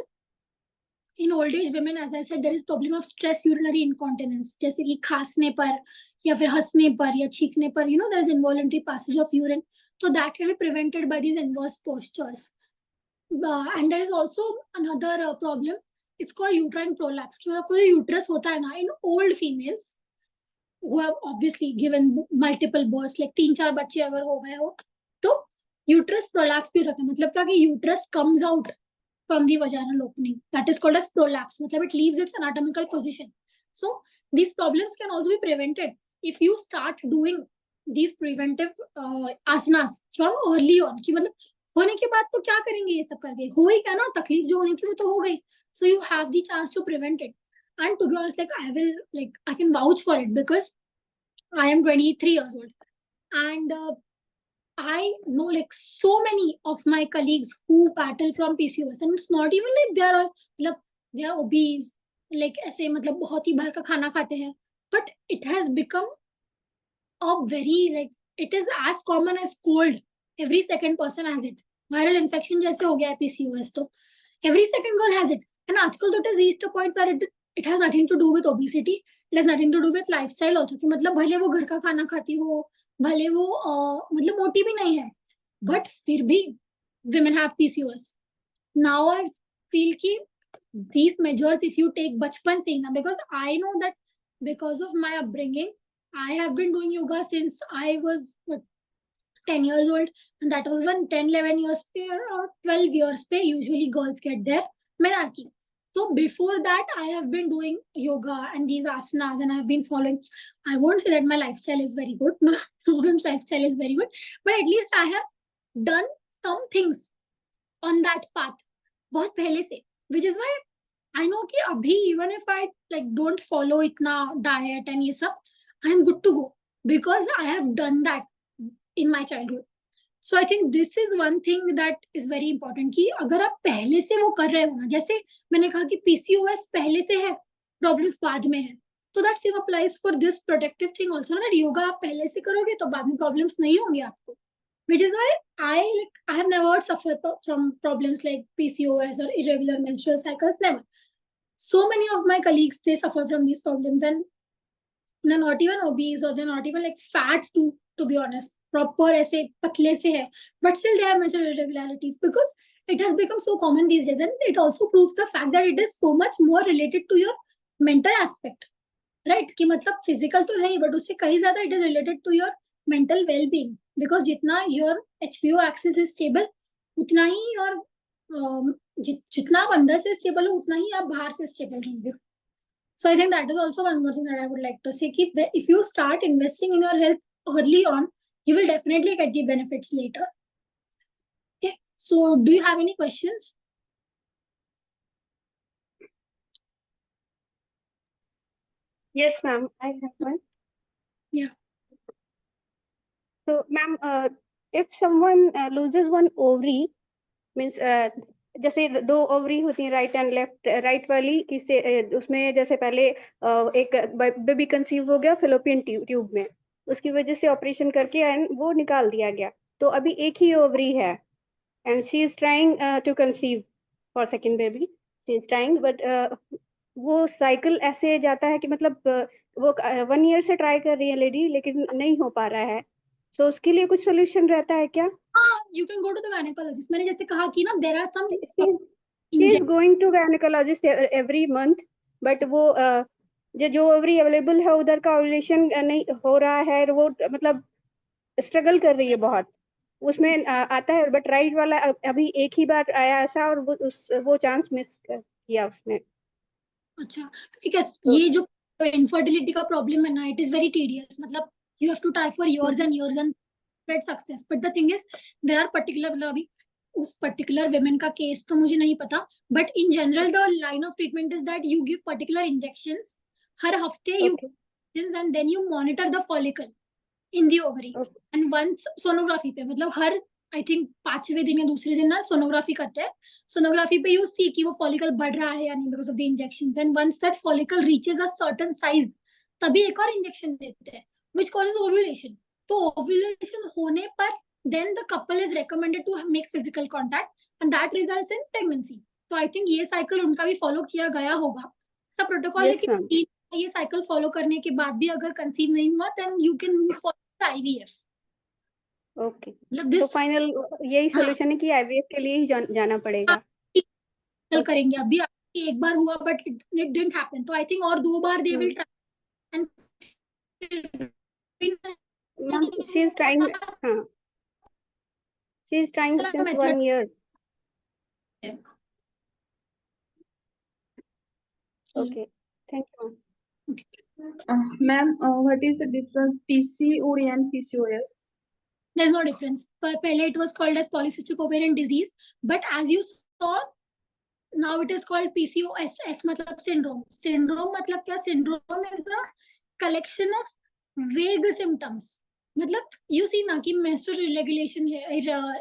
in old age women, as I said, there is problem of stress urinary incontinence, जैसे कि खांसने पर या फिर हंसने पर या छींकने पर, there is involuntary passage of urine. So that can be prevented by these inverse postures. And there is also another problem. It's called uterine prolapse. मतलब कोई uterus होता है ना, in old females who have obviously given multiple births, like 3-4 बच्चे अगर हो गए हो, तो uterus prolapse भी हो सकता है. मतलब क्या कि uterus comes out from the vaginal opening. That is called as prolapse. मतलब it leaves its anatomical position. So these problems can also be prevented if you start doing these preventive asanas from early on. कि मतलब होने के बाद तो क्या करेंगे ये सब करके, हो ही क्या ना, तकलीफ जो होनी थी वो तो हो गई. So you have the chance to prevent it. And to be honest, I can vouch for it because I am 23 years old. And I know like so many of my colleagues who battle from PCOS, and it's not even like they are obese, like ऐसे मतलब बहुत ही बाहर का खाना खाते हैं, but it has become a very like, it is as common as cold. Every second person has it. Viral infection जैसे हो गया है PCOS, तो every second girl has it. And आजकल तो it has reached a point where it has nothing to do with obesity. It has nothing to do with lifestyle also. कि मतलब भले वो घर का खाना खाती हो, भले वो मतलब मोटी भी नहीं है, but फिर भी women have PCOS. Now I feel कि these measures, if you take बचपन से ही ना, because I know that because of my upbringing, I have been doing yoga since I was 10 years old, and that was when 10-11 years pay or 12 years pay usually girls get their menarche. So before that, I have been doing yoga and these asanas, and I have been following. I won't say that my lifestyle is very good. No one's lifestyle is very good, but at least I have done some things on that path बहुत पहले से, which is why I know कि अभी even if I like don't follow इतना diet and ये सब, I am good to go because I have done that in my childhood. So I think this is one thing that is very important कि अगर आप पहले से वो कर रहे हो ना, जैसे मैंने कहा कि PCOS पहले से है, problems बाद में है, तो that same applies for this protective thing also, that yoga आप पहले से करोगे तो बाद में problems नहीं होंगे आपको. Which is why I have never suffered from problems like PCOS or irregular menstrual cycles, never. So many of my colleagues, they suffer from these problems, and they're not even obese or they're not even like fat to be honest. Proper ऐसे पतले से है, but still they have menstrual irregularities because it has become so common these days, and it also proves the fact that it is so much more related to your mental aspect, right? कि मतलब physical तो है ही, but उससे कहीं ज्यादा it is related to your mental well-being, because जितना your HPO axis is stable, उतना ही your जितना आप अंदर से स्टेबल हो उतना ही आप बाहर से स्टेबल रहेंगे. So I think that is also one more thing that I would like to say. If you start investing in your health early on, you will definitely get the benefits later. Okay. So do you have any questions? Yes, ma'am. I have one. Yeah. So, ma'am, if someone loses one ovary, means जैसे दो ovary होती है right and left, right वाली किसे उसमें जैसे पहले एक बेबी कंसीव हो गया फेलोपियन ट्यूब में, उसकी वजह से ऑपरेशन करके एंड वो निकाल दिया गया, तो अभी एक ही ओवरी है and she is trying to conceive for second baby, she is trying, but वो साइकिल ऐसे जाता है कि मतलब वो 1 ईयर से ट्राई कर रही है लेडी लेकिन नहीं हो पा रहा है, तो उसके लिए कुछ सोल्यूशन रहता है क्या? You can go to the gynecologist. मैंने जैसे कहा कि ना there are some She is going to gynecologist every month, but वो जो ओवरी अवेलेबल है उधर का ओवुलेशन नहीं हो रहा है, वो मतलब स्ट्रगल कर रही है बहुत, उसमें आता है, बट राइट वाला अभी एक ही बार आया ऐसा और वो चांस मिस किया उसने. अच्छा, ठीक है. ये जो इनफर्टिलिटी का प्रॉब्लम है ना, इट इज वेरी टीडियस. मतलब you have to try for years and years and get success, but the thing is there are particular, मतलब अभी उस particular women का केस तो मुझे नहीं पता, but in general the line of treatment is that you give particular injections हर हफ्ते, you and then you monitor the follicle in the ovary, and once sonography पे, मतलब हर आई थिंक 5वें दिन या दूसरे दिन ना सोनोग्राफी करते हैं. सोनोग्राफी पे यू सी कि वो फॉलिकल बढ़ रहा है या नहीं because of the injections, and once that follicle reaches a certain size तभी एक और इंजेक्शन देते हैं which causes ovulation. तो ovulation होने पर then the couple is recommended to make physical contact and that results in pregnancy. तो I think ये cycle उनका भी follow किया गया होगा. सब प्रोटोकॉल है कि ये cycle follow करने के बाद भी अगर conceive नहीं हुआ then you can move for the IVF. Okay, तो फाइनल यही सोल्यूशन है कि आईवीएफ के लिए ही जाना पड़ेगा. कल करेंगे. अभी एक बार हुआ बट इट डिडंट हैपन, तो आई थिंक और 2 बार they will try and she is trying since 1 year. Okay, thank you. Ma'am, what is the difference PCOD and PCOS? There's no difference. Pehle it was called as polycystic ovarian disease, but as you saw, now it is called PCOS. S matlab syndrome. Syndrome matlab kya? Syndrome is the collection of vague symptoms. मतलब you see ना कि menstrual irregulation है,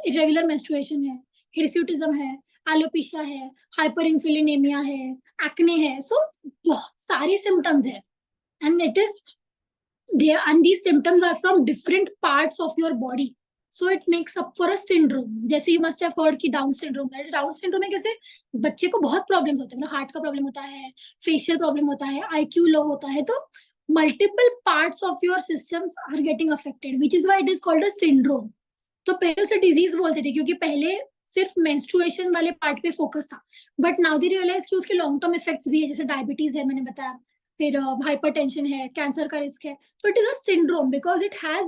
irregular menstruation है, hirsutism है, alopecia है, hyperinsulinemia है, acne है, so बहुत सारे symptoms है, and it is there, and these symptoms are from different parts of your body, so it makes up for a syndrome. जैसे you must have heard कि Down syndrome है. Down syndrome में कैसे बच्चे को बहुत problems होते हैं, मतलब heart का problem होता है, facial problem होता है, IQ low होता है, तो multiple parts of your systems are getting affected, which is why it is called a syndrome. तो पहले उसे disease बोलते थे क्योंकि पहले सिर्फ menstruation वाले पार्ट पे फोकस था, बट नाउ दे रियलाइज कि उसके लॉन्ग टर्म इफेक्ट्स भी है, जैसे डायबिटीज है मैंने बताया, फिर हाइपरटेंशन है, कैंसर का रिस्क है. तो it is a syndrome because it has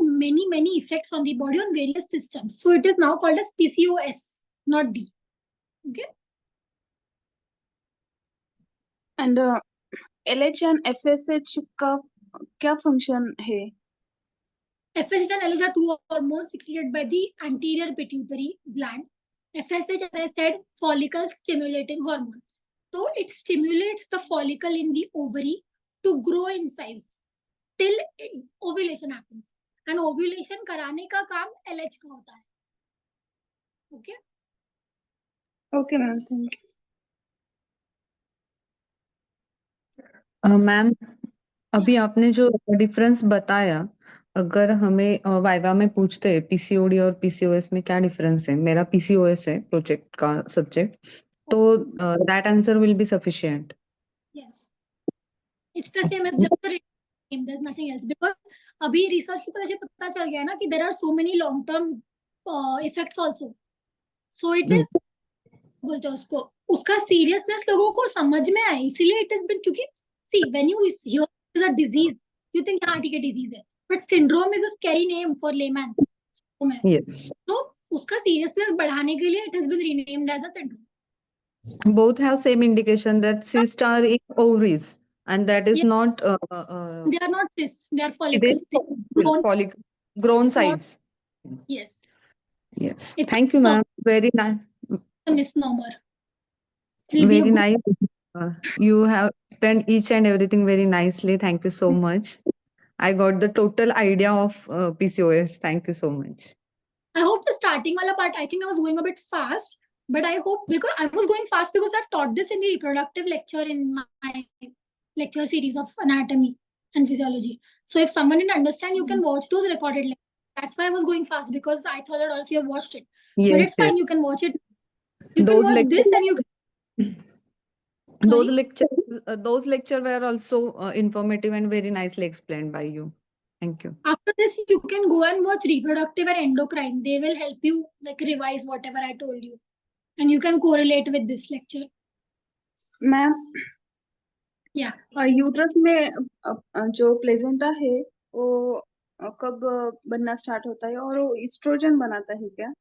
many effects on the body on various systems, so it is now called as PCOS, not D. Okay. And LH and FSH का क्या function है? FSH and LH are two hormones secreted by the anterior pituitary gland. FSH, as I said, follicle stimulating hormone. So it stimulates the follicle in the ovary to grow in size till ovulation happens. And ovulation कराने का काम LH का होता है. Okay? Okay, ma'am. Thank you. Ma'am, अभी आपने जो difference बताया, अगर हमें वाइवा में पूछते हैं पीसीओडी और पीसीओएस में क्या डिफरेंस है, मेरा पीसीओएस है प्रोजेक्ट का सब्जेक्ट, तो that answer will be sufficient. Yes. It's the same as just the name. There's nothing else because अभी रिसर्च की वजह से पता चल गया ना कि there are so many long term effects also. So it is, बोलते हैं उसको, उसका सीरियसनेस लोगों को समझ में आए, इसीलिए इट इज बिन, क्योंकि see when you hear is a disease you think हाँ ठीक है डिजीज है, but syndrome is a scary name for layman. Yes. तो उसका सीरियसनेस बढ़ाने के लिए it has been renamed as a syndrome. Both have same indication that cysts are in ovaries, and that is Yes. not They are not cysts, they are it follicles. is follicle grown size. Yes, Yes. it's Thank you, ma'am. Very nice. a misnomer. It will be a Very good- nice. You have spent each and everything very nicely. Thank you so much. I got the total idea of PCOS. Thank you so much. I hope the starting wala part, I think I was going a bit fast, but I hope, because I was going fast because I've taught this in the reproductive lecture in my lecture series of anatomy and physiology. So if someone didn't understand, you can watch those recorded lectures. That's why I was going fast, because I thought that all of you have watched it. But Yes, it's fine, you can watch it. You can Those watch this lectures- and you Those Sorry? lecture were also informative and very nicely explained by you. Thank you. After this, you can go and watch reproductive and endocrine. They will help you like revise whatever I told you. And you can correlate with this lecture. Ma'am Yeah. Uterus में जो placenta है वो कब बनना start होता है और वो एस्ट्रोजन बनाता है क्या?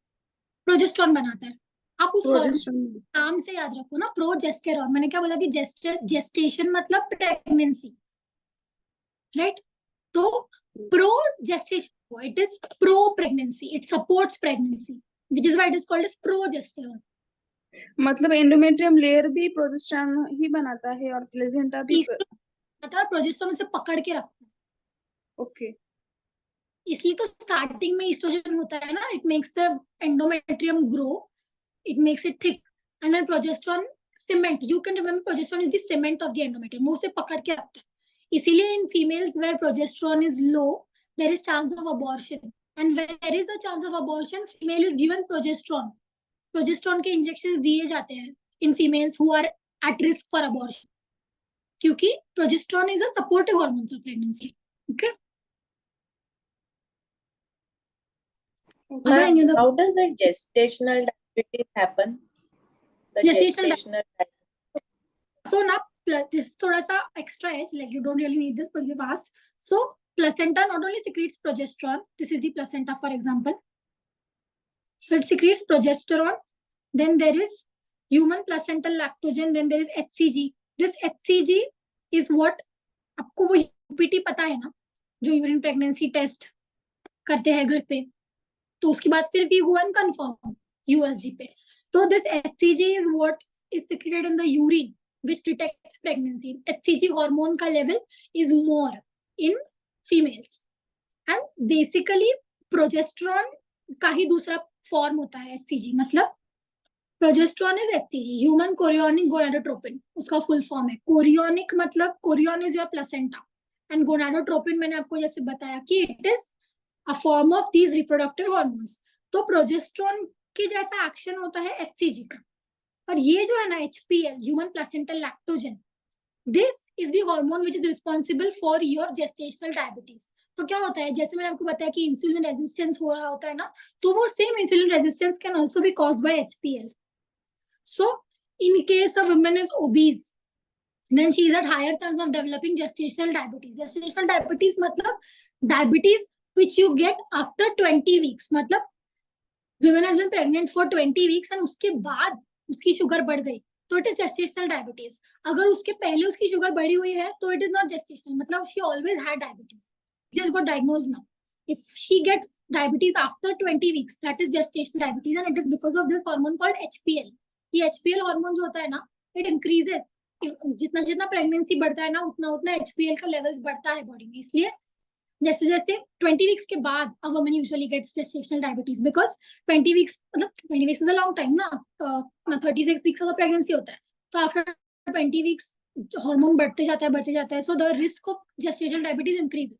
प्रोजेस्टेरॉन बनाता है. आप उस hormone प्रोजेस्टेरॉन नाम से याद रखो ना, प्रोजेस्टेरॉन. मैंने क्या बोला कि जेस्टेशन मतलब प्रेगनेंसी, राइट? तो progestation, it is pro pregnancy, it supports pregnancy, which is why it is called as progesterone. मतलब एंडोमेट्रियम लेयर भी प्रोजेस्टेरॉन ही बनाता है और प्लेजेंटा भी. मतलब प्रोजेस्टेरॉन से पकड़ के रखता है. ओके. इसलिए तो स्टार्टिंग में एस्ट्रोजन होता है ना, it makes the endometrium grow, it makes it thick, and then progesterone cement, you can remember progesterone is the cement of the endometrium, वो उसे पकड़ के रखता है. इसीलिए in females where progesterone is low there is chance of abortion, and where is a chance of abortion, female is given progesterone. Progesterone के injection दिए जाते हैं in females who are at risk for abortion, क्योंकि progesterone is a supportive hormone for pregnancy. Okay. Ma'am, how does the gestational diabetes happen? The Gestational gestational So now this is thoda sa extra edge, like you don't really need this, but you've asked. So placenta not only secretes progesterone, this is the placenta for example. So it secretes progesterone. Then there is human placental lactogen. Then there is HCG. This HCG is what, आपको वो UPT पता है ना, जो urine pregnancy test करते हैं घर पे, तो उसके बाद फिर we go and confirm USG पे. So this HCG is what is secreted in the urine, which detects pregnancy. HCG hormone का level is more in females, and basically progesterone का ही दूसरा फॉर्म होता है HCG. मतलब progesterone is HCG, human chorionic gonadotropin, उसका full form है. Chorionic मतलब Korean is your placenta, and gonadotropin मैंने आपको जैसे बताया कि it is a form of these reproductive hormones. तो प्रोजेस्टेरॉन के जैसा एक्शन होता है HCG का. और ये जो है ना HPL, human placental lactogen, this is the hormone which is responsible for your gestational diabetes. तो क्या होता है, जैसे मैंने आपको बताया कि इंसुलिन रेजिस्टेंस हो रहा होता है ना, तो वो same insulin resistance can also be caused by HPL. So in case a woman is obese, then she is at higher chance of developing gestational diabetes. Gestational diabetes मतलब diabetes which you get after 20 weeks. मतलब woman has been pregnant for 20 weeks and उसके बाद उसकी sugar बढ़ गई, तो it is gestational diabetes. अगर उसके पहले उसकी शुगर बढ़ी हुई है तो it is not gestational, मतलब she always had diabetes, just got diagnosed now. If she gets diabetes after 20 weeks, that is gestational diabetes, and it is because of this hormone called HPL. ये HPL hormone जो होता है ना, it increases, जितना जितना pregnancy बढ़ता है ना, उतना उतना HPL का लेवल्स बढ़ता है बॉडी में. इसलिए जैसे जैसे 20 वीक्स के बाद a woman usually gets gestational diabetes, because 20 weeks मतलब 20 weeks is a long time ना, 36 वीक्स का प्रेगनेंसी होता है, तो आफ्टर 20 वीक्स हार्मोन बढ़ते जाता है, so the risk of gestational diabetes increases.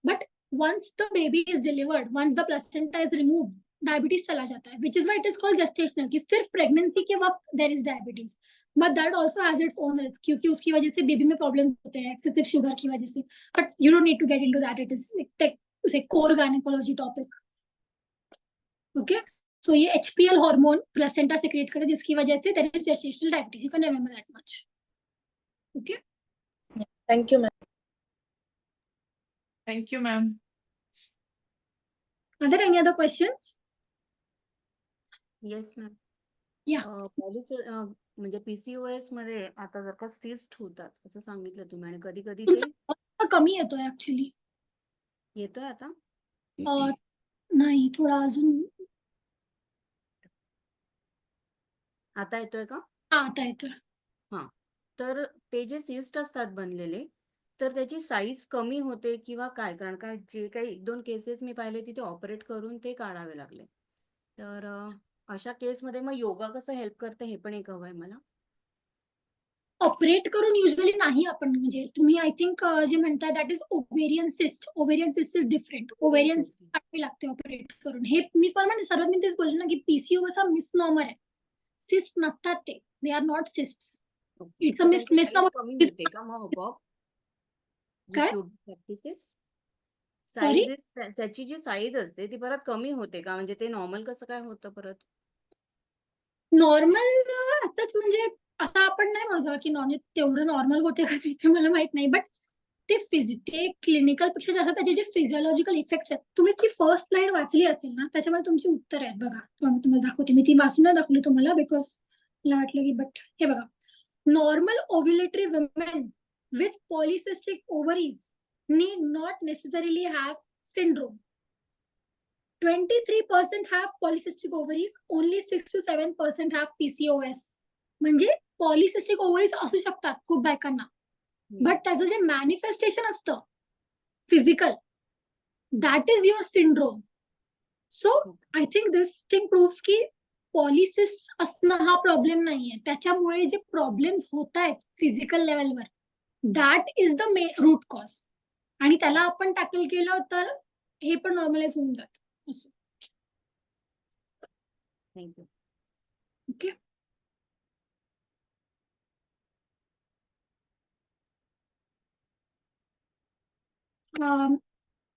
But once the baby is delivered, once the placenta is removed, diabetes चला जाता है, which is why it is called gestational, कि सिर्फ प्रेगनेंसी के वक्त there is diabetes, but that also has its own risk, क्योंकि उसकी वजह से बेबी में प्रॉब्लम्स होते हैं एक्सेसिव शुगर की वजह से, but you don't need to get into that, it is core gynaecology topic. Okay, so ये HPL हार्मोन प्लेसेंटा सेक्रेट करता है, जिसकी वजह से there is gestational diabetes, you can remember that much. Okay, Thank you, ma'am. Thank you, ma'am. Are there any other questions? Yes ma'am. Yeah. म्हणजे PCOS मध्ये आता जर का सिस्ट होतात असं सांगितलं तुम्ही आणि कधी कधी ते तुमचा कमी येतोय ऍक्च्युअली, येतोय आता. नाही थोडा अजून, आता येतोय का? हा आता येतोय. तर ते जे सिस्ट असतात बनलेले तर त्याची साईज कमी होते किंवा काय? कारण का जे काही 1-2 केसेस मी पाहिले तिथे ऑपरेट करून ते काढावे लागले. तर अशा केसमध्ये मग योगा कसं हेल्प करते हे पण एक हवं आहे मला. ऑपरेट करून युजली नाही आपण, म्हणजे तुम्ही आय थिंक जे म्हणताय that is ovarian cyst. Ovarian cyst is different. Ovarian cyst. काढावी लागते ऑपरेट करून. हे मी पण म्हणजे सर्वात मी तेच बोलले ना की PCOS हा मिसनॉमर आहे. सिस्ट नसतात ते, they are not cysts. It's a तर त्यांची size मिसनॉमर. कमी होते का मग आपोआप? काय? Practices Sorry? साईज त्याची जी साईज असते ती परत कमी होते का? म्हणजे ते नॉर्मल कसं काय होतं परत? नॉर्मल असंच म्हणजे असं आपण नाही म्हणू शकत की तेवढं नॉर्मल होते का नाही ते मला माहित नाही, बट ते क्लिनिकल पेक्षा जास्त त्याचे जे फिजिओलॉजिकल इफेक्ट्स आहेत, तुम्ही ती फर्स्ट स्लाइड वाचली असेल ना, त्याच्यामध्ये तुमची उत्तर आहेत बघा. तुम्हाला दाखवते मी, ती वाचून नाही दाखवली तुम्हाला बिकॉज मला वाटलं की, बट हे बघा, normal ovulatory women with polycystic ovaries need not necessarily have syndrome. 23% have polycystic ovaries, only 6 to 7% have PCOS. म्हणजे पॉलिसिस्टिक ओव्हरीज असू शकतात खूप बायकांना, बट त्याचं जे मॅनिफेस्टेशन असतं physical, that is your syndrome. So I think this thing proves की पॉलिसिस्ट असणं हा प्रॉब्लेम नाहीये. त्याच्यामुळे जे प्रॉब्लेम्स होत आहेत फिजिकल लेवलवर, that is the main root cause. आणि त्याला आपण टॅकल केलं तर हे पण नॉर्मलाइज होऊन जात असं. थँक्यू. ओके,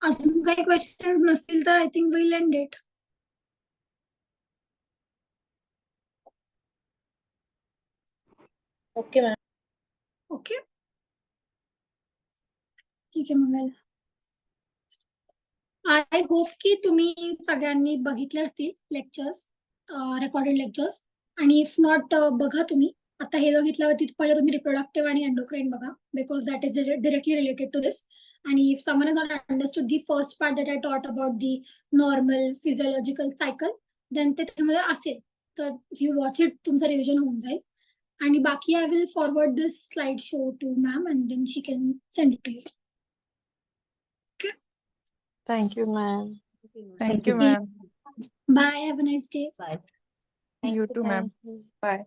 अजून काही क्वेश्चन नसतील तर I think will and it. Okay, ma'am. Okay, ठीक आहे. मग आय होप की तुम्ही सगळ्यांनी बघितले असतील लेक्चर्स, रेकॉर्डेड लेक्चर्स, आणि इफ नॉट बघा तुम्ही. आता हे बघितल्यावरती पहिले तुम्ही रिप्रोडक्टिव्ह आणि एंडोक्राइन बघा, because that is directly related to this. आणि if someone has not understood the first part that I taught about the normal physiological cycle, then ते त्याच्यामध्ये असेल तर इफ यू वॉच इट तुमचं रिव्हिजन होऊन जाईल. आणि बाकी I will forward this slide show to ma'am and then she can send it to you. Thank you, ma'am. Thank Thank you. you, ma'am. Bye, have a nice day. Bye. You too, ma'am. Bye.